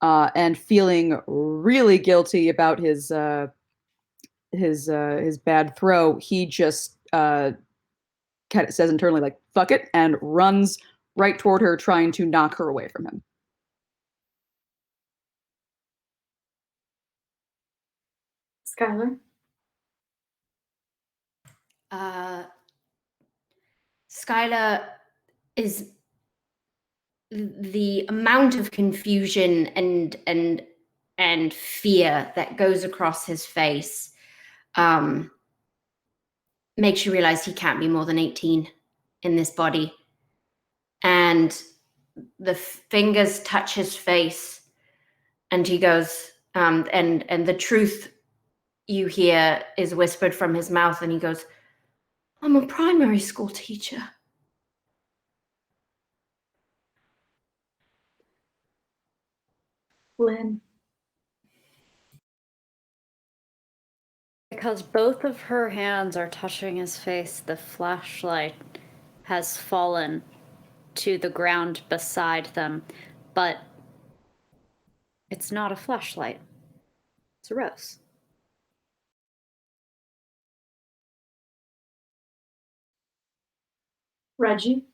and feeling really guilty about his bad throw. He just kind of says internally, like, fuck it, and runs right toward her, trying to knock her away from him. Skylar? Skylar is the amount of confusion and fear that goes across his face makes you realize he can't be more than 18 in this body. And the fingers touch his face and he goes, and the truth you hear is whispered from his mouth, and he goes, I'm a primary school teacher. Lynn. Because both of her hands are touching his face, the flashlight has fallen to the ground beside them, but it's not a flashlight. It's a rose. Reggie.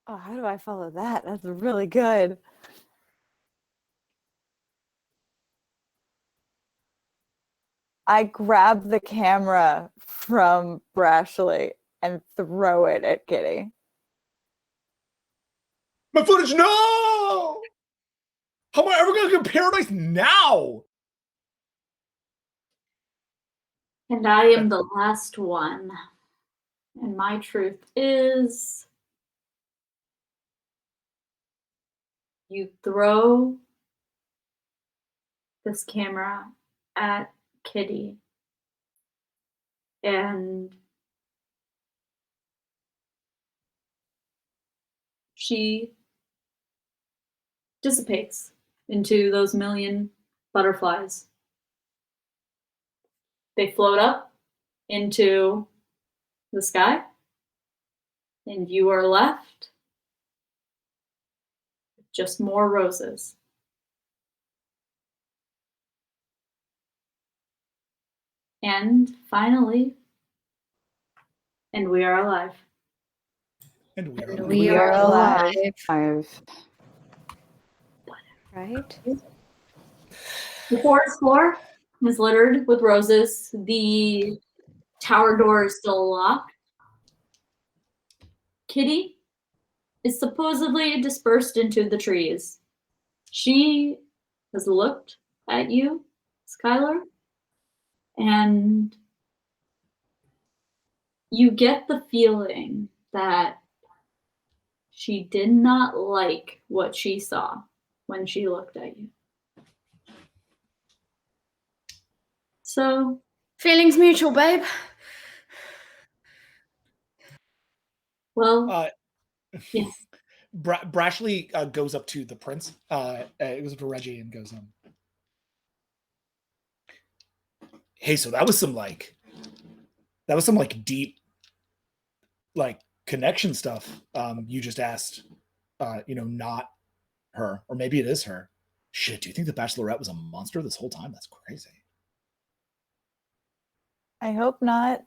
Oh, how do I follow that? That's really good. I grab the camera from Brashley and throw it at Kitty. My footage, no! How am I ever going to get Paradise now? And I am the last one. And my truth is, you throw this camera at Kitty, and she dissipates into those million butterflies. They float up into the sky, and you are left with just more roses. And finally, and we are alive. And we are alive. We are alive. Right? The forest floor is littered with roses. The tower door is still locked. Kitty is supposedly dispersed into the trees. She has looked at you, Skylar, and you get the feeling that she did not like what she saw when she looked at you. So, Feelings mutual, babe. well, yes. Brashley goes up to the prince. It goes up to Reggie and goes, hey, so that was some deep, like, connection stuff. You just asked, not her, or maybe it is her. Shit, do you think the Bachelorette was a monster this whole time? That's crazy. I hope not.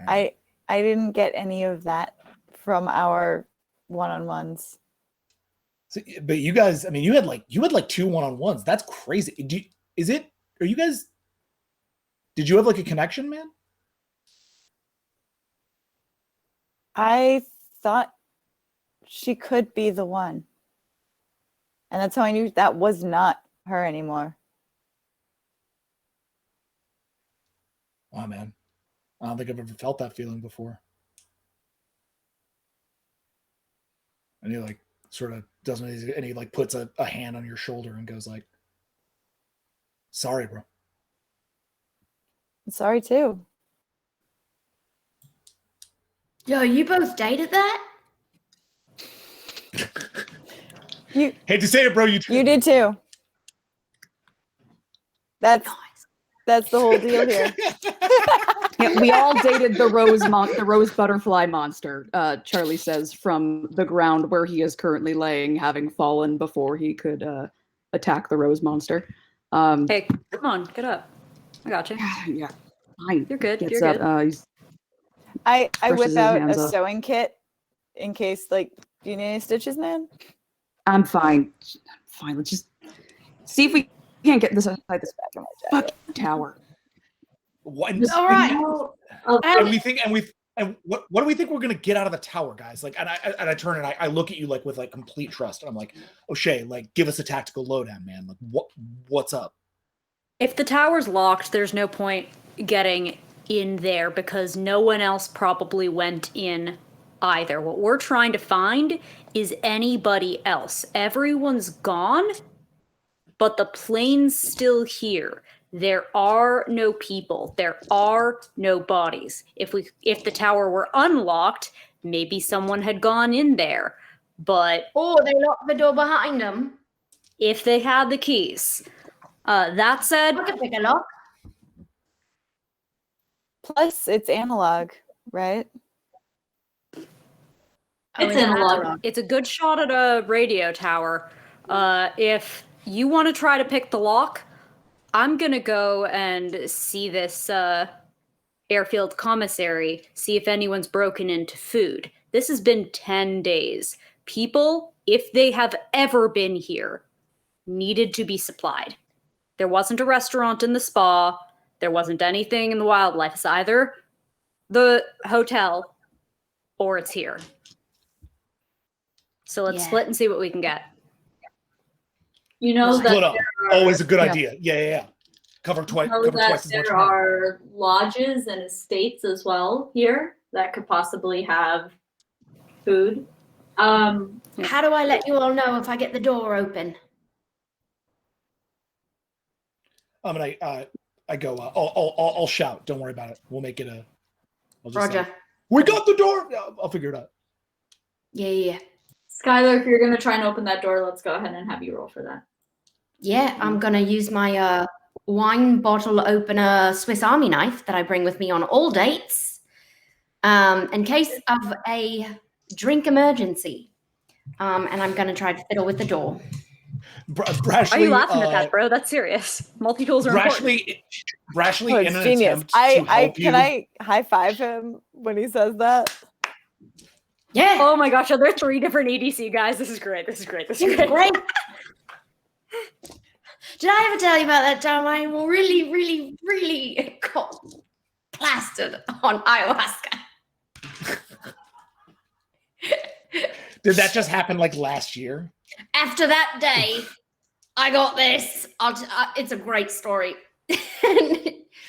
I didn't get any of that from our one-on-ones. So, but you guys, I mean, you had like 2 one-on-ones. That's crazy. Did you have like a connection, man? I thought she could be the one. And that's how I knew that was not her anymore. Wow, man. I don't think I've ever felt that feeling before. And he like sort of doesn't, and he like puts a hand on your shoulder and goes like, sorry, bro. I'm sorry too. Yo, you both dated that? You Hate to say it, bro. You did too. That's the whole deal here. Yeah, we all dated the rose butterfly monster, Charlie says, from the ground where he is currently laying, having fallen before he could attack the rose monster. Hey, come on, get up. I got you. Yeah, fine. You're good. Gets You're up, good. I Brushes whip his out hands a up. sewing kit in case, like, do you need any stitches, man? I'm fine. Fine. Let's just see if we can't get this outside this Back in my jacket. fucking tower. What? All right. And what do we think we're gonna get out of the tower, guys? Like, and I turn and I look at you like with like complete trust, and I'm like, O'Shea, like, give us a tactical lowdown, man. Like, what's up? If the tower's locked, there's no point getting in there because no one else probably went in either. What we're trying to find is anybody else. Everyone's gone, but the plane's still here. There are no people. There are no bodies. If the tower were unlocked, maybe someone had gone in there. But They locked the door behind them. if they had the keys. That said, I could pick a lock. Plus, it's analog, right? It's analog. it's a good shot at a radio tower. If you want to try to pick the lock, I'm going to go and see this airfield commissary, see if anyone's broken into food. This has been 10 days. People, if they have ever been here, needed to be supplied. There wasn't a restaurant in the spa. There wasn't anything in the wildlife. It's either the hotel or it's here. So let's split and see what we can get. You know that Split up. Always a good Yeah. idea. Yeah. Cover twice. know Cover that twice as much. there are lodges and estates as well here that could possibly have food. How do I let you all know if I get the door open? I go. I'll shout. Don't worry about it. We'll make it a. I'll just Roger. say, we got the door. Yeah, I'll figure it out. Yeah. Skylar, if you're gonna try and open that door, let's go ahead and have you roll for that. Yeah, I'm going to use my wine bottle opener Swiss Army knife that I bring with me on all dates in case of a drink emergency. And I'm going to try to fiddle with the door. Brashly, Why are you laughing at that, bro? That's serious. Multi-tools are important. Brashly, Oh, in it's an genius. attempt to help you. Can I high five him when he says that? Yeah. Oh my gosh, are there 3 different EDC guys? This is great. This is great. Great. Did I ever tell you about that time I really, really, really got plastered on ayahuasca? Did that just happen like last year? After that day, I got this. It's a great story.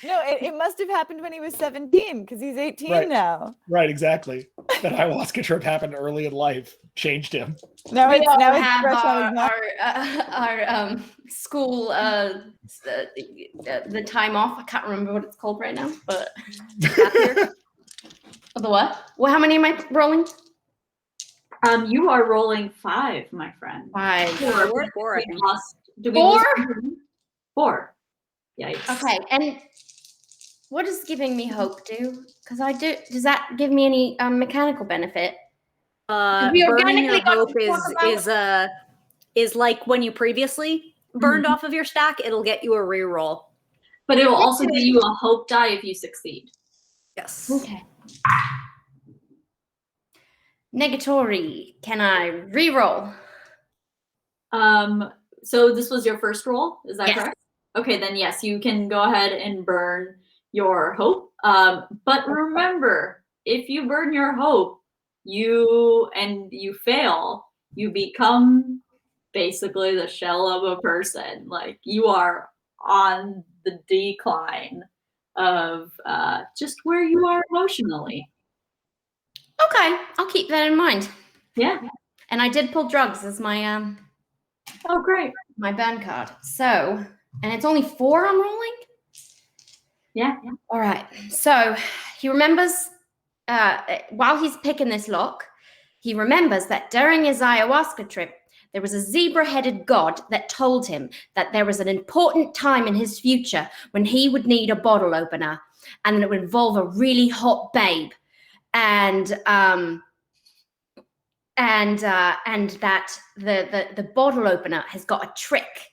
No, it must have happened when he was 17 because he's 18 Right. now. Right, exactly. That ayahuasca trip happened early in life, changed him. Now We it's all fresh have on his mind. our school the time off. I can't remember what it's called right now, but the what? Well, how many am I rolling? You are rolling 5, my friend. 5. Four, I We think. lost. Did we 4? lose 4. Yikes. Okay, and what does giving me hope do? Because I do. Does that give me any mechanical benefit? We Burning your organically got hope to talk is like when you previously burned off of your stack, it'll get you a reroll. But it will also give you a hope die if you succeed. Yes. Okay. Negatory. Can I reroll? So this was your first roll, is that Yes. correct? Okay, then yes, you can go ahead and burn your hope. But remember, if you burn your hope, you fail, you become basically the shell of a person. Like you are on the decline of just where you are emotionally. Okay, I'll keep that in mind. Yeah. And I did pull drugs as my Oh, great. my burn card. So, and it's only 4 I'm rolling? Yeah. All right. So he remembers while he's picking this lock, he remembers that during his ayahuasca trip, there was a zebra-headed god that told him that there was an important time in his future when he would need a bottle opener, and it would involve a really hot babe, and that the bottle opener has got a trick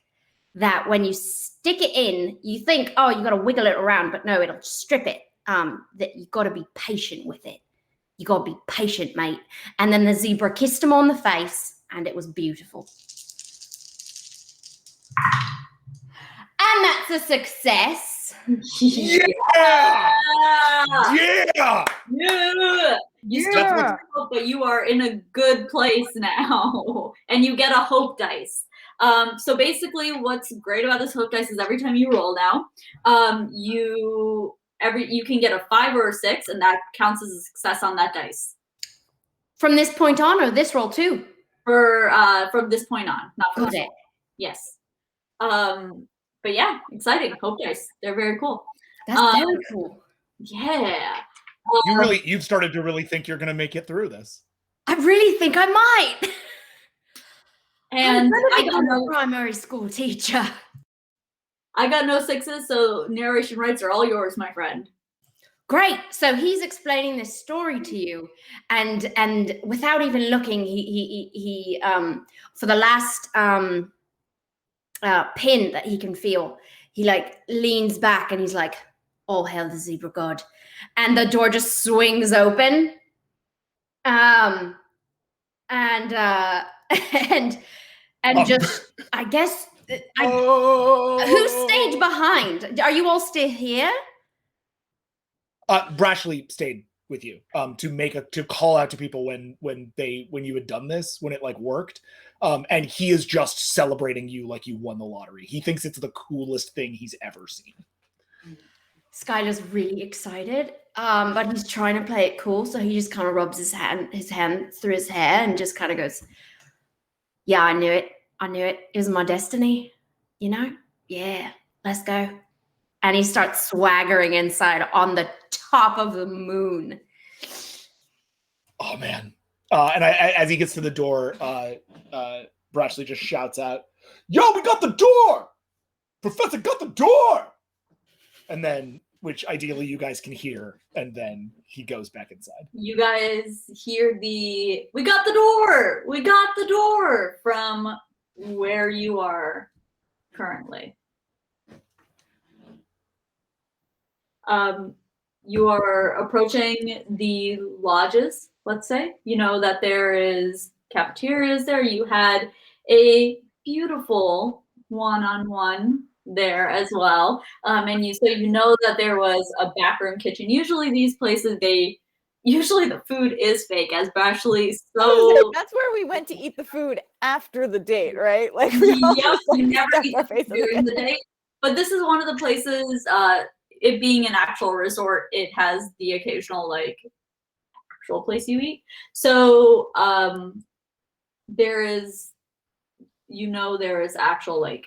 that when you stick it in, you think, oh, you got to wiggle it around, but no, it'll strip it. That you got to be patient with it. You got to be patient, mate. And then the zebra kissed him on the face, and it was beautiful. And that's a success. Yeah! Yeah! Yeah. You still have hope, but you are in a good place now. And you get a hope dice. So basically what's great about this hope dice is every time you roll now, you can get a 5 or a 6, and that counts as a success on that dice. From this point on, or this roll too? From this point on, not from Got this it. roll. Yes. But yeah, exciting. Hope dice. They're very cool. That's very cool. Yeah. You've started to really think you're going to make it through this. I really think I might. And I got a primary school teacher. I got no 6s, so narration rights are all yours, my friend. Great. So he's explaining this story to you, and without even looking, he for the last pin that he can feel, he like leans back and he's like, "All hail the zebra god," and the door just swings open. And just I guess who stayed behind? Are you all still here? Brashley stayed with you to call out to people when you had done this, when it like worked, and he is just celebrating you like you won the lottery. He thinks it's the coolest thing he's ever seen. Skylar's really excited, but he's trying to play it cool, so he just kind of rubs his hand through his hair and just kind of goes, "Yeah, I knew it. It was my destiny, you know? Yeah, let's go." And he starts swaggering inside on the top of the moon. Oh man! And as he gets to the door, Brashley just shouts out, "Yo, we got the door! Professor got the door!" And then, which ideally you guys can hear, and then he goes back inside. You guys hear "We got the door! We got the door!" from where you are currently. You are approaching the lodges, let's say. You know that there is cafeterias there. You had a beautiful one-on-one there as well. And you know that there was a backroom kitchen. Usually these places, usually the food is fake, as Brashley That's where we went to eat the food after the date, right? Like we never eat the food during the date. But this is one of the places, it being an actual resort, it has the occasional like actual place you eat. So there is actual like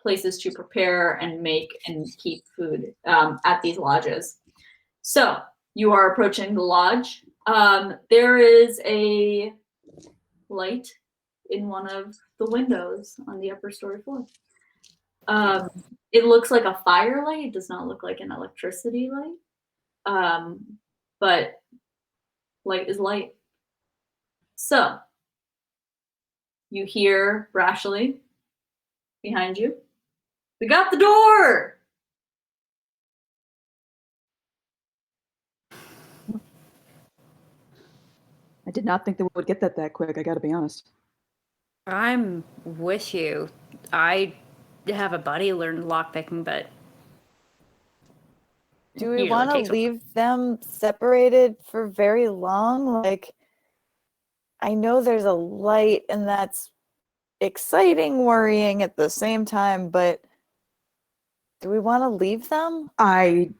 places to prepare and make and keep food at these lodges. So you are approaching the lodge. There is a light in one of the windows on the upper story floor. It looks like a firelight. It does not look like an electricity light. But light is light. So you hear Brashley behind you. "We got the door!" I did not think they would get that quick, I gotta be honest. I'm with you. I have a buddy learn lockpicking, but do we usually want to takes a- leave them separated for very long? Like, I know there's a light and that's exciting, worrying at the same time, but do we want to leave them? I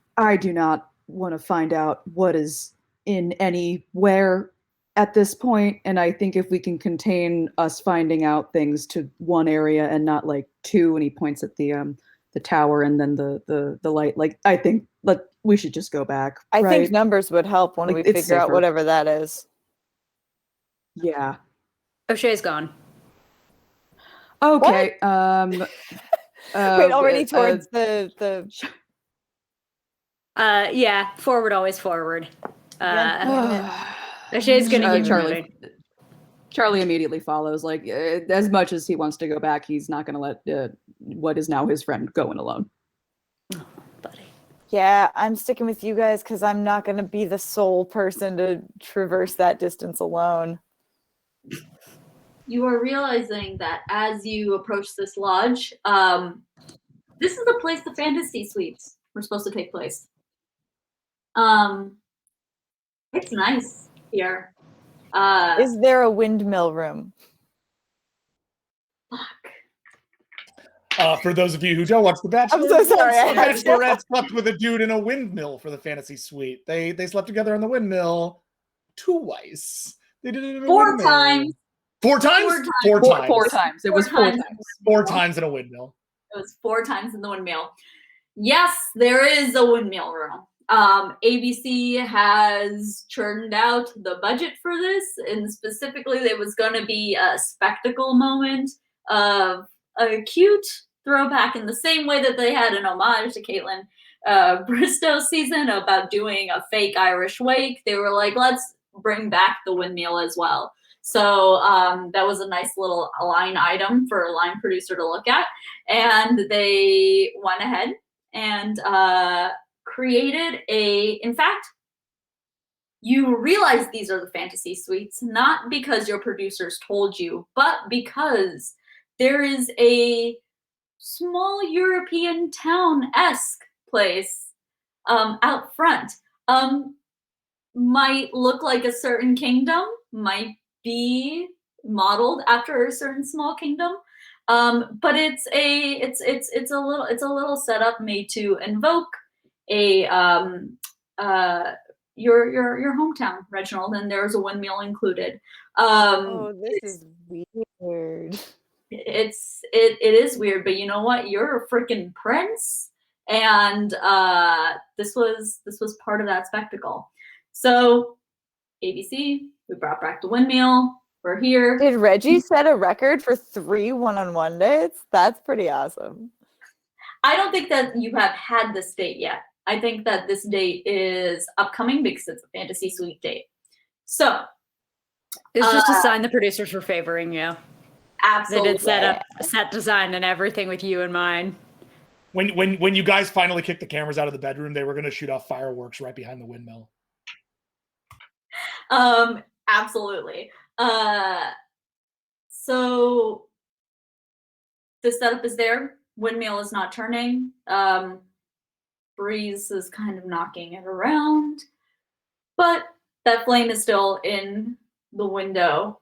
do not want to find out what is in anywhere at this point, and I think if we can contain us finding out things to one area and not like two, and he points at the tower and then the light, like I think we should just go back. I right? think numbers would help when Like, we it's figure out safer. whatever that is. Yeah. O'Shea's gone. Okay. Wait, already towards the Yeah, forward, always forward. Yeah. O'Shea's gonna keep Charlie. moving. Charlie immediately follows. Like, as much as he wants to go back, he's not going to let what is now his friend go in alone. Oh, buddy. Yeah, I'm sticking with you guys because I'm not going to be the sole person to traverse that distance alone. You are realizing that as you approach this lodge, this is the place the fantasy suites were supposed to take place. It's nice here. Is there a windmill room? For those of you who don't watch The Bachelor, I'm so sorry, I The had to- Bachelorette slept with a dude in a windmill for the fantasy suite. They slept together in the windmill twice. They did it in a Four windmill. times. Four times? Four times. Four times. It was four times. Four times in a windmill. It was 4 times in the windmill. Yes, there is a windmill room. ABC has churned out the budget for this, and specifically, there was going to be a spectacle moment of a cute throwback in the same way that they had an homage to Caitlin Bristow's season about doing a fake Irish wake. They were like, let's bring back the windmill as well. So that was a nice little line item for a line producer to look at. And they went ahead and created in fact, you realize these are the fantasy suites, not because your producers told you, but because there is a small European town-esque place out front. Might look like a certain kingdom, might be modeled after a certain small kingdom. But it's a little setup made to invoke a your hometown, Reginald, and there's a windmill included. This is weird. It is weird, but you know what? You're a freaking prince, and this was part of that spectacle. So ABC, we brought back the windmill. We're here. Did Reggie set a record for 3 one-on-one dates? That's pretty awesome. I don't think that you have had this date yet. I think that this date is upcoming because it's a fantasy suite date. So it's just a sign the producers were favoring you. Absolutely. They did set design and everything with you in mind. When you guys finally kicked the cameras out of the bedroom, they were going to shoot off fireworks right behind the windmill. Absolutely. So the setup is there. Windmill is not turning. Breeze is kind of knocking it around, but that flame is still in the window.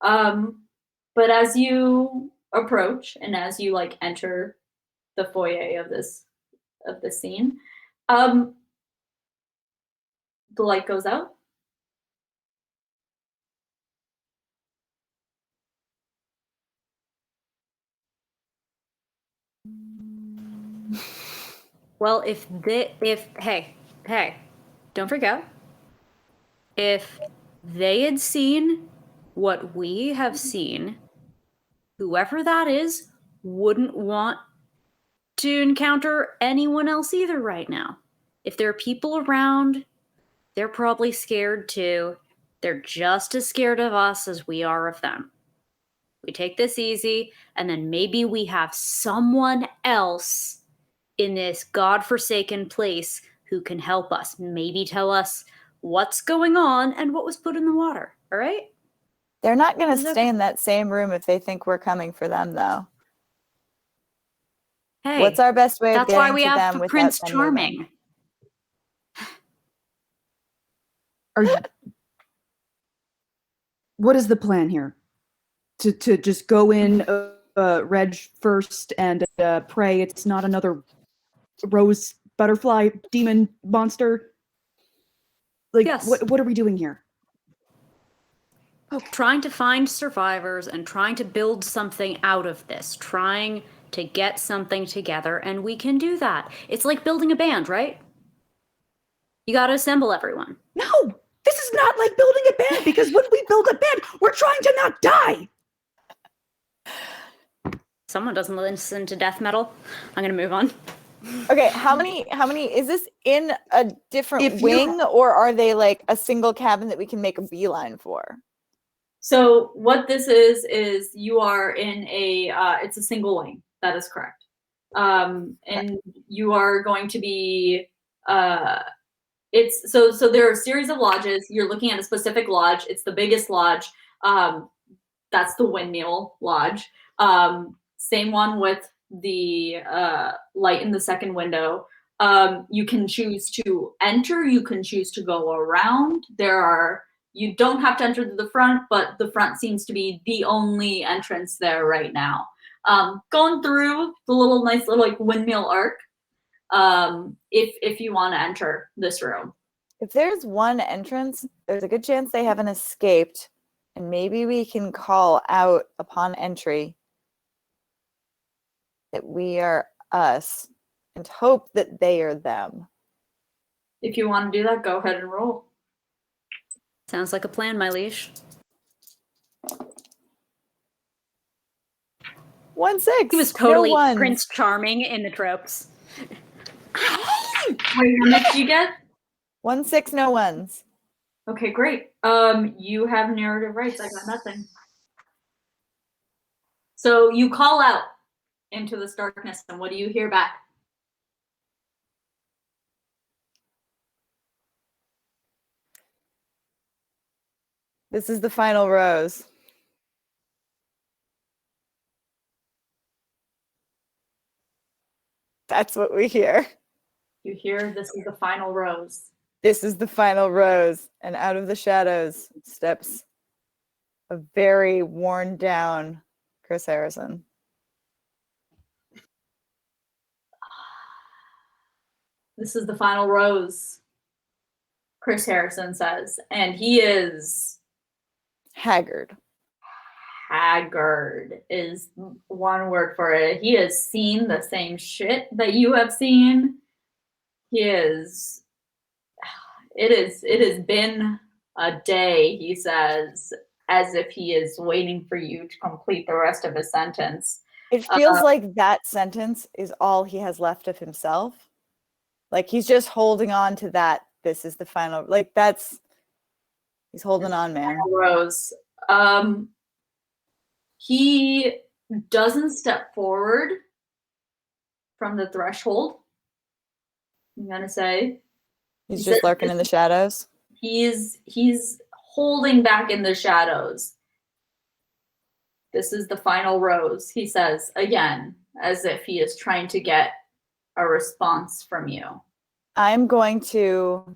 But as you approach and as you like enter the foyer of this scene, the light goes out. Well, hey, don't forget, if they had seen what we have seen, whoever that is wouldn't want to encounter anyone else either right now. If there are people around, they're probably scared too. They're just as scared of us as we are of them. We take this easy, and then maybe we have someone else in this godforsaken place who can help us, maybe tell us what's going on and what was put in the water. All right? They're not going to stay in that same room if they think we're coming for them, though. Hey, what's our best way of that's why getting we to have them without Prince them Charming. moving? What is the plan here? To just go in, Reg first, and pray it's not another rose butterfly demon monster? Like, yes. What are we doing here? Trying to find survivors and trying to build something out of this, trying to get something together, and we can do that. It's like building a band, right? You got to assemble everyone. No, this is not like building a band, because when we build a band, we're trying to not die. Someone doesn't listen to death metal. I'm going to move on. Okay, how many is this in a different wing, or are they like a single cabin that we can make a beeline for? So what this is you are in it's a single wing. That is correct. And you are going to be it's so there are a series of lodges. You're looking at a specific lodge. It's the biggest lodge. That's the Windmill Lodge. Same one with the light in the second window. You can choose to enter. You can choose to go around. You don't have to enter the front, but the front seems to be the only entrance there right now. Going through the nice little like windmill arc. If you want to enter this room. If there's one entrance, there's a good chance they haven't escaped, and maybe we can call out upon entry. that we are us and hope that they are them. If you want to do that, go ahead and roll. Sounds like a plan, my liege. 1-6. He was totally no ones. Prince Charming in the tropes. Wait, how much did you get? 1-6, no ones. Okay, great. You have narrative rights. I got nothing. So you call out into this darkness, and what do you hear back? This is the final rose. That's what we hear. You hear, this is the final rose. This is the final rose. And out of the shadows steps a very worn down Chris Harrison. This is the final rose, Chris Harrison says. And he is Haggard. haggard is one word for it. He has seen the same shit that you have seen. It has been a day, he says, as if he is waiting for you to complete the rest of his sentence. It feels like that sentence is all he has left of himself. Like he's just holding on to that. This is the final, like he's holding on, man. Rose. He doesn't step forward from the threshold. I'm gonna say He's just lurking in the shadows. He's holding back in the shadows. This is the final rose, he says again, as if he is trying to get a response from you. I'm going to.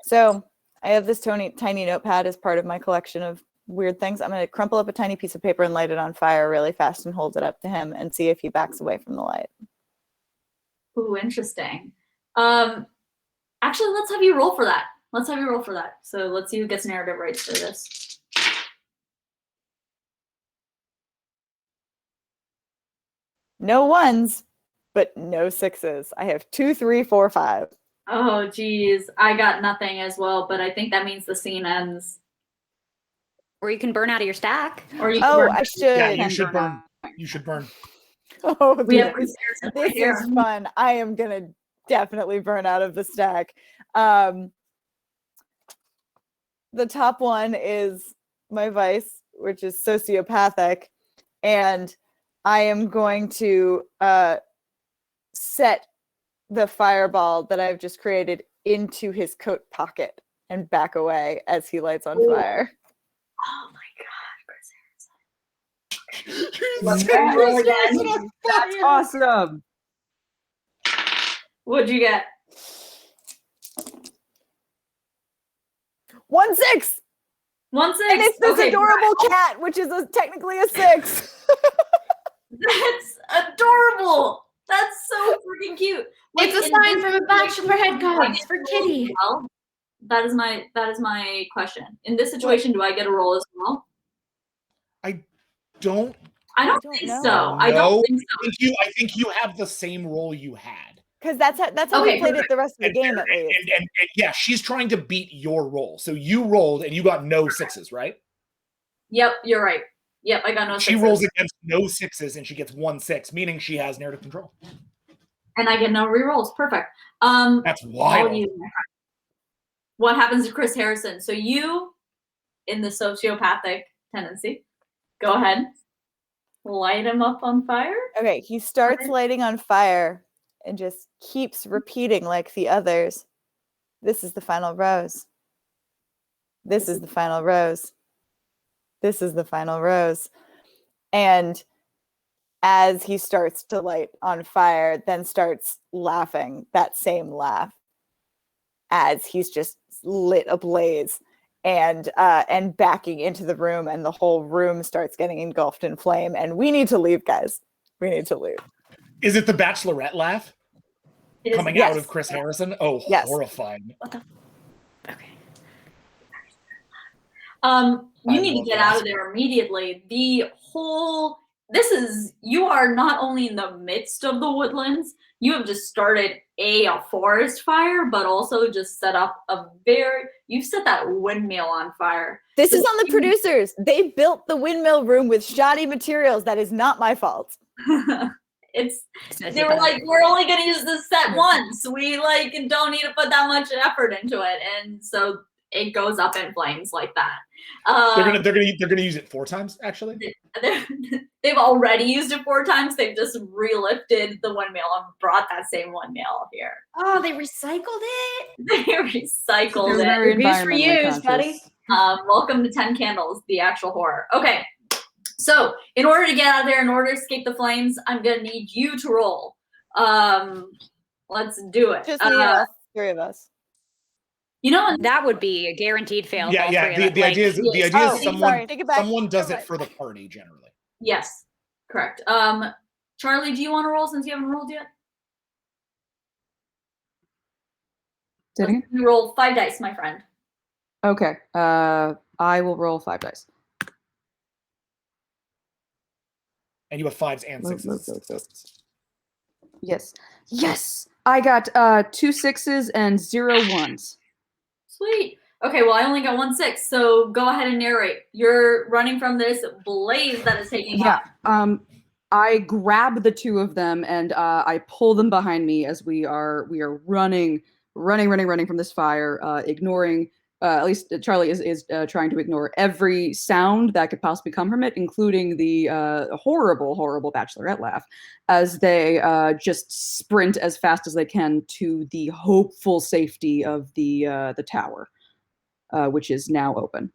So I have this tiny notepad as part of my collection of weird things. I'm going to crumple up a tiny piece of paper and light it on fire really fast and hold it up to him and see if he backs away from the light. Ooh, interesting. Actually, let's have you roll for that. So let's see who gets narrative rights for this. No ones, but no sixes. I have 2, 3, 4, 5. Oh, geez. I got nothing as well, but I think that means the scene ends. Or you can burn out of your stack. Or you I should. Yeah, you should burn. You should burn. Oh, We have this right here. is fun. I am going to definitely burn out of the stack. The top one is my vice, which is sociopathic. And I am going to set the fireball that I've just created into his coat pocket and back away as he lights on fire. Oh my God, Chris Harrison. That's awesome. What'd you get? 1-6. 1-6. And it's this Okay, adorable cat, which is technically a 6. That's adorable. That's so freaking cute. Wait, It's a in sign this from a Bachelor situation, head do I gods get for to roll as Kitty. well? That is my question. In this situation, do I get a roll as well? I don't I don't don't think know. so. I don't think so. I think you have the same role you had. Because that's how Okay, we played it the rest of the game, at least. And yeah, she's trying to beat your roll. So you rolled and you got no sixes, right? Yep, you're right. Yep, I got no She sixes. rolls against no sixes and she gets 1-6, meaning she has narrative control. And I get no rerolls. Perfect. That's wild. all you, my friend. What happens to Chris Harrison? So you, in the sociopathic tendency, go ahead, light him up on fire. Okay, he starts lighting on fire and just keeps repeating like the others. This is the final rose. This is the final rose. This is the final rose. And as he starts to light on fire, then starts laughing that same laugh as he's just lit ablaze and backing into the room, and the whole room starts getting engulfed in flame. And we need to leave, guys. We need to leave. Is it the Bachelorette laugh coming yes. out of Chris Harrison? Oh, Yes. horrifying. What the? Okay. You need to get out of there immediately. You are not only in the midst of the woodlands, you have just started a forest fire, but also just set up you've set that windmill on fire. This is on the producers. They built the windmill room with shoddy materials. That is not my fault. They were like, we're only gonna use this set once. We don't need to put that much effort into it. And so it goes up in flames like that. They're gonna use it 4 times, actually. They've already used it 4 times. They've just relifted the windmill and brought that same windmill here. Oh, they recycled it. They recycled They're it. very Reviews for environmentally use, buddy. conscious. Welcome to 10 Candles, the actual horror. Okay, so in order to get out of there, in order to escape the flames, I'm gonna need you to roll. Let's do it. Just me and us, 3 of us. You know, That would be a guaranteed fail. Yeah, all yeah. three of them. The idea is Oh, someone sorry, take it back. someone does You're it for the party generally. yes, correct. Charlie, do you want to roll since you haven't rolled yet? Say it again? You roll 5 dice, my friend. Okay. I will roll 5 dice. And you have 5s and 6s. Yes. Yes. I got 2 6s and 0 1s. Sweet. Okay, well, I only got 1 6, so go ahead and narrate. You're running from this blaze that is taking Yeah. off. I grab the 2 of them and I pull them behind me as we are running from this fire, ignoring. At least Charlie is trying to ignore every sound that could possibly come from it, including the horrible bachelorette laugh, as they just sprint as fast as they can to the hopeful safety of the tower, which is now open.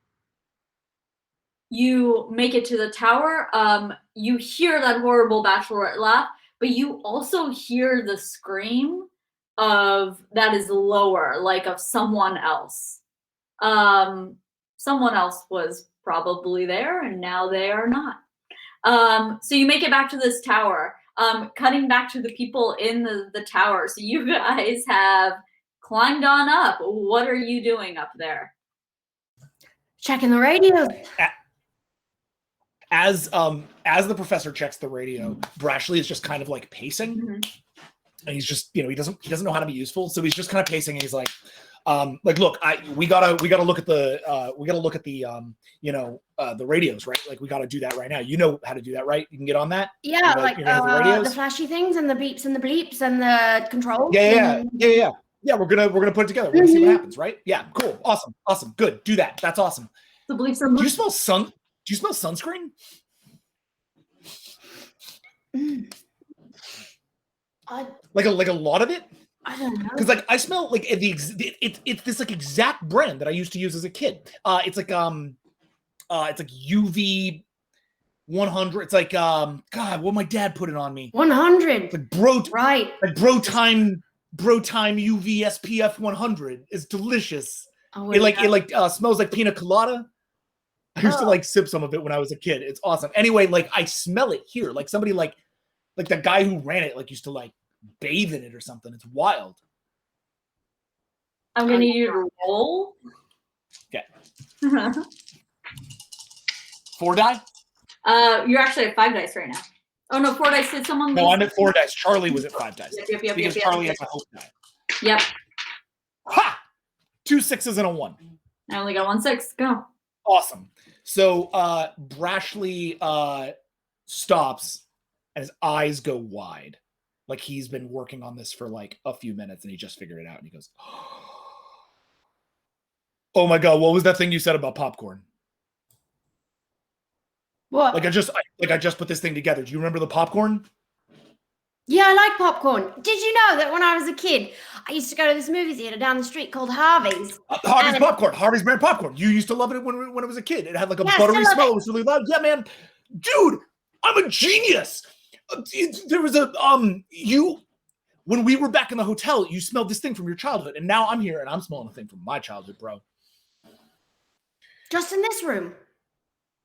You make it to the tower. You hear that horrible bachelorette laugh, but you also hear the scream that is lower, like of someone else. Someone else was probably there and now they are not. So you make it back to this tower, cutting back to the people in the tower. So you guys have climbed on up. What are you doing up there? Checking the radio. As the professor checks the radio, Brashley is just kind of like pacing, and he's just, he doesn't know how to be useful, so he's just kind of pacing, and he's like, look, we gotta look at the the radios, right? Like, we gotta do that right now. You know how to do that, right? You can get on that. Yeah, the the flashy things and the beeps and the bleeps and the controls. Yeah. We're gonna put it together. We're gonna see what happens, right? Yeah, cool, awesome, good. Do that. That's awesome. The bleeps Do you smell sunscreen? Like a lot of it? I don't know. Because I smell like it's this exact brand that I used to use as a kid. It's like UV 100. It's like God, what my dad put it on me. 100. Like Right. Like bro time UV SPF 100 is delicious. Oh, It smells like pina colada. I used to sip some of it when I was a kid. It's awesome. Anyway, I smell it here. Like somebody like the guy who ran it used to bathe in it or something. It's wild. I'm gonna need you to roll. Okay. 4 die? You're actually at 5 dice right now. Oh no, 4 dice. Did someone? No, I'm at 4 dice. Charlie was at 5 dice. Yep. Because Charlie has a hope die. Yep. Ha! 2 6s and a 1. I only got 1 6. Go. Awesome. So Brashley stops and his eyes go wide. Like he's been working on this for a few minutes and he just figured it out and he goes, "Oh my God, what was that thing you said about popcorn?" What? I just put this thing together. Do you remember the popcorn? Yeah, I like popcorn. Did you know that when I was a kid, I used to go to this movie theater down the street called Harvey's? Harvey's popcorn. Harvey's brand popcorn. You used to love it when it was a kid. It had a buttery smell. It was really loud. Yeah, man. Dude, I'm a genius. There was when we were back in the hotel, you smelled this thing from your childhood. And now I'm here and I'm smelling a thing from my childhood, bro. Just in this room.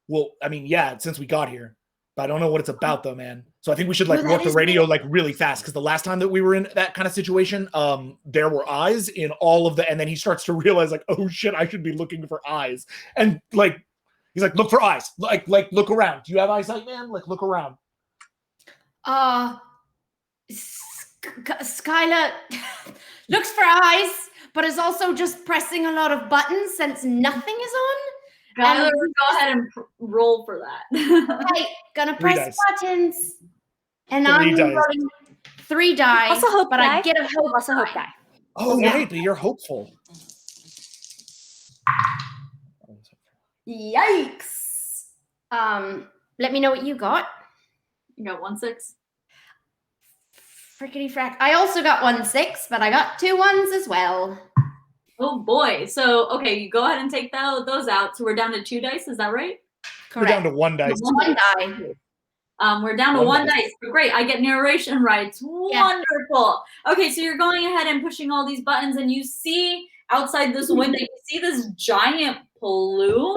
Well, I mean, yeah, since we got here. But I don't know what it's about though, man. So I think we should Well, work that the is radio weird. really fast, because the last time that we were in that kind of situation, there were eyes in all of the, and then he starts to realize oh shit, I should be looking for eyes. And He's like, look for eyes. Like look around. Do you have eyesight, man? Like, look around. Skylar looks for eyes, but is also just pressing a lot of buttons since nothing is on. Skylar, go ahead and roll for that. Okay, gonna 3 press dice. buttons. And 3 I'm dice. rolling 3 dice. Also hope but die. I get a hope Also hope die. Oh, Yeah. right, but you're hopeful. Yikes. Let me know what you got. You got 1-6. Frickety frack. I also got 1-6, but I got 2 1s as well. Oh boy. So okay, you go ahead and take those out. So we're down to 2 dice. Is that right? We're down to 1 dice. 1 die. We're down to 1 1 dice. dice. Great. I get narration rights. Wonderful. Okay, so you're going ahead and pushing all these buttons, and you see outside this window, you see this giant plume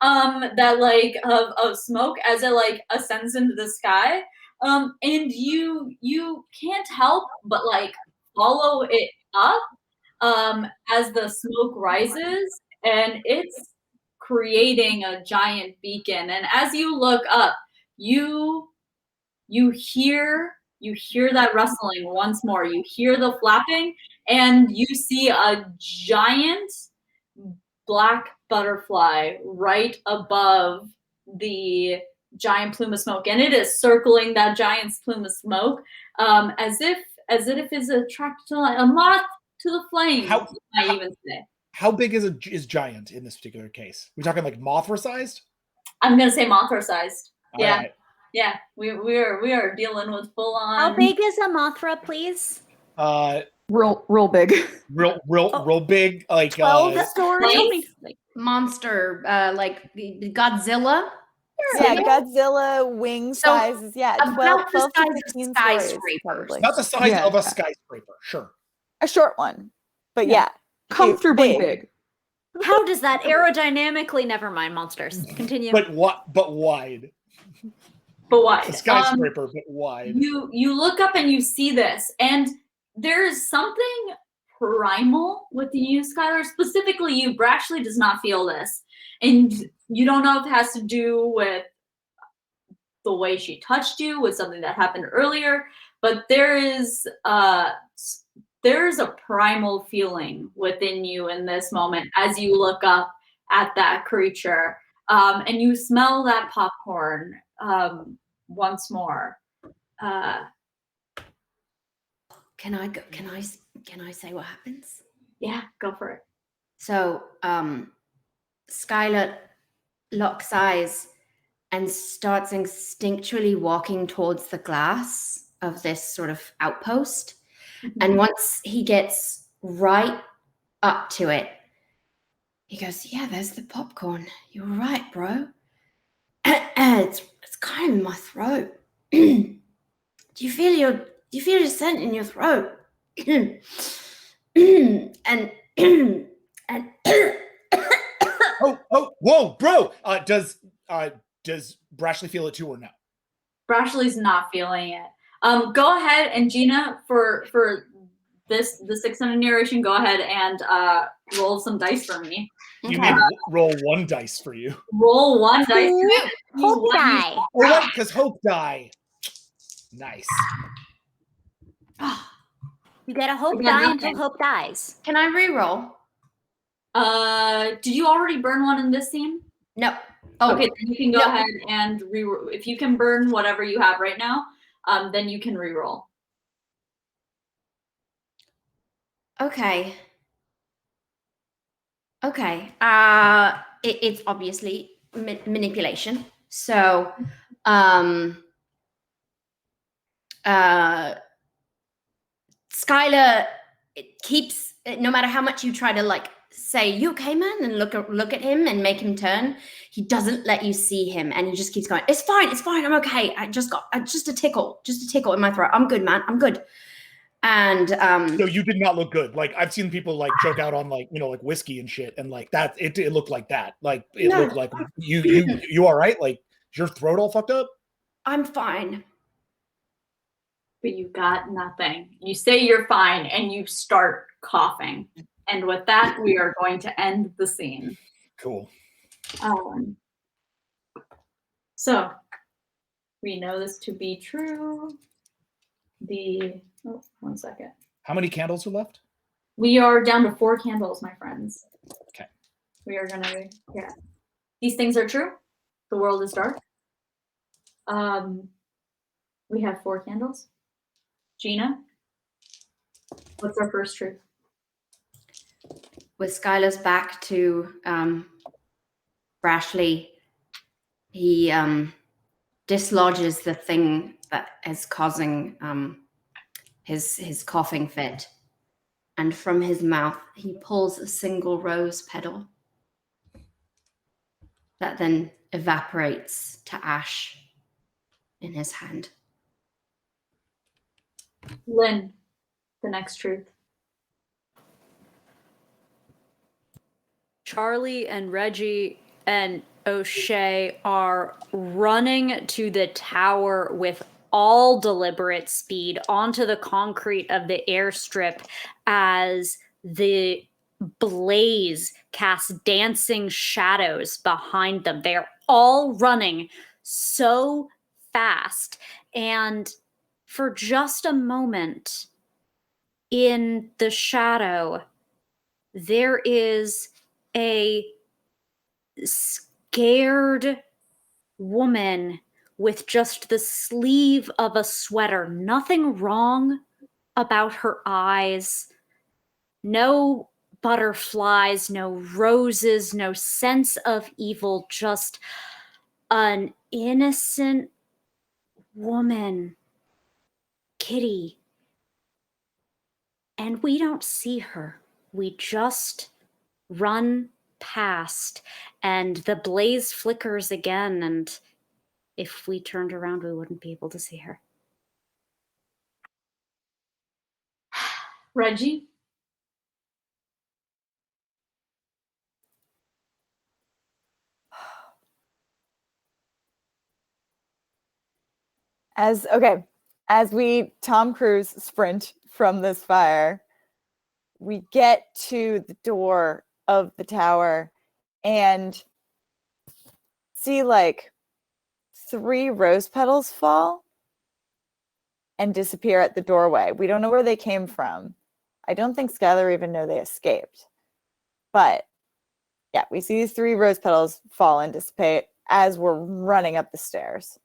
that like of smoke as it like ascends into the sky. And you can't help but like follow it up as the smoke rises, and it's creating a giant beacon. And as you look up, you hear that rustling once more. You hear the flapping, and you see a giant black butterfly right above the giant plume of smoke, and it is circling that giant plume of smoke, as if it's attracted to a moth to the flame. I even say. How big is giant in this particular case? We talking like Mothra sized? I'm gonna say Mothra sized. Yeah. Right. Yeah, we are dealing with full on. How big is a Mothra, please? Real big. Real big. Like 12 stories? Monster, like Godzilla. Yeah, Godzilla wing So, sizes. Yeah, about 12 the to size of 15 stories, skyscrapers. probably. not the size Yeah. of a skyscraper. Sure. A short one, but yeah, Comfortably big. How does that aerodynamically? Never mind, monsters. Continue. But what? But wide. But why? A skyscraper, but wide. You look up and you see this, and there's something primal within you, Skylar. Specifically, you. Brashley does not feel this, and you don't know if it has to do with the way she touched you, with something that happened earlier. But there's a primal feeling within you in this moment as you look up at that creature, and you smell that popcorn once more. Can I say what happens? Yeah, go for it. So, Skylar locks eyes and starts instinctually walking towards the glass of this sort of outpost. And once he gets right up to it, he goes, "Yeah, there's the popcorn. You're right, bro. It's kind of in my throat. Do you feel your scent in your throat?" and Whoa, bro. Does Brashley feel it too or no? Brashley's not feeling it. Go ahead and Gina, for the 600 narration, go ahead and roll some dice for me. You mean roll 1 dice for you? Roll 1 dice. Hope die. Oh, right, because hope die. Nice. You get a hope I got die nothing. until hope dies. Can I re-roll? Did you already burn one in this scene? No. Oh, Okay, then you can go no. ahead and re-roll. If you can burn whatever you have right now, then you can re-roll. Okay. It's obviously manipulation. So, Skylar keeps, no matter how much you try to like say, "You okay, man?" and look at him and make him turn, he doesn't let you see him, and he just keeps going, it's fine, I'm okay. I just got just a tickle in my throat. I'm good, man. I'm good." And So you did not look good. Like I've seen people like joke out on like like whiskey and shit, and like that it looked like that. Like it No. looked like you all right? Like is your throat all fucked up? I'm fine. But you got nothing. You say you're fine, and you start coughing. And with that, we are going to end the scene. Cool. So, we know this to be true. One second. How many candles are left? We are down to 4 candles, my friends. Okay. We are gonna, These things are true. The world is dark. We have 4 candles. Gina, what's our first truth? With Skylar's back to Brashley, he dislodges the thing that is causing his coughing fit. And from his mouth, he pulls a single rose petal that then evaporates to ash in his hand. Lynn, the next truth. Charlie and Reggie and O'Shea are running to the tower with all deliberate speed onto the concrete of the airstrip as the blaze casts dancing shadows behind them. They're all running so fast. And for just a moment in the shadow, there is a scared woman with just the sleeve of a sweater. Nothing wrong about her eyes. No butterflies, no roses, no sense of evil. Just an innocent woman. Kitty. And we don't see her. We just run past, and the blaze flickers again, and if we turned around, we wouldn't be able to see her. Reggie? As we Tom Cruise sprint from this fire, we get to the door of the tower and see like 3 rose petals fall and disappear at the doorway. We don't know where they came from. I don't think Skylar even know they escaped. But yeah, we see these 3 rose petals fall and dissipate as we're running up the stairs.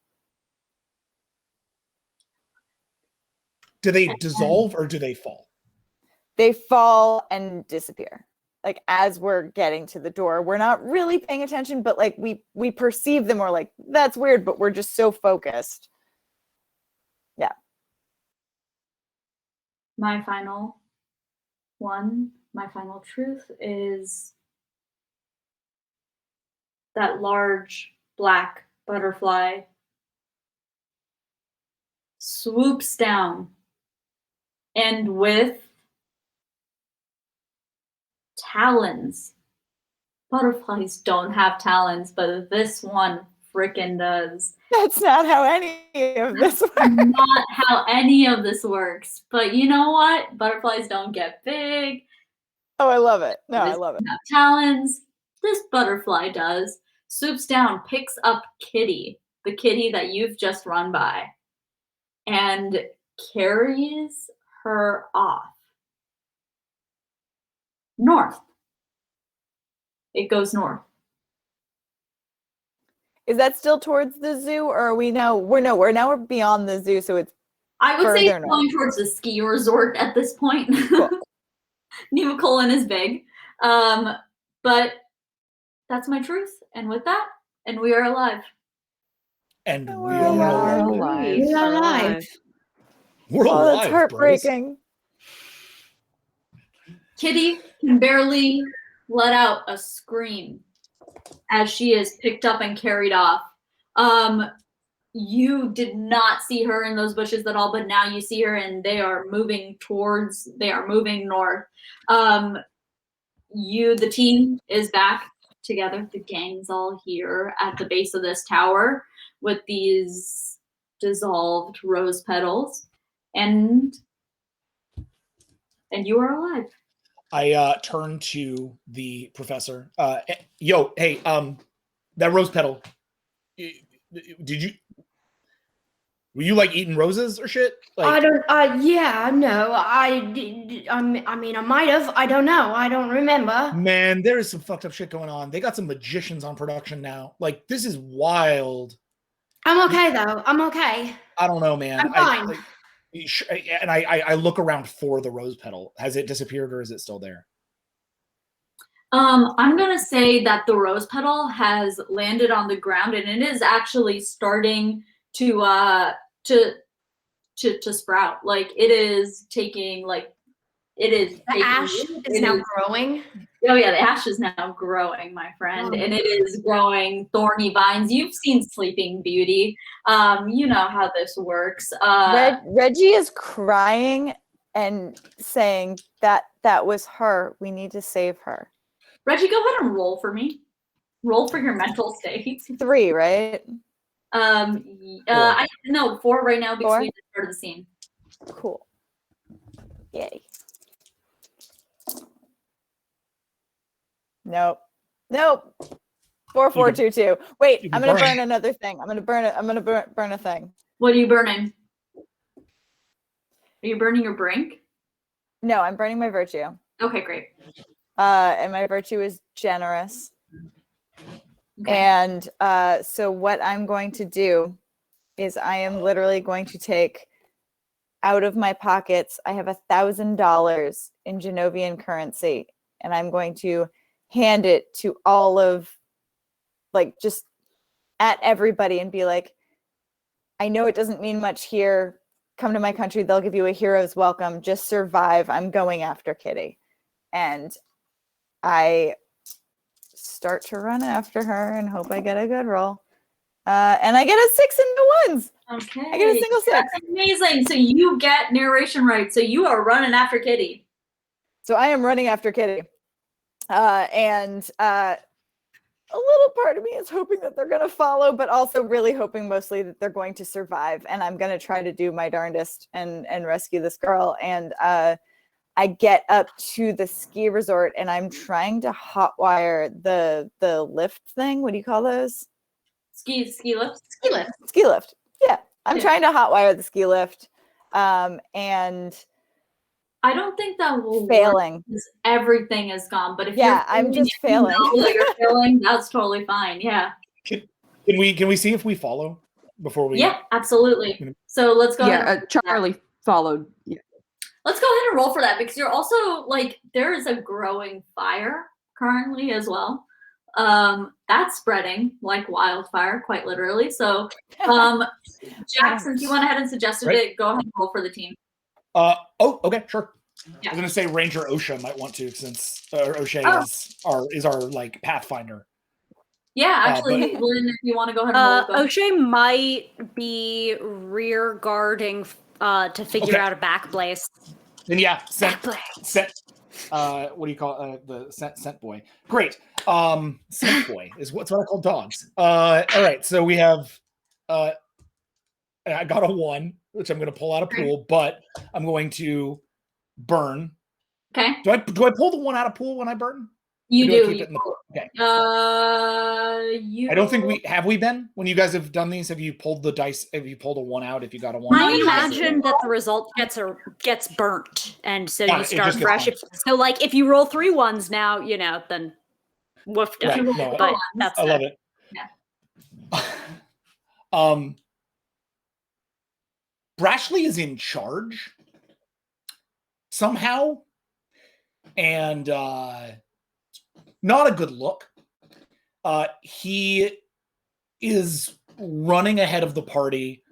Do they dissolve or do they fall? They fall and disappear. Like as we're getting to the door, we're not really paying attention, but like we perceive them. We're like, that's weird, but we're just so focused. Yeah. My final truth is that large black butterfly swoops down, and with talons. Butterflies don't have talons, but this one frickin' does. That's not how any of this works. Not how any of this works. But you know what? Butterflies don't get big. Oh, I love it. No, I Butterflies love it. don't have talons. This butterfly does. Swoops down, picks up Kitty, the kitty that you've just run by, and carries her off. North. It goes north. Is that still towards the zoo, or are we now? We're beyond the zoo, so it's. I would say further it's going towards the ski resort at this point. Cool. Nemacolin is big. But that's my truth. And with that, and we are alive. And we We're are alive. alive. We're alive. We're Oh, alive, that's bros. heartbreaking. Kitty can barely let out a scream as she is picked up and carried off. You did not see her in those bushes at all, but now you see her and they are moving north. The team is back together. The gang's all here at the base of this tower with these dissolved rose petals, and you are alive. I turn to the professor. Hey, that rose petal. did you? Were you like eating roses or shit? Like, I don't. Yeah, no. I mean, I might have. I don't know. I don't remember. man, there is some fucked up shit going on. They got some magicians on production now. Like, this is wild. I'm okay though. I'm okay. I don't know, man. I'm fine. I look around for the rose petal. Has it disappeared or is it still there? I'm gonna say that the rose petal has landed on the ground and it is actually starting to sprout. Like it is taking The ash is now growing. Oh yeah, the ash is now growing, my friend, and it is growing thorny vines. You've seen Sleeping Beauty. You know how this works. Reggie is crying and saying that was her. We need to save her. Reggie, go ahead and roll for me. Roll for your mental state. 3, right? No, 4 right now because 4? we just started the scene. Cool. Yay. Nope. 4422. Wait, I'm gonna burn another thing. I'm gonna burn a thing. What are you burning? Are you burning your brink? No, I'm burning my virtue. Okay, great. And my virtue is generous. Okay. And so what I'm going to do is I am literally going to take out of my pockets, I have $1,000 in Genovian currency, and I'm going to hand it to all of, like, just at everybody and be like, I know it doesn't mean much here. Come to my country. They'll give you a hero's welcome. Just survive. I'm going after Kitty. And I start to run after her and hope I get a good roll. And I get a 6 into ones. Okay. I get a single 6. That's amazing. So you get narration right. So you are running after Kitty. So I am running after Kitty. And a little part of me is hoping that they're going to follow, but also really hoping mostly that they're going to survive. And I'm going to try to do my darndest and rescue this girl. And I get up to the ski resort and I'm trying to hotwire the lift thing. What do you call those? Ski lift? Ski lift. Ski lift. Yeah. I'm Yeah. trying to hotwire the ski lift. And I don't think that will failing. work because everything is gone. But if I'm just failing. You know that you're failing, that's totally fine. Yeah. Can we see if we follow before we? Yeah, absolutely. So let's go ahead. Yeah, Charlie followed. Yeah. Let's go ahead and roll for that because you're also like there is a growing fire currently as well. That's spreading like wildfire, quite literally. So, Jack, since you went ahead and suggested it, go ahead and roll for the team. Okay, sure. Yeah. I was gonna say Ranger Osha might want to since O'Shea is our like pathfinder. Yeah, actually, Lynn, if you want to go ahead and roll. O'Shea might be rear guarding to figure out a back place. Then yeah, scent. What do you call it? The scent boy? Great. Scent boy is what's what I call dogs. All right, so we have. I got a 1, which I'm going to pull out a pool, but I'm going to burn. Okay. Do I pull the 1 out of pool when I burn? You do. Okay. I don't think we been when you guys have done these. Have you pulled the dice? Have you pulled a 1 out? If you got a 1, I imagine that the result gets burnt, and so you start fresh. So, like, if you roll 3 1s now, then woof. Right, no, but that's I love it. Yeah. Brashley is in charge somehow, and not a good look. He is running ahead of the party.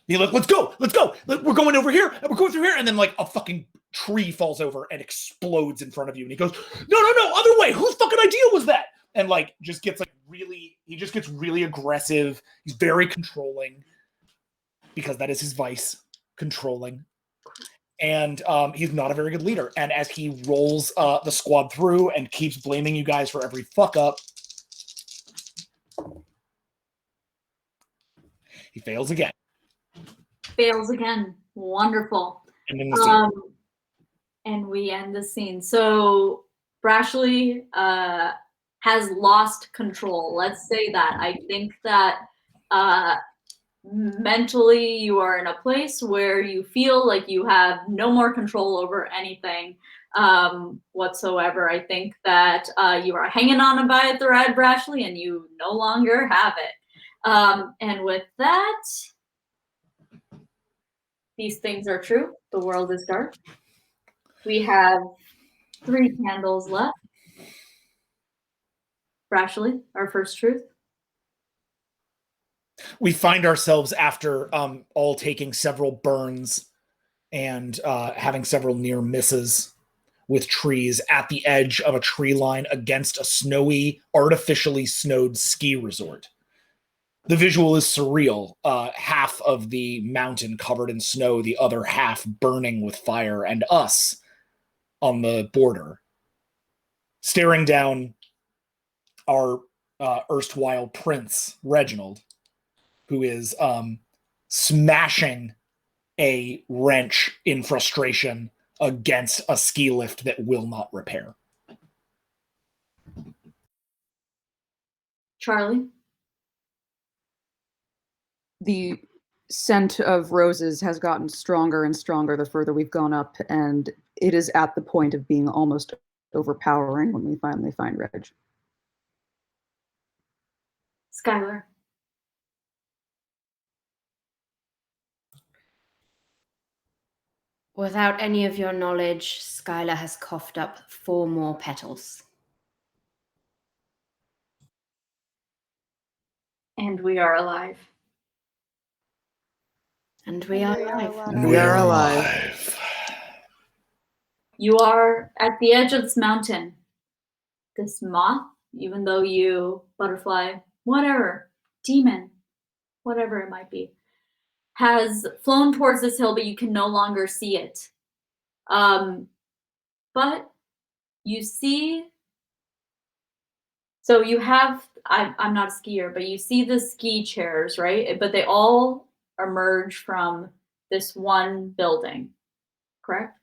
He's like, let's go. We're going over here, and we're going through here, and then like a fucking tree falls over and explodes in front of you, and he goes, no, other way. Whose fucking idea was that? And like just gets really aggressive. He's very controlling. Because that is his vice, controlling. And he's not a very good leader. And as he rolls the squad through and keeps blaming you guys for every fuck up, he fails again. Wonderful. And in the scene. And we end the scene. So Brashley has lost control. Let's say that. I think that Mentally, you are in a place where you feel like you have no more control over anything whatsoever. I think that you are hanging on by a thread, Brashley, and you no longer have it. And with that, these things are true. The world is dark. We have 3 candles left. Brashley, our first truth. We find ourselves after all taking several burns and having several near misses with trees at the edge of a tree line against a snowy, artificially snowed ski resort. The visual is surreal. Half of the mountain covered in snow, the other half burning with fire, and us on the border, staring down our erstwhile prince, Reginald, who is smashing a wrench in frustration against a ski lift that will not repair. Charlie? The scent of roses has gotten stronger and stronger the further we've gone up, and it is at the point of being almost overpowering when we finally find Reg. Skylar? Without any of your knowledge, Skylar has coughed up 4 more petals. And we are alive. And we are alive. We are alive. You are at the edge of this mountain. This moth, even though you, butterfly, whatever, demon, whatever it might be, has flown towards this hill, but you can no longer see it. But you see, so you have, I'm not a skier, but you see the ski chairs, right? But they all emerge from this one building, correct?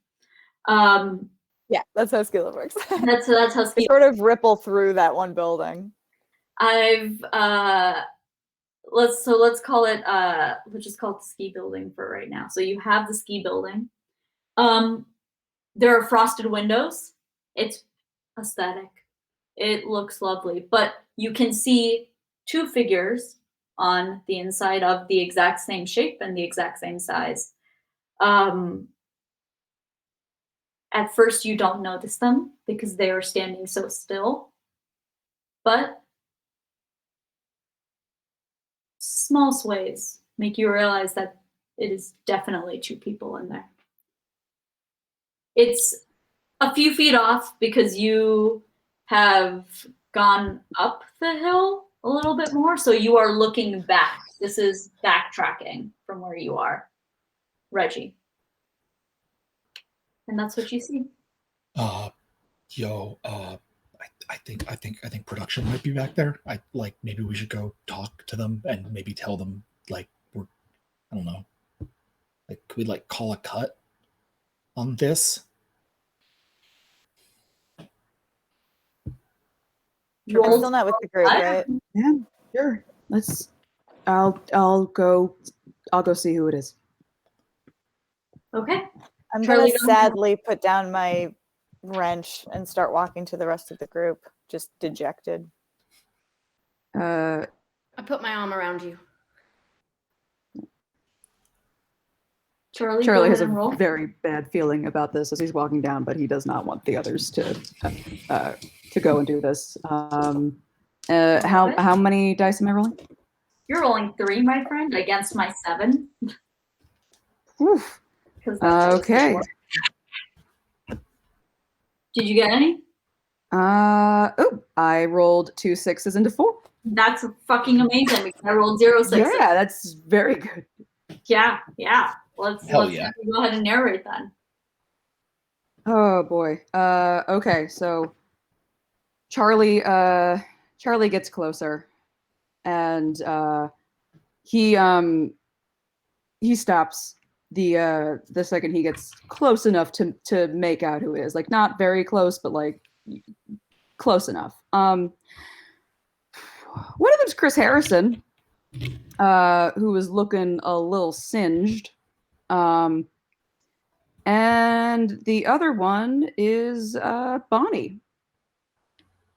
Yeah, that's how ski lift works. That's how They ski. sort of ripple through that one building. I've let's call it let's just call it the ski building for right now. So you have the ski building. There are frosted windows. It's aesthetic. It looks lovely, but you can see 2 figures on the inside of the exact same shape and the exact same size. At first, you don't notice them because they are standing so still, but small sways make you realize that it is definitely 2 people in there. It's a few feet off because you have gone up the hill a little bit more, so you are looking back. This is backtracking from where you are, Reggie. And that's what you see. I think production might be back there. Maybe we should go talk to them and maybe tell them I don't know. Could we call a cut on this? You're still not with the group, right? Yeah, sure. I'll go see who it is. Okay. I'm Charlie, gonna sadly put down my wrench and start walking to the rest of the group, just dejected. I put my arm around you. Charlie has a very bad feeling about this as he's walking down, but he does not want the others to go and do this. How many dice am I rolling? You're rolling 3, my friend, against my 7. Oof. Okay. Did you get any? I rolled 2 6s into 4. That's fucking amazing because I rolled 0 6s. Yeah, that's very good. Yeah. Let's yeah. go ahead and narrate then. Oh boy. Okay, so Charlie gets closer, and he stops the second he gets close enough to make out who it is. Not very close, but close enough. One of them's Chris Harrison. who was looking a little singed. And the other one is Bonnie.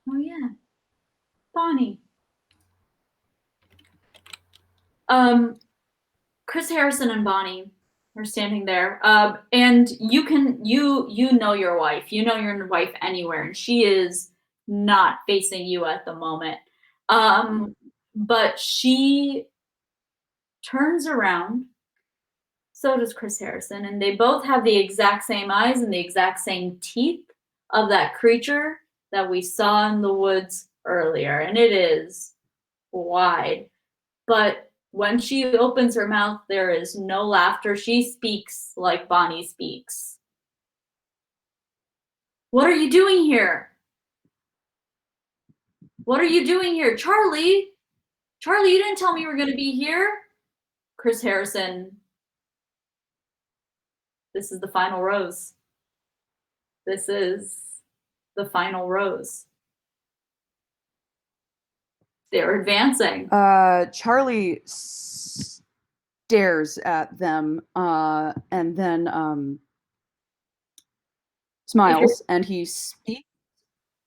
Oh yeah, Bonnie. Chris Harrison and Bonnie are standing there, and you know your wife. You know your wife anywhere, and she is not facing you at the moment. But she turns around. So does Chris Harrison, and they both have the exact same eyes and the exact same teeth of that creature that we saw in the woods earlier, and it is wide. But when she opens her mouth, there is no laughter. She speaks like Bonnie speaks. What are you doing here? What are you doing here? Charlie! Charlie, you didn't tell me you were going to be here. Chris Harrison. This is the final rose. This is the final rose. They're advancing. Charlie stares at them and then smiles, and he speaks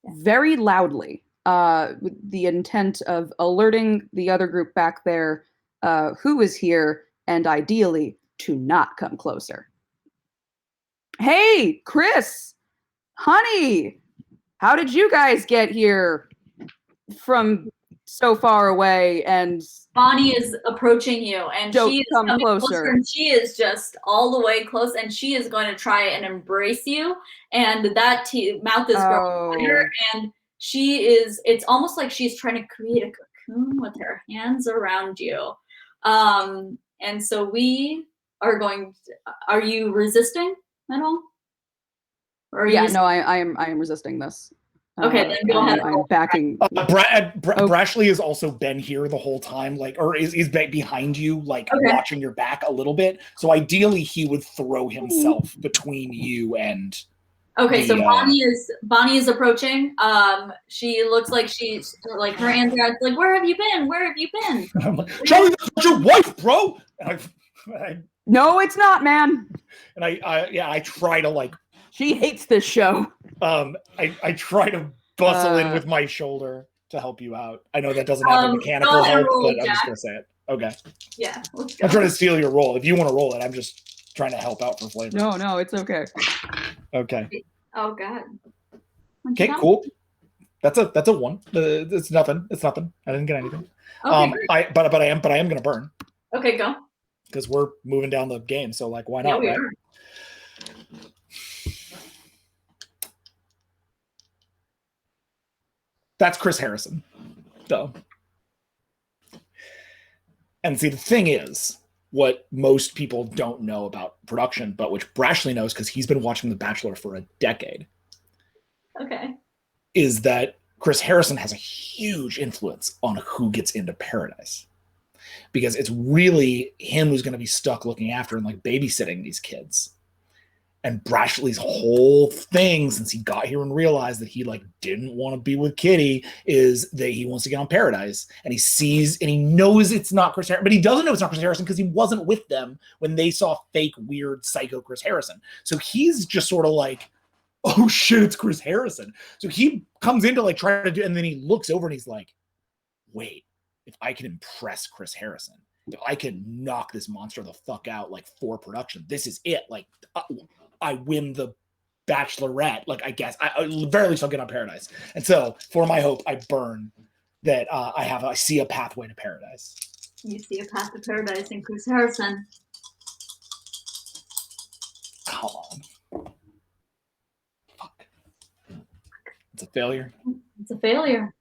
very loudly with the intent of alerting the other group back there who is here, and ideally to not come closer. Hey, Chris, honey, how did you guys get here from so far away? And Bonnie is approaching you, and don't she is come coming closer. and she is just all the way close, and she is going to try and embrace you. And that mouth is growing wider, and it's almost like she's trying to create a cocoon with her hands around you. And so we are going. Are you resisting at all? Or yeah, no, I am resisting this. Okay, then go ahead. I'm backing. Brashley has also been here the whole time, like, or is behind you, like, watching your back a little bit. So ideally, he would throw himself between you and. Okay, so Bonnie is approaching. She looks like she's like her hands are out, like, where have you been? Where have you been? I'm like, Charlie, that's not your wife, bro. And no, it's not, man. And I try to like. She hates this show. I try to bustle in with my shoulder to help you out. I know that doesn't have a mechanical help, but I'm just gonna say it. Okay. Yeah. I'm trying to steal your roll. If you want to roll it, I'm just trying to help out for flavor. No, it's okay. Okay. Oh God. Okay, cool. That's a 1. It's nothing. It's nothing. I didn't get anything. Okay, but I am gonna burn. Okay, go. Because we're moving down the game, so like, why not? Yeah, we right? are. That's Chris Harrison, though. And see, the thing is, what most people don't know about production, but which Brashley knows because he's been watching The Bachelor for a decade, okay, is that Chris Harrison has a huge influence on who gets into Paradise. Because it's really him who's going to be stuck looking after and like babysitting these kids. And Brashley's whole thing since he got here and realized that he like didn't want to be with Kitty is that he wants to get on Paradise. And he sees and he knows it's not Chris Harrison, but he doesn't know it's not Chris Harrison because he wasn't with them when they saw fake, weird, psycho Chris Harrison. So he's just sort of like, oh shit, it's Chris Harrison. So he comes in to like try to do, and then he looks over and he's like, wait, if I can impress Chris Harrison, if I can knock this monster the fuck out like for production, this is it. Like, I win the Bachelorette. Like, I guess I very least I'll get on Paradise. And so for my hope, I burn that I see a pathway to Paradise. You see a path to Paradise in Chris Harrison. Come on. Fuck. It's a failure. It's a failure.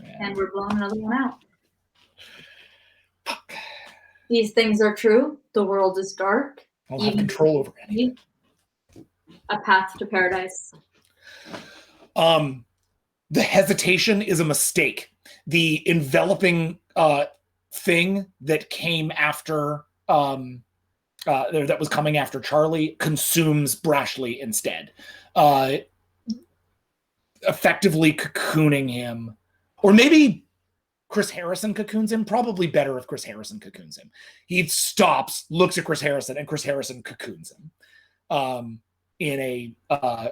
Yeah. And we're blowing another one out. Fuck. These things are true. The world is dark. I don't have control over anything. A path to Paradise. The hesitation is a mistake. The enveloping thing that came after that was coming after Charlie consumes Brashley instead, effectively cocooning him. Or maybe Chris Harrison cocoons him, probably better if Chris Harrison cocoons him. He stops, looks at Chris Harrison, and Chris Harrison cocoons him in a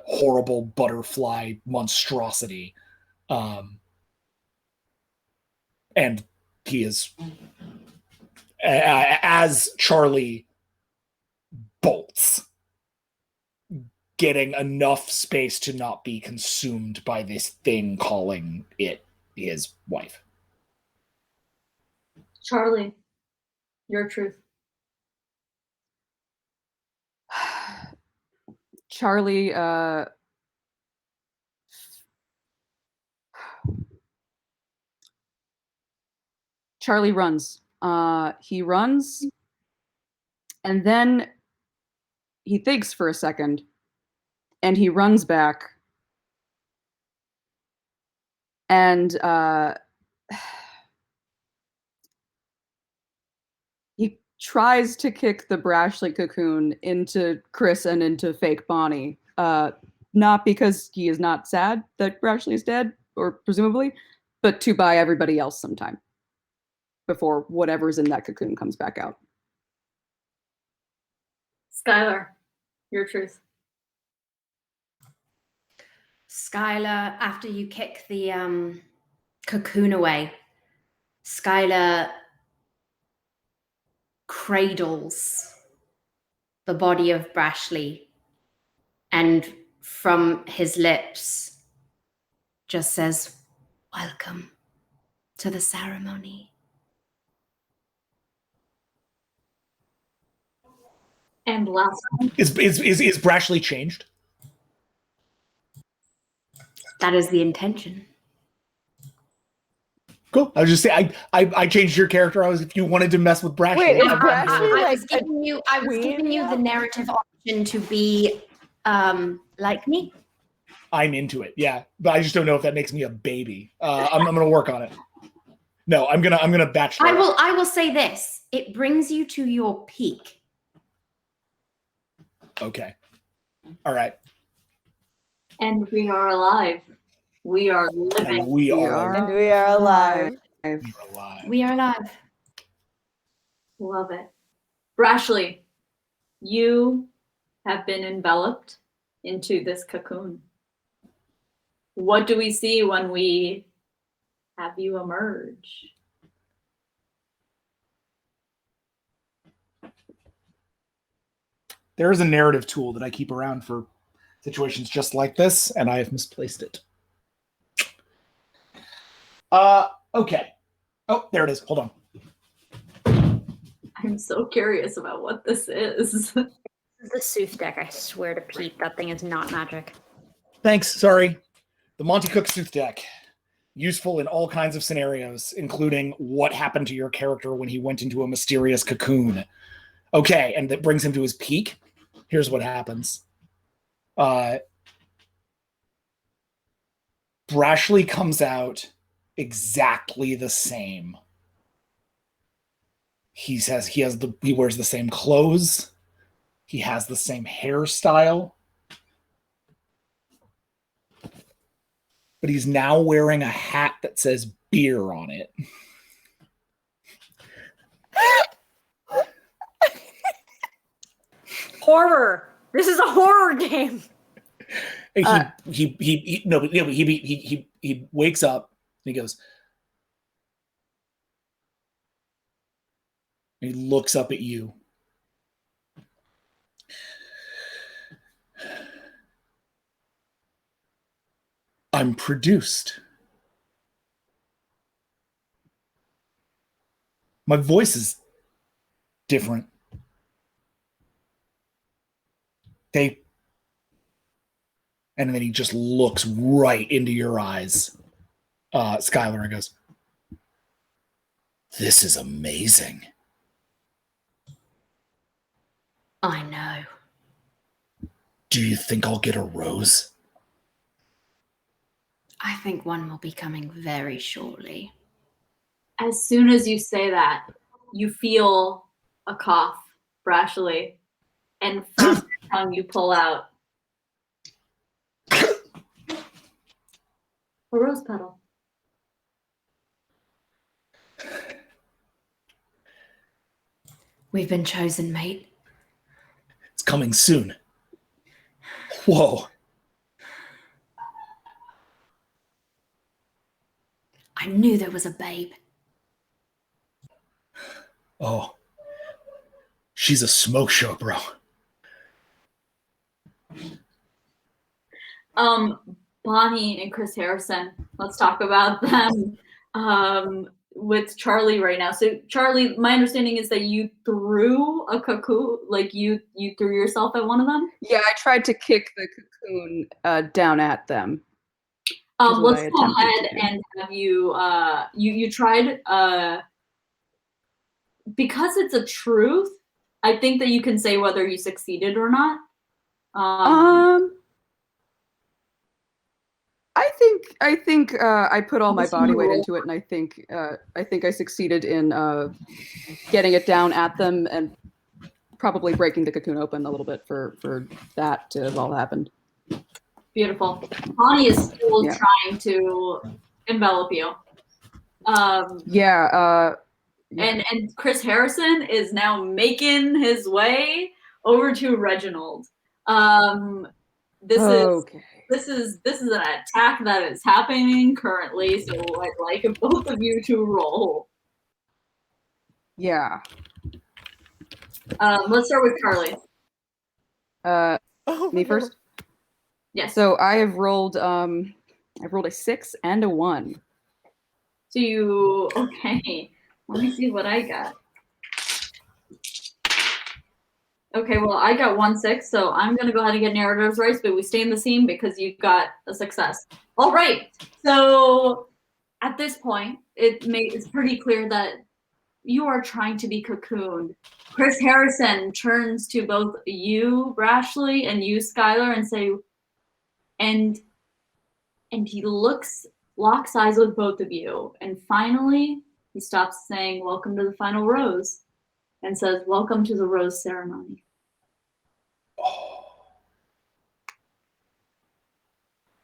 horrible butterfly monstrosity. And he is, as Charlie bolts, getting enough space to not be consumed by this thing calling it his wife. Charlie, your truth. Charlie, Charlie runs. He runs, and then he thinks for a second, and he runs back. And he tries to kick the Brashley cocoon into Chris and into fake Bonnie. Not because he is not sad that Brashley is dead, or presumably, but to buy everybody else some time before whatever's in that cocoon comes back out. Skylar, your truth. Skylar, after you kick the cocoon away, Skylar cradles the body of Brashley, and from his lips just says, "Welcome to the ceremony." And last one. Is Brashley changed? That is the intention. Cool. I was just saying, I changed your character. If you wanted to mess with Brashley. Wait, is I'm Brashley I like was giving you queen the narrative option to be like me. I'm into it, yeah. But I just don't know if that makes me a baby. I'm gonna work on it. No, I'm gonna bachelor. I will say this. It brings you to your peak. Okay. All right. And we are alive. We are And living. we are and we are alive. alive. We are alive. Love it. Brashley, you have been enveloped into this cocoon. What do we see when we have you emerge? There is a narrative tool that I keep around for situations just like this, and I have misplaced it. Okay. Oh, there it is. Hold on. I'm so curious about what this is. The Sooth deck, I swear to Pete, that thing is not magic. Thanks. Sorry. The Monty Cook Sooth deck. Useful in all kinds of scenarios, including what happened to your character when he went into a mysterious cocoon. Okay, and that brings him to his peak. Here's what happens. Brashley comes out exactly the same. He wears the same clothes. He has the same hairstyle. But he's now wearing a hat that says beer on it. Horror! This is a horror game! He wakes up and he goes, he looks up at you. I'm produced. My voice is different. And then he just looks right into your eyes, Skylar, and goes, "This is amazing." I know. Do you think I'll get a rose? I think one will be coming very shortly. As soon as you say that, you feel a cough, Brashley, and from your tongue you pull out a rose petal. We've been chosen, mate. It's coming soon. Whoa. I knew there was a babe. Oh. She's a smoke show, bro. Bonnie and Chris Harrison. Let's talk about them with Charlie right now. So Charlie, my understanding is that you threw a cocoon, like you threw yourself at one of them. Yeah, I tried to kick the cocoon down at them. Let's go ahead and have you you tried because it's a truth. I think that you can say whether you succeeded or not. I think I put all my body weight into it, and I think I succeeded in getting it down at them and probably breaking the cocoon open a little bit for that to have all happened. Beautiful. Bonnie is still trying to envelop you. And Chris Harrison is now making his way over to Reginald. This is an attack that is happening currently, so I'd like both of you to roll. Yeah. Let's start with Charlie. Me first? Yes. So I've rolled a 6 and a 1. So you okay. Let me see what I got. Okay, well, I got 1 6, so I'm gonna go ahead and get narratives right, but we stay in the scene because you got a success. All right. So at this point, it's pretty clear that you are trying to be cocooned. Chris Harrison turns to both you, Brashley, and you, Skylar, and say, and he locks eyes with both of you, and finally he stops saying, "Welcome to the final rose," and says, "Welcome to the rose ceremony."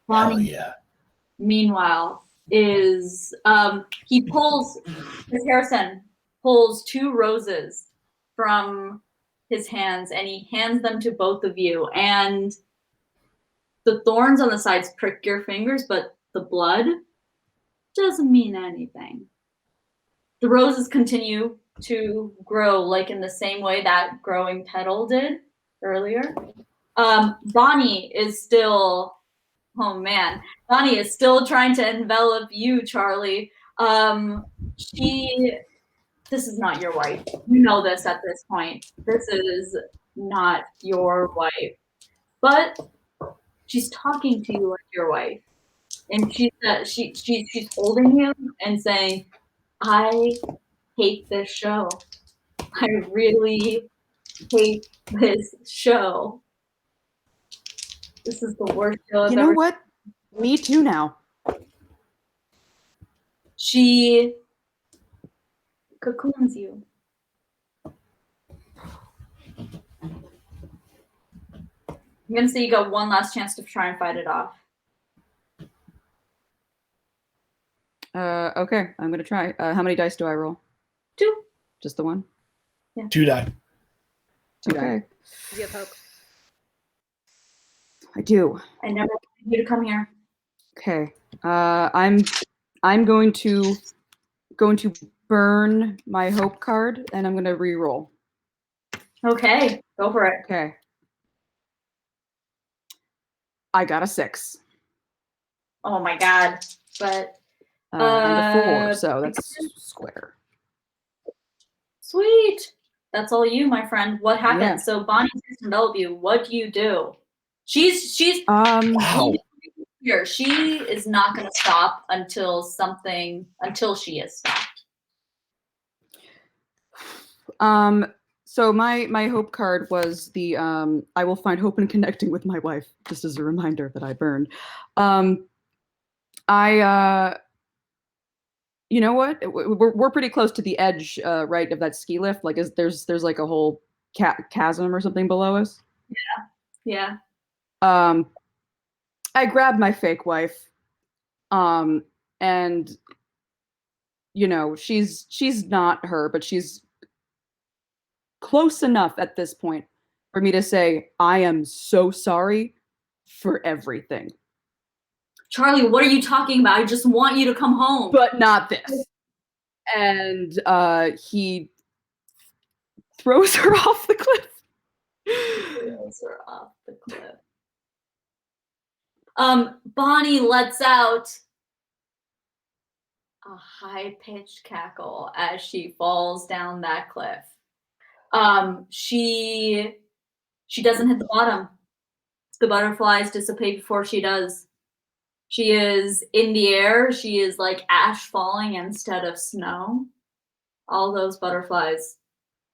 Bonnie, yeah. Meanwhile, is Chris Harrison pulls 2 roses from his hands and he hands them to both of you, and the thorns on the sides prick your fingers, but the blood doesn't mean anything. The roses continue to grow, like in the same way that growing petal did earlier. Bonnie is still, oh man, Bonnie is still trying to envelop you, Charlie. This is not your wife. You know this at this point. This is not your wife. But she's talking to you like your wife. And she's holding you and saying, "I hate this show. I really hate this show. This is the worst show I've ever." You know what? Me too now. She cocoons you. I'm gonna say you got one last chance to try and fight it off. Okay, I'm gonna try. How many dice do I roll? 2. Just the one? Yeah. 2 die. 2 die. Do you have hope? I do. I never wanted you to come here. Okay. I'm going to burn my hope card and I'm gonna re-roll. Okay, go for it. Okay. I got a 6. Oh my god. But And a 4, so that's square. Sweet. That's all you, my friend. What happened? Yeah. So Bonnie tries to envelop you. What do you do? She's Wow. here. She is not gonna stop until she is stopped. So my hope card was the I will find hope in connecting with my wife, just as a reminder that I burned. You know what? We're pretty close to the edge, right, of that ski lift. Like, there's like a whole chasm or something below us. Yeah. I grabbed my fake wife, and you know she's not her, but she's close enough at this point for me to say, I am so sorry for everything. Charlie, what are you talking about? I just want you to come home. But not this. And he throws her off the cliff. Throws her off the cliff. Bonnie lets out a high-pitched cackle as she falls down that cliff. She doesn't hit the bottom. The butterflies dissipate before she does. She is in the air. She is like ash falling instead of snow. All those butterflies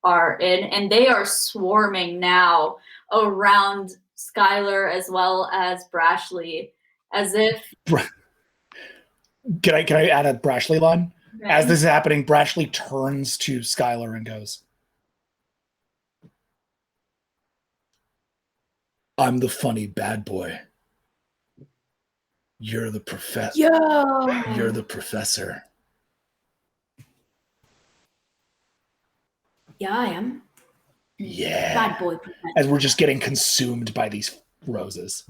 are in, and they are swarming now around Skylar as well as Brashley, as if. Can I add a Brashley line? Okay. As this is happening, Brashley turns to Skylar and goes, I'm the funny bad boy. You're the professor. You're the professor. Yeah, I am. Yeah. Bad boy professor. As we're just getting consumed by these roses.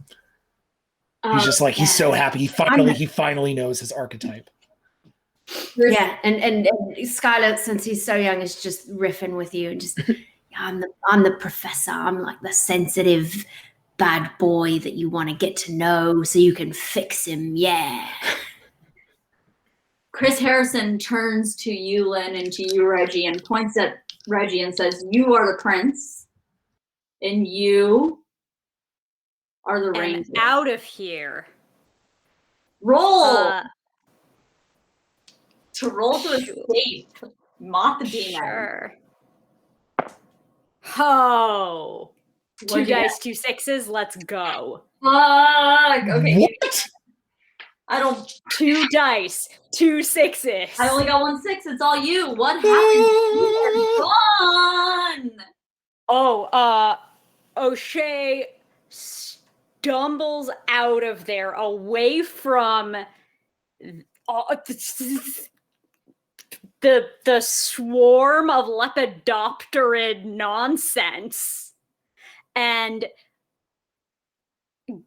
He's just like, he's so happy. He finally knows his archetype. Yeah, and Skylar, since he's so young, is just riffing with you and just, I'm the professor. I'm like the sensitive bad boy that you want to get to know so you can fix him. Yeah. Chris Harrison turns to you, Lynn, and to you, Reggie, and points at Reggie and says, you are the prince, and you are the ranger. Out of here. Roll! To roll to escape. Moth the demon. Sure. Ho! 2 dice, 2 6s, let's go. Fuck! Okay. What? I don't. 2 dice, 2 6s. I only got 1 6. It's all you. What happened? You are gone. Oh, O'Shea stumbles out of there away from the swarm of lepidopterid nonsense and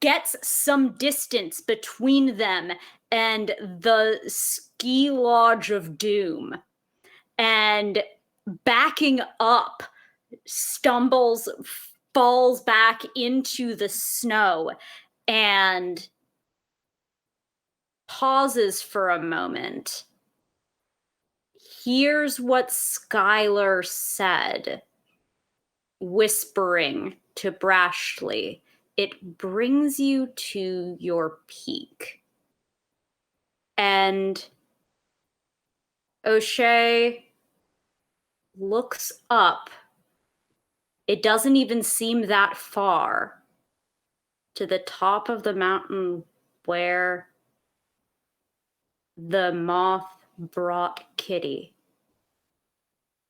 gets some distance between them and the ski lodge of doom, and backing up stumbles, falls back into the snow and pauses for a moment. Here's what Skylar said, whispering to Brashley. It brings you to your peak. And O'Shea looks up. It doesn't even seem that far to the top of the mountain where the moth brought Kitty.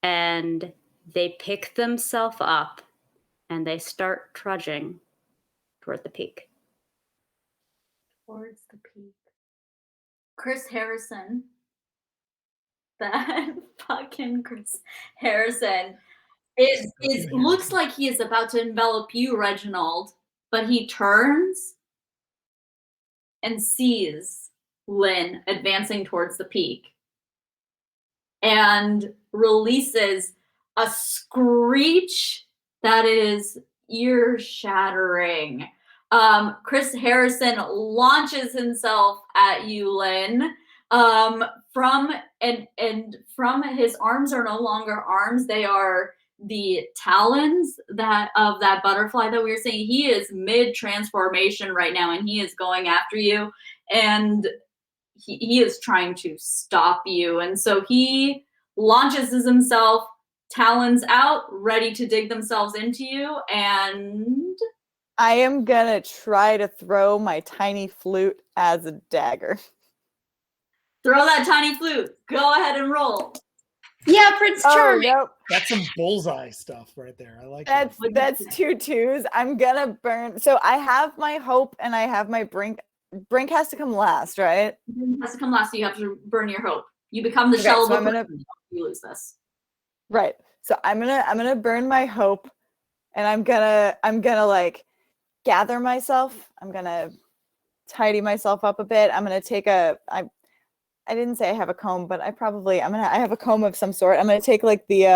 And they pick themselves up and they start trudging toward the peak. Towards the peak. Chris Harrison. That fucking Chris Harrison. It looks like he is about to envelop you, Reginald, but he turns and sees Lynn advancing towards the peak and releases a screech that is ear-shattering. Chris Harrison launches himself at you, Lynn. From his arms are no longer arms; they are the talons of that butterfly that we were seeing. He is mid-transformation right now, and he is going after you, and he is trying to stop you. And so he launches himself, talons out, ready to dig themselves into you, and I am gonna try to throw my tiny flute as a dagger. Throw that tiny flute. Go ahead and roll. Yeah, Prince Charming. Nope. That's some bullseye stuff right there. I like that's that. That's 2 2s. I'm gonna burn. So I have my hope and I have my brink. Brink has to come last, right? It has to come last, so you have to burn your hope. You become the Okay, shell so of I'm a gonna... You lose this. Right. So I'm gonna burn my hope, and I'm gonna like gather myself. I'm gonna tidy myself up a bit. I'm gonna take I didn't say I have a comb, but I have a comb of some sort. I'm gonna take like the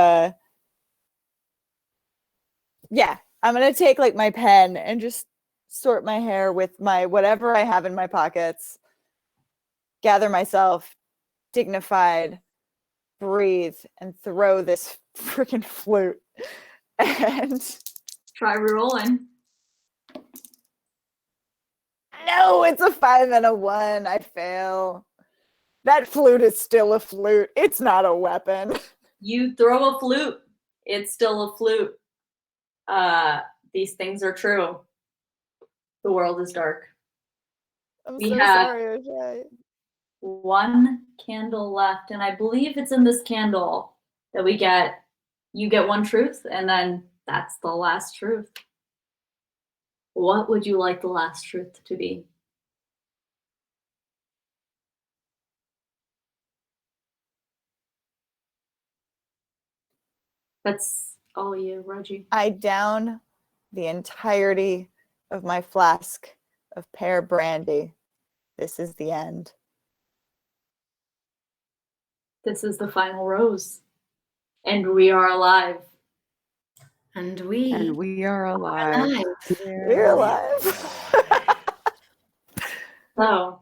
I'm gonna take like my pen and just sort my hair with my whatever I have in my pockets. Gather myself, dignified, breathe, and throw this freaking flute. And Try re-rolling. no, it's a 5 and a 1. I fail. That flute is still a flute. It's not a weapon. You throw a flute. It's still a flute. These things are true. The world is dark. I'm We so have- sorry, okay. One candle left, and I believe it's in this candle that you get one truth, and then that's the last truth. What would you like the last truth to be? That's all you, Reggie. I down the entirety of my flask of pear brandy. This is the end. This is the final rose. And we are alive. And we are alive. alive. We're alive. So,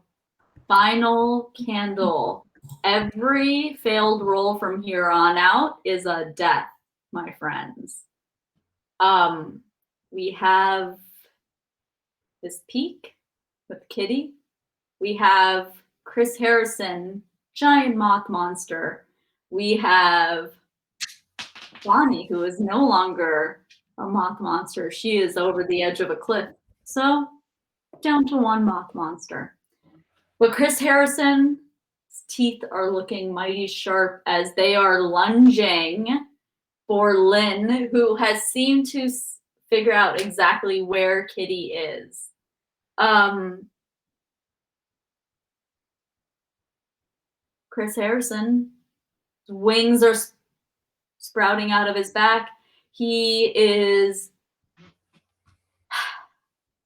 final candle. Every failed roll from here on out is a death, my friends. We have this peak with Kitty. We have Chris Harrison, giant moth monster. We have Bonnie, who is no longer a moth monster. She is over the edge of a cliff. So, down to one moth monster. But Chris Harrison's teeth are looking mighty sharp as they are lunging for Lynn, who has seemed to figure out exactly where Kitty is. Chris Harrison, wings are sprouting out of his back. He is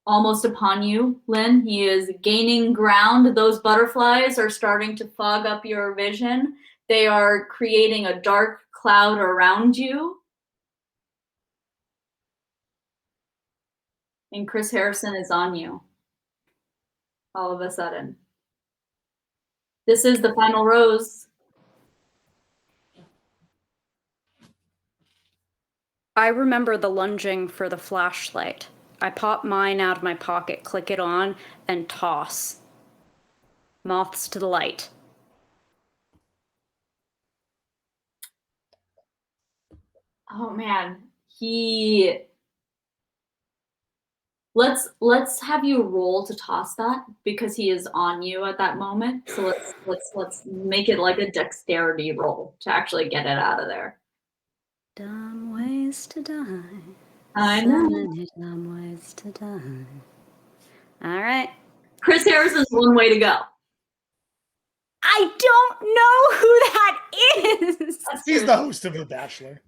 almost upon you, Lynn. He is gaining ground. Those butterflies are starting to fog up your vision. They are creating a dark cloud around you. And Chris Harrison is on you all of a sudden. This is the final rose. I remember the lunging for the flashlight. I pop mine out of my pocket, click it on, and toss. Moths to the light. Oh man, let's have you roll to toss that because he is on you at that moment. So let's make it like a dexterity roll to actually get it out of there. Dumb ways to die. I know. So many dumb ways to die. All right. Chris Harrison's one way to go. I don't know who that is. He's the host of The Bachelor.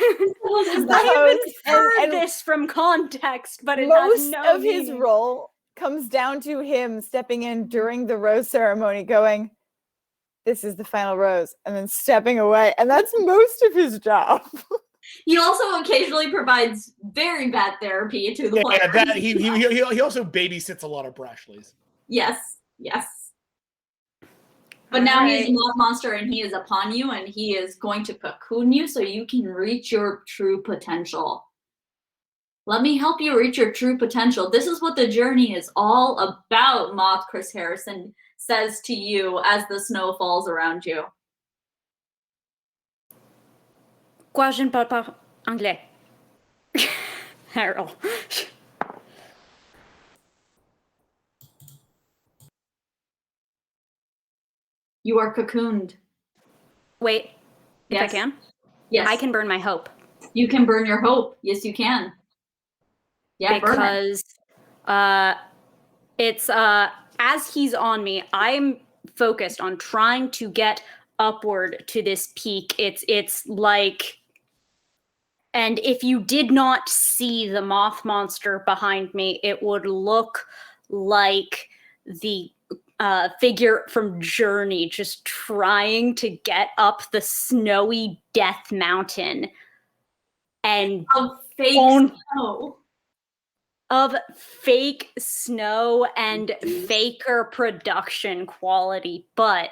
I inferred this from context, but it has Most no of his meaning. role comes down to him stepping in during the rose ceremony going, this is the final rose, and then stepping away. And that's most of his job. He also occasionally provides very bad therapy to the players. Yeah, that he also babysits a lot of Brashleys. Yes. But now Alright. he is a moth monster and he is upon you and he is going to cocoon you so you can reach your true potential. Let me help you reach your true potential. This is what the journey is all about, Moth Chris Harrison says to you as the snow falls around you. Quoi, je ne parle pas anglais. Harold. You are cocooned. Wait, if I Yes. can? Yes. I can burn my hope. You can burn your hope. Yes, you can. Yeah, burn it. Because it's as he's on me, I'm focused on trying to get upward to this peak. It's like And if you did not see the moth monster behind me, it would look like the figure from Journey just trying to get up the snowy death mountain and Of fake snow. Of fake snow and faker production quality. But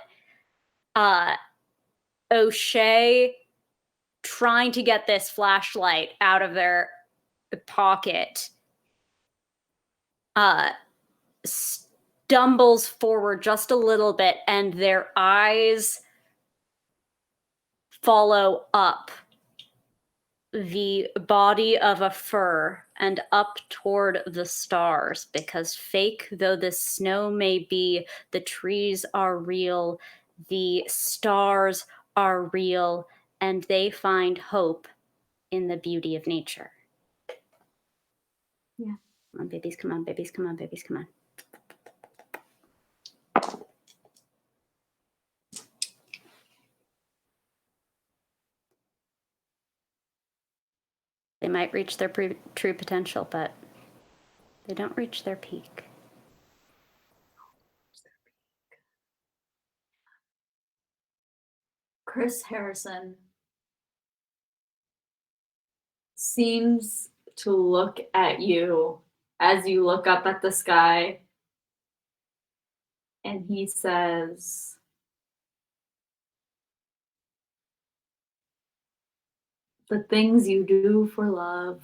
O'Shea trying to get this flashlight out of their pocket stumbles forward just a little bit, and their eyes follow up the body of a fur and up toward the stars, because fake though the snow may be, the trees are real, the stars are real, and they find hope in the beauty of nature. Yeah. Come on, babies, come on, babies, come on, babies, come on. They might reach their true potential, but they don't reach their peak. Chris Harrison seems to look at you as you look up at the sky, and he says, "The things you do for love."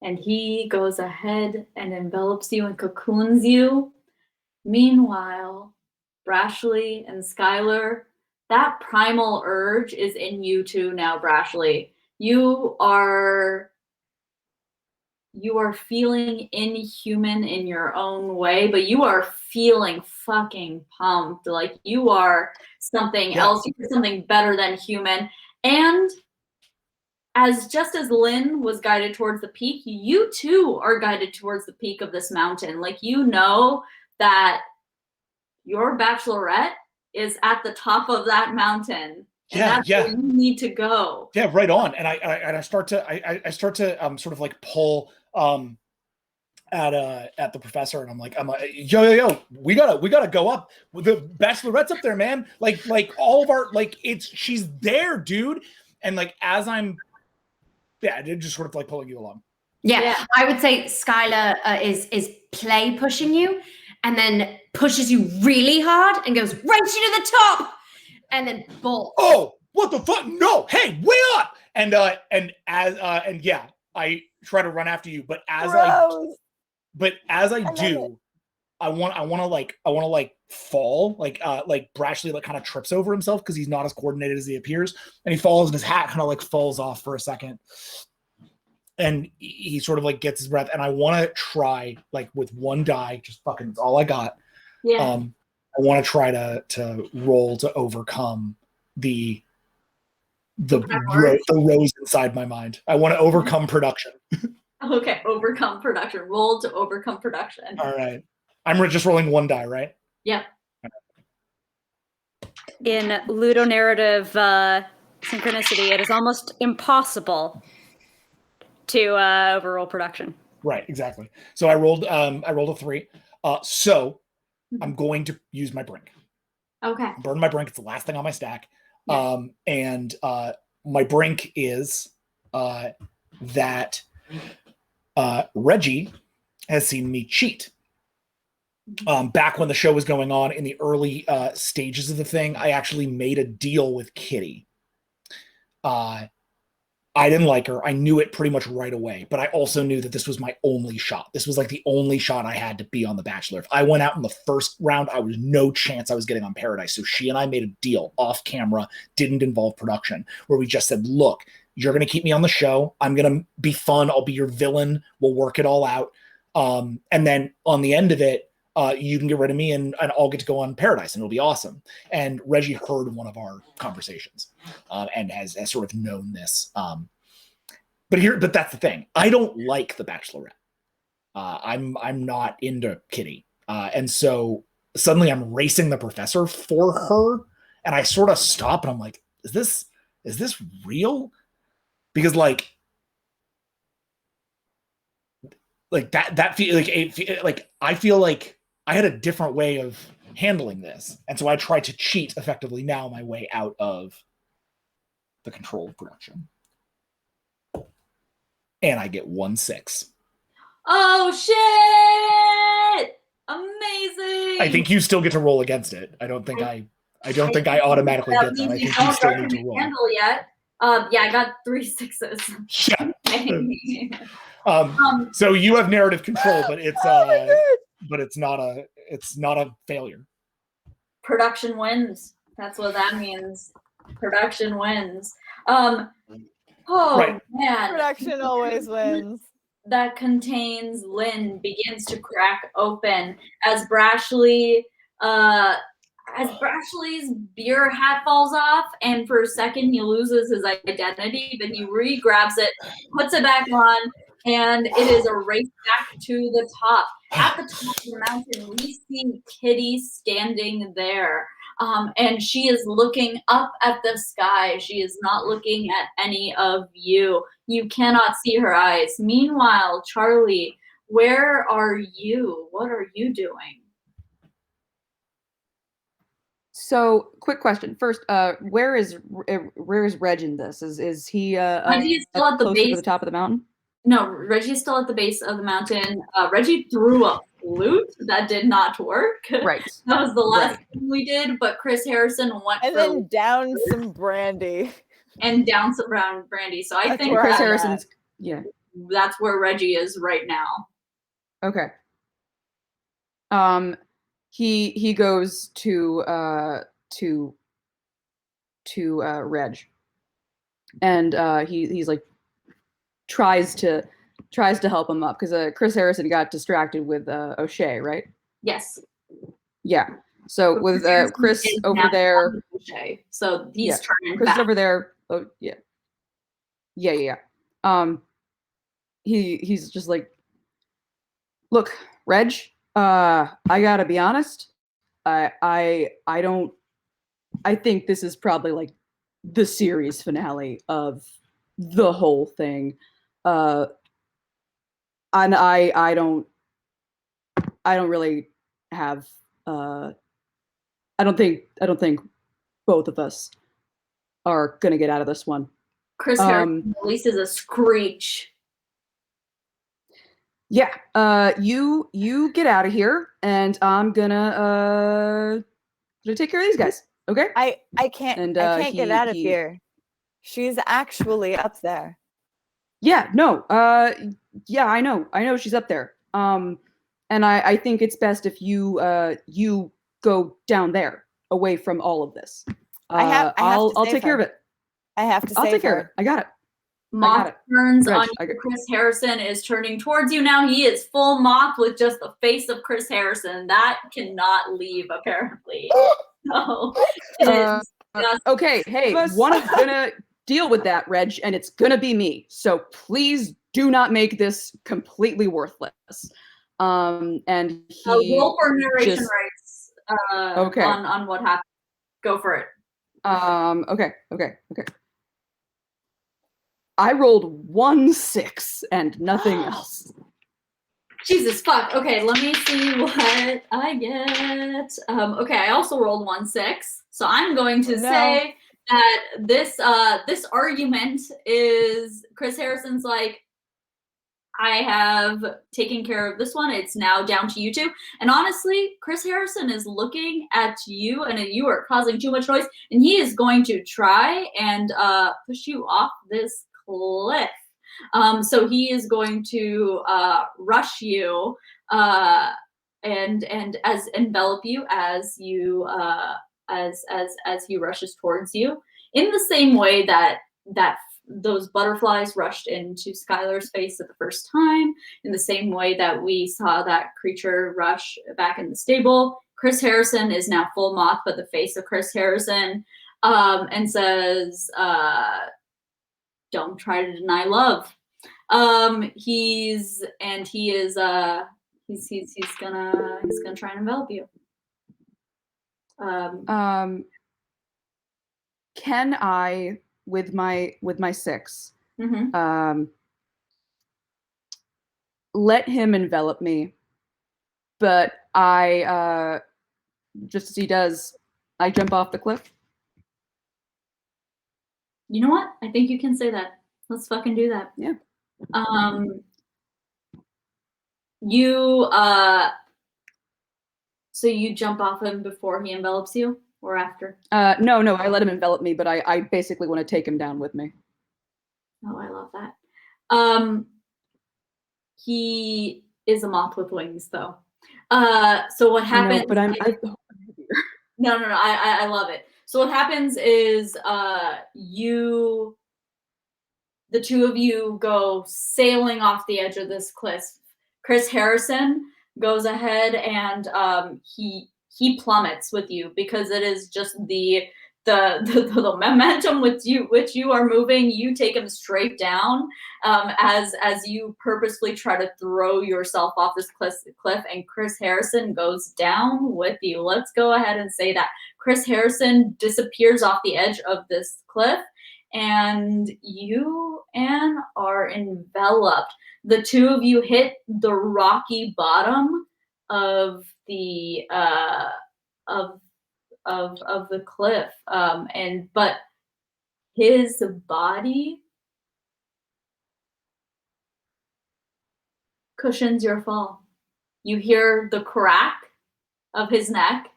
And he goes ahead and envelops you and cocoons you. Meanwhile, Brashley and Skylar, that primal urge is in you too now, Brashley. You are feeling inhuman in your own way, but you are feeling fucking pumped. Like you are something else. You're something better than human. And just as Lynn was guided towards the peak, you too are guided towards the peak of this mountain. Like you know that your bachelorette is at the top of that mountain. And that's where you need to go. Yeah, right on. And I start to sort of like pull at the professor, and I'm like, yo, we gotta go up. The bachelorette's up there, man. Like all of our, like, she's there, dude. And like as I'm just sort of like pulling you along. Yeah. I would say Skylar is play pushing you, and then pushes you really hard and goes right you to the top, and then bolt. Oh, what the fuck? No, hey, way up! And I try to run after you, but as I do, I want to fall, like Brashley like kind of trips over himself because he's not as coordinated as he appears, and he falls and his hat kind of like falls off for a second, and he sort of like gets his breath, and I want to try like with one die, just fucking it's all I got. Yeah. I want to try to roll to overcome the rose inside my mind. I want to overcome production. Okay, overcome production. Roll to overcome production. All right. I'm just rolling one die, right? Yep. In ludonarrative synchronicity, it is almost impossible to overroll production. Right, exactly. So I rolled a 3. So I'm going to use my brink. Okay. Burn my brink. It's the last thing on my stack. Yeah. And my brink is that Reggie has seen me cheat. Back when the show was going on in the early stages of the thing, I actually made a deal with Kitty. I didn't like her. I knew it pretty much right away, but I also knew that this was my only shot. This was like the only shot I had to be on The Bachelor. If I went out in the first round, I was no chance I was getting on Paradise. So she and I made a deal off camera, didn't involve production, where we just said, look, you're going to keep me on the show. I'm going to be fun. I'll be your villain. We'll work it all out. And then on the end of it, you can get rid of me and I'll get to go on Paradise and it'll be awesome. And Reggie heard one of our conversations and has sort of known this. But that's the thing. I don't like The Bachelorette. I'm not into Kitty. And so suddenly I'm racing the professor for her, and I sort of stop and I'm like, is this real? because like that feel like I feel like I had a different way of handling this, and so I tried to cheat effectively now my way out of the control of production, and I get 1-6. Oh shit! Amazing. I think you still get to roll against it. I don't think I automatically get that. I think you still need to roll. Handle yet? Yeah, I got 3 6s. Yeah. So you have narrative control, but it's not a failure. Production wins. That's what that means. Production wins. Right. Man. Production always wins. That contains Lynn begins to crack open as Brashley's beer hat falls off, and for a second he loses his identity, but he re-grabs it, puts it back on, and it is a race back to the top. At the top of the mountain, we see Kitty standing there. And she is looking up at the sky. She is not looking at any of you. You cannot see her eyes. Meanwhile, Charlie, where are you? What are you doing? So, quick question. First, where is Reg in this? Is he Reggie is still at the closer base to the top of the mountain? No, Reggie's still at the base of the mountain. Reggie threw a flute that did not work. Right. That was the last thing we did, but Chris Harrison went And then down some brandy. and down some brown brandy. So I think Chris Harrison's that's where Reggie is right now. Okay. He goes to Reg, and he's like tries to help him up because Chris Harrison got distracted with O'Shea, right? Yes. Yeah. So with Chris over there, O'Shea. So he's turning Chris back. is over there. Oh yeah. He's just like, look, Reg. I gotta be honest. I think this is probably like the series finale of the whole thing. And I don't really have I don't think both of us are gonna get out of this one. Chris Harrison releases a screech. Yeah, you get out of here, and I'm gonna take care of these guys. Okay? I can't get out of here. She's actually up there. Yeah, no. Yeah, I know she's up there. And I think it's best if you go down there, away from all of this. I'll take care of it. I have to I'll save take care her. of it. I got it. Moth turns Reg, on you. Chris Harrison is turning towards you now. He is full moth with just the face of Chris Harrison. That cannot leave, apparently. So it is just okay, hey, one is gonna deal with that, Reg, and it's gonna be me. So please do not make this completely worthless. And he roll for narration rights okay. on what happened. Go for it. Okay. I rolled 1-6 and nothing else. Jesus fuck. Okay, let me see what I get. Okay, I also rolled 1-6. So I'm going to say that this argument is Chris Harrison's like, I have taken care of this one. It's now down to you two. And honestly, Chris Harrison is looking at you, and you are causing too much noise, and he is going to try and push you off this cliff. So he is going to rush you and as envelop you as you as he rushes towards you, in the same way that those butterflies rushed into Skylar's face at the first time, in the same way that we saw that creature rush back in the stable. Chris Harrison is now full moth, but the face of Chris Harrison, and says, "Don't try to deny love." He's gonna try and envelop you. Can I, with my 6, Mm-hmm. Let him envelop me, but I, just as he does, I jump off the cliff. You know what? I think you can say that. Let's fucking do that. Yeah. You so you jump off him before he envelops you, or after? No, I let him envelop me, but I basically want to take him down with me. Oh, I love that. He is a moth with wings, though. So what happens? No, but No. I love it. So what happens is, the two of you go sailing off the edge of this cliff. Chris Harrison goes ahead and he plummets with you because it is just the momentum with which you are moving. You take him straight down as you purposely try to throw yourself off this cliff, and Chris Harrison goes down with you. Let's go ahead and say that Chris Harrison disappears off the edge of this cliff, and you, Anne, are enveloped. The two of you hit the rocky bottom of the of the cliff, but his body cushions your fall. You hear the crack of his neck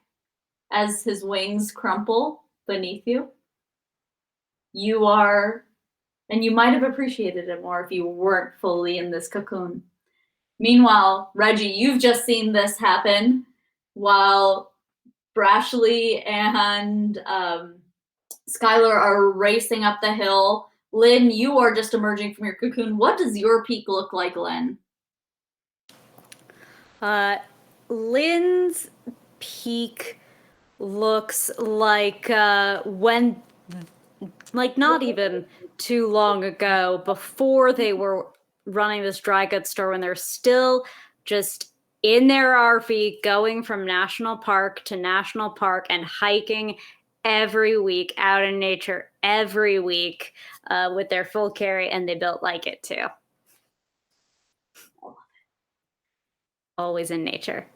as his wings crumple beneath you. You are, and you might have appreciated it more if you weren't fully in this cocoon. Meanwhile, Reggie, you've just seen this happen while Brashley and Skylar are racing up the hill. Lynn, you are just emerging from your cocoon. What does your peak look like, Lynn? Lynn's peak looks like when, like, not even too long ago, before they were running this dry goods store, when they're still just in their RV going from national park to national park and hiking every week out in nature every week with their full carry, and they built like it too. Always in nature.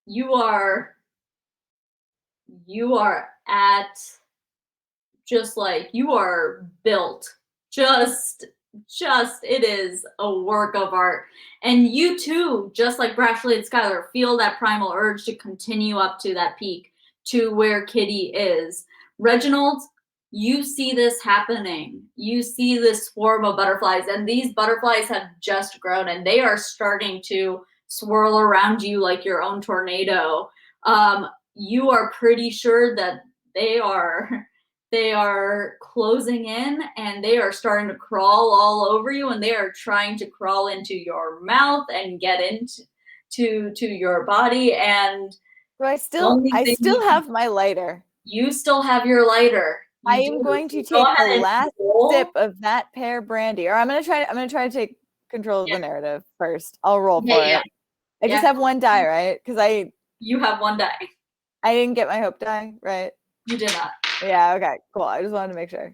You are at, just like, you are built, just it is a work of art. And you too, just like Brashley and Skylar, feel that primal urge to continue up to that peak, to where Kitty is. Reginald, you see this happening. You see this swarm of butterflies, and these butterflies have just grown, and they are starting to swirl around you like your own tornado. You are pretty sure that they are closing in, and they are starting to crawl all over you, and they are trying to crawl into your mouth and get into your body. And I still have my lighter. You still have your lighter. I am going to take the last sip of that pear brandy, or I'm gonna try to take control of the narrative first. I'll roll for it. I just have one die, right? Because you have one die. I didn't get my hope die, right? You did not. Yeah, okay, cool. I just wanted to make sure.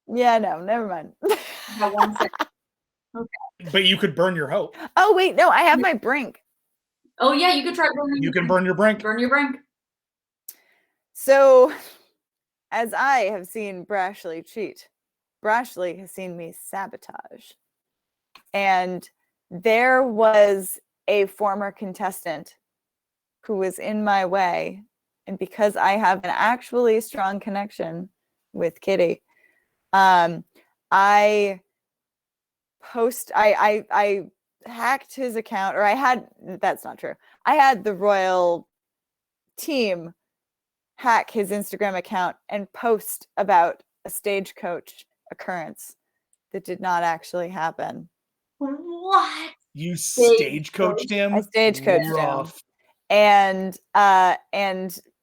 Yeah, no, never mind. Have 1 second. Okay. But you could burn your hope. Oh, wait, no, I have my brink. Oh, yeah, you could try burning. You can burn your brink. Burn your brink. So, as I have seen Brashley cheat, Brashley has seen me sabotage. And there was a former contestant who was in my way. And because I have an actually strong connection with Kitty, I hacked his account, or that's not true. I had the royal team hack his Instagram account and post about a stagecoach occurrence that did not actually happen. What? You stagecoached him? I stagecoached him. And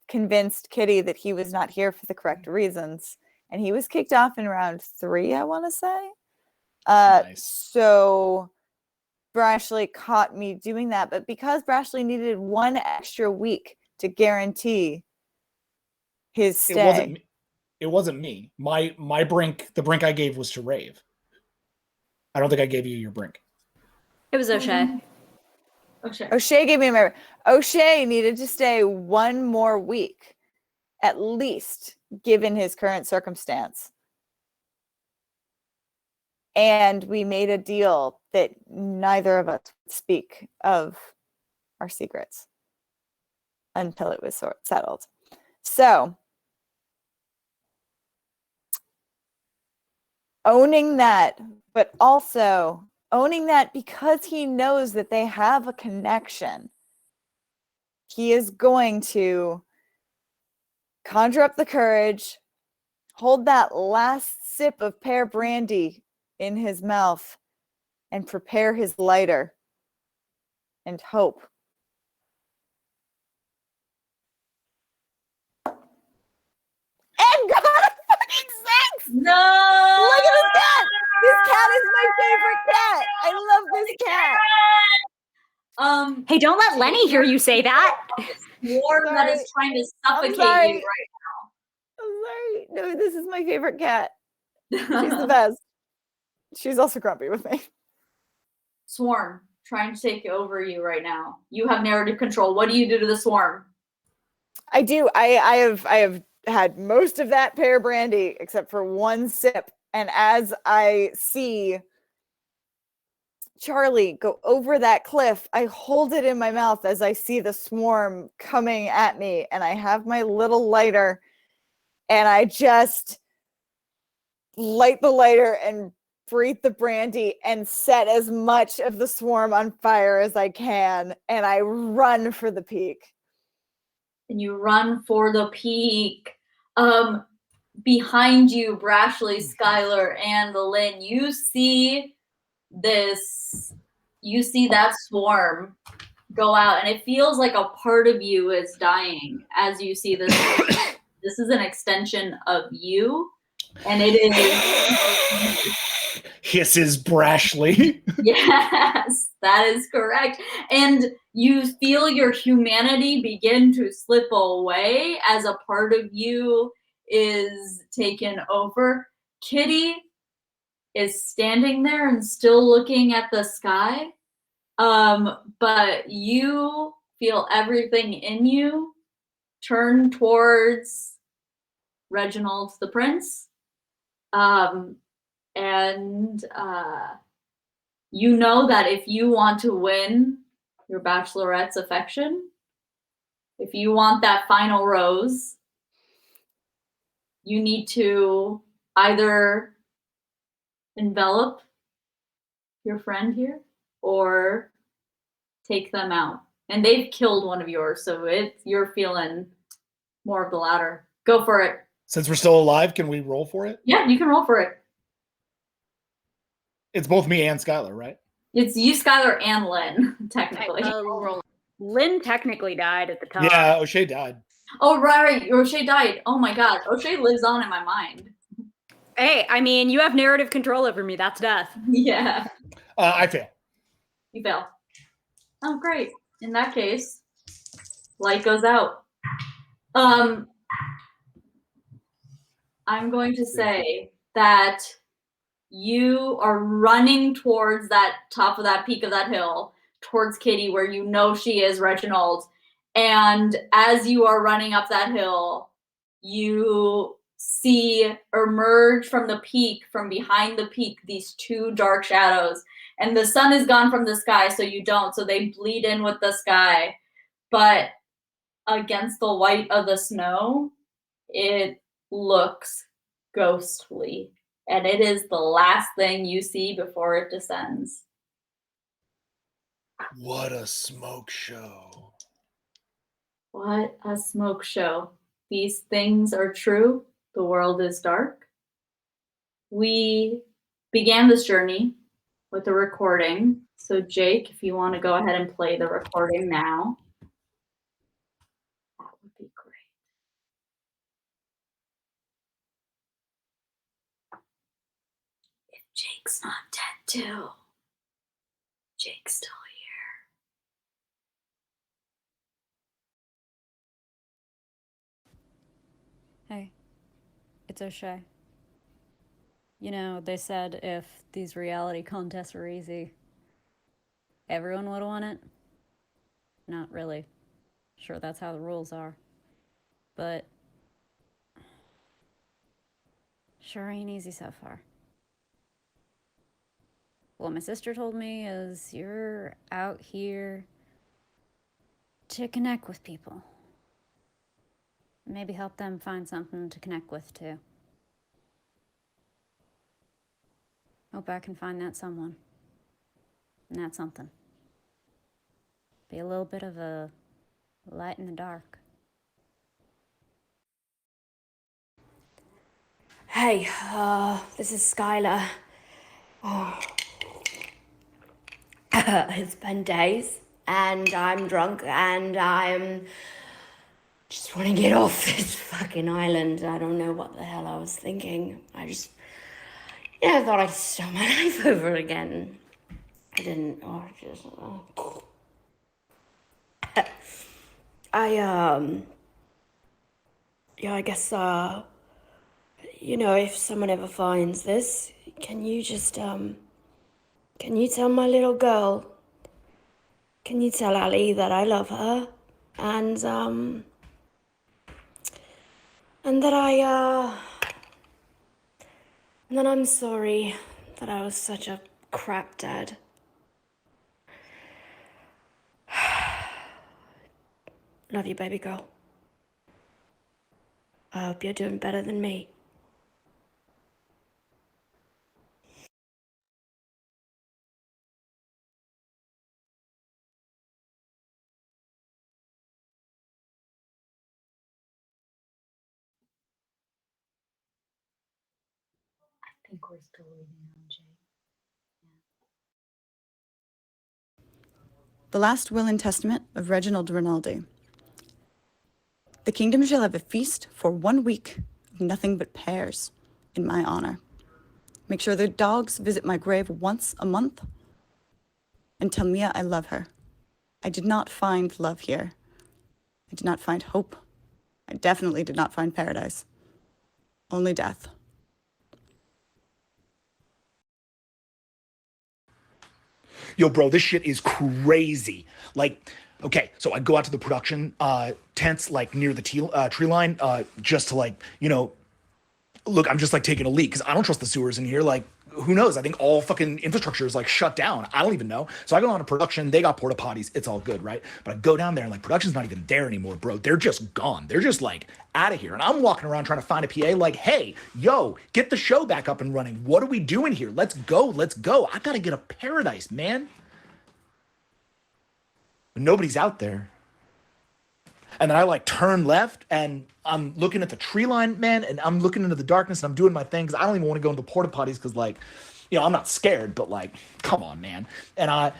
convinced Kitty that he was not here for the correct reasons. And he was kicked off in round 3, I want to say. Nice. So Brashley caught me doing that. But because Brashley needed 1 extra week to guarantee his stay. It wasn't me. My brink, the brink I gave was to Rave. I don't think I gave you your brink. It was O'Shea. O'Shea gave me a O'Shea needed to stay one more week, at least, given his current circumstance. And we made a deal that neither of us would speak of our secrets until it was settled. So, owning that, but also owning that because he knows that they have a connection, he is going to conjure up the courage, hold that last sip of pear brandy in his mouth, and prepare his lighter and hope. And got a fucking 6! No! Look at this cat! This cat is my favorite cat! I love this cat! Hey, don't let Lenny hear you say that. Swarm that is trying to suffocate sorry. you right I'm sorry. No, this is my favorite cat. now. She's the best. She's also grumpy with me. Swarm trying to take over you right now. You have narrative control. What do you do to the swarm? I do. I have had most of that pear brandy except for one sip. And as I see Charlie go over that cliff, I hold it in my mouth as I see the swarm coming at me, and I have my little lighter, and I just light the lighter and breathe the brandy and set as much of the swarm on fire as I can, and I run for the peak. And you run for the peak. Behind you, Brashley, Skylar, and Lynn, you see that swarm go out, and it feels like a part of you is dying as you see this. This is an extension of you, and it is Hisses Brashley. Yes, that is correct. And you feel your humanity begin to slip away as a part of you is taken over. Kitty is standing there and still looking at the sky. But you feel everything in you turn towards Reginald the Prince. You know that if you want to win your bachelorette's affection, if you want that final rose, you need to either envelop your friend here or take them out. And they've killed one of yours, so you're feeling more of the latter. Go for it. Since we're still alive, can we roll for it? Yeah, you can roll for it. It's both me and Skylar, right? It's you, Skylar, and Lynn, technically. Lynn technically died at the time. Yeah, O'Shea died. Oh, right. O'Shea died. Oh my god. O'Shea lives on in my mind. Hey, I mean, you have narrative control over me. That's death. Yeah. I fail. You fail. Oh, great. In that case, light goes out. I'm going to say that you are running towards that top of that peak of that hill, towards Kitty, where you know she is, Reginald. And as you are running up that hill, you see emerge from the peak, from behind the peak, these two dark shadows. And the sun is gone from the sky, so you don't. So they bleed in with the sky. But against the white of the snow, it looks ghostly. And it is the last thing you see before it descends. What a smoke show. What a smoke show. These things are true. The world is dark. We began this journey with a recording. So Jake, if you want to go ahead and play the recording now, that would be great. If Jake's not dead too, Jake's still here. Hey, It's O'Shea. You know, they said if these reality contests were easy, everyone would want it. Not really sure that's how the rules are. But sure ain't easy so far. What my sister told me is you're out here to connect with people. Maybe help them find something to connect with, too. Hope I can find that someone. And that something. Be a little bit of a light in the dark. Hey, this is Skylar. It's been days, and I'm drunk, and I'm just want to get off this fucking island. I don't know what the hell I was thinking. I thought I'd start my life over again. I didn't, or just, I guess, if someone ever finds this, can you tell my little girl, can you tell Ali that I love her, and that and that I'm sorry that I was such a crap dad. Love you, baby girl. I hope you're doing better than me. I think we're still waiting on Jay. The last will and testament of Reginald Rinaldi. The kingdom shall have a feast for 1 week of nothing but pears in my honor. Make sure the dogs visit my grave once a month. And tell Mia I love her. I did not find love here. I did not find hope. I definitely did not find paradise. Only death. Yo, bro, this shit is crazy. Like, okay, so I go out to the production tents, like near the tree line, just to like, look, I'm just like taking a leak because I don't trust the sewers in here. Like, who knows? I think all fucking infrastructure is like shut down. I don't even know. So I go on to production. They got porta potties. It's all good, right? But I go down there and like production's not even there anymore, bro. They're just gone. They're just like out of here. And I'm walking around trying to find a PA like, hey, yo, get the show back up and running. What are we doing here? Let's go. Let's go. I got to get a paradise, man. But nobody's out there. And then I like turn left and I'm looking at the tree line, man, and I'm looking into the darkness and I'm doing my thing because I don't even want to go into the porta potties because like, I'm not scared, but like, come on, man. And I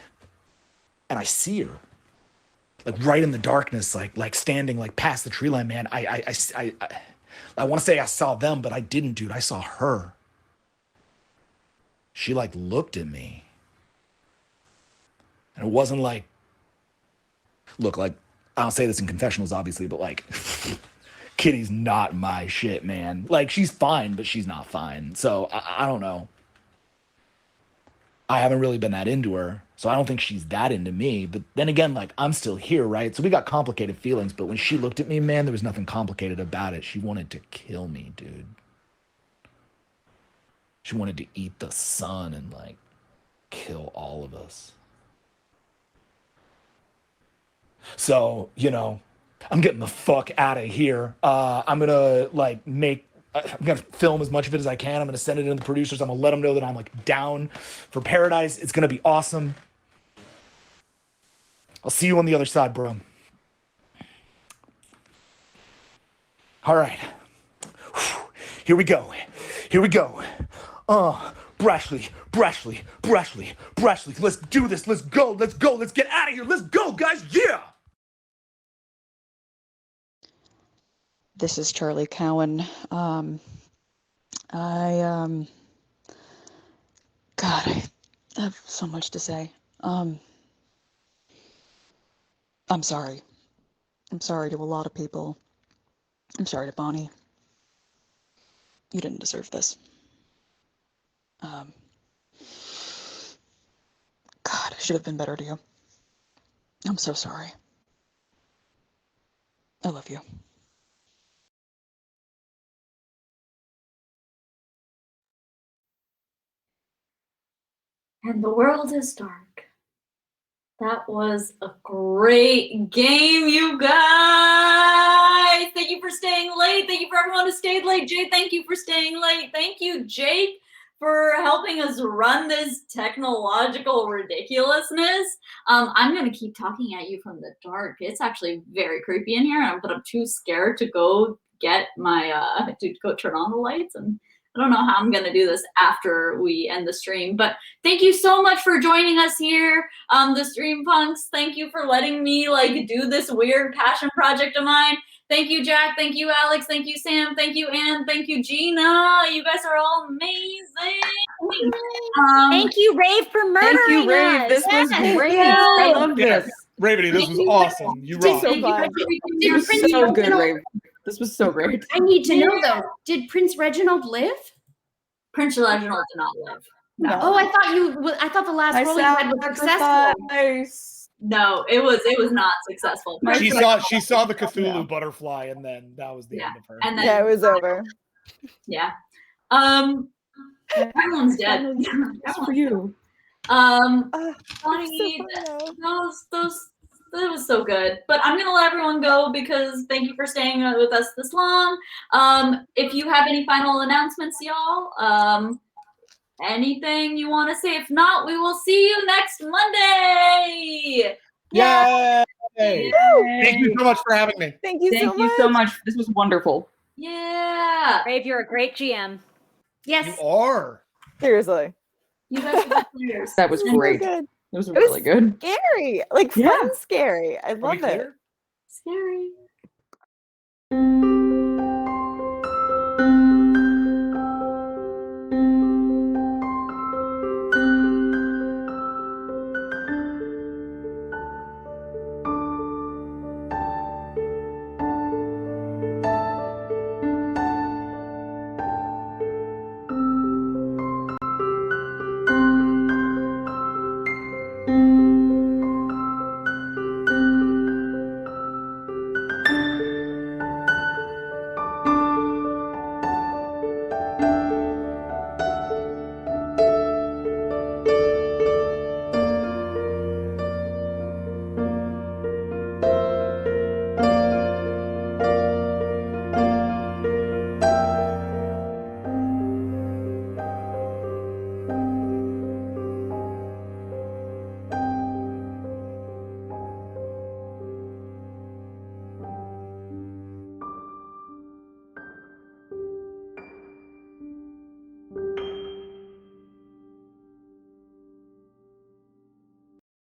see her like right in the darkness, like standing like past the tree line, man. I want to say I saw them, but I didn't, dude. I saw her. She like looked at me. And it wasn't like, look, like, I don't say this in confessionals, obviously, but like, Kitty's not my shit, man. Like, she's fine, but she's not fine. So I don't know. I haven't really been that into her. So I don't think she's that into me. But then again, like, I'm still here, right? So we got complicated feelings. But when she looked at me, man, there was nothing complicated about it. She wanted to kill me, dude. She wanted to eat the sun and like kill all of us. So, I'm getting the fuck out of here. I'm gonna I'm gonna film as much of it as I can. I'm gonna send it to the producers. I'm gonna let them know that I'm like down for paradise. It's gonna be awesome. I'll see you on the other side, bro. All right. Here we go. Brashley. Let's do this. Let's go. Let's get out of here. Let's go, guys. Yeah. This is Charlie Cowan. I have so much to say. I'm sorry. I'm sorry to a lot of people. I'm sorry to Bonnie. You didn't deserve this. God, I should have been better to you. I'm so sorry. I love you. And the world is dark. That was a great game, you guys. Thank you for staying late. Thank you for everyone who stayed late. Jay, thank you for staying late. Thank you, Jake, for helping us run this technological ridiculousness. I'm going to keep talking at you from the dark. It's actually very creepy in here, but I'm too scared to go get my, to go turn on the lights. And I don't know how I'm going to do this after we end the stream, but thank you so much for joining us here. The Stream Punks, thank you for letting me like do this weird passion project of mine. Thank you, Jack. Thank you, Alex. Thank you, Sam. Thank you, Anne. Thank you, Gina. You guys are all amazing. Thank you, Rave, for murdering Thank you, Rave. us. This was great. Yeah. I love this. Ravati, this was awesome. You rock. So fun. It was Prince so good, Reginald- Rave. This was so great. I need to know though. Did Prince Reginald live? Prince Reginald did not live. No. Oh, I thought the last role he had was successful. Sacrifice. No, it was not successful. My She Prince saw the Cthulhu No. butterfly, and then that was the Yeah. end of her. And then Yeah, it was over. yeah. Everyone's dead. It's for you. Funny, those that was so good. But I'm gonna let everyone go because thank you for staying with us this long. If you have any final announcements, y'all, anything you want to say? If not, we will see you next Monday. Yay! Thank you so much for having me. Thank you Thank you so much. This was wonderful. Yeah. Rave, you're a great GM. Yes. You are. Seriously. You guys are the players. That was So great. good. It was was really good. Scary. Like Yeah. fun scary. I Are we love it. clear? Scary.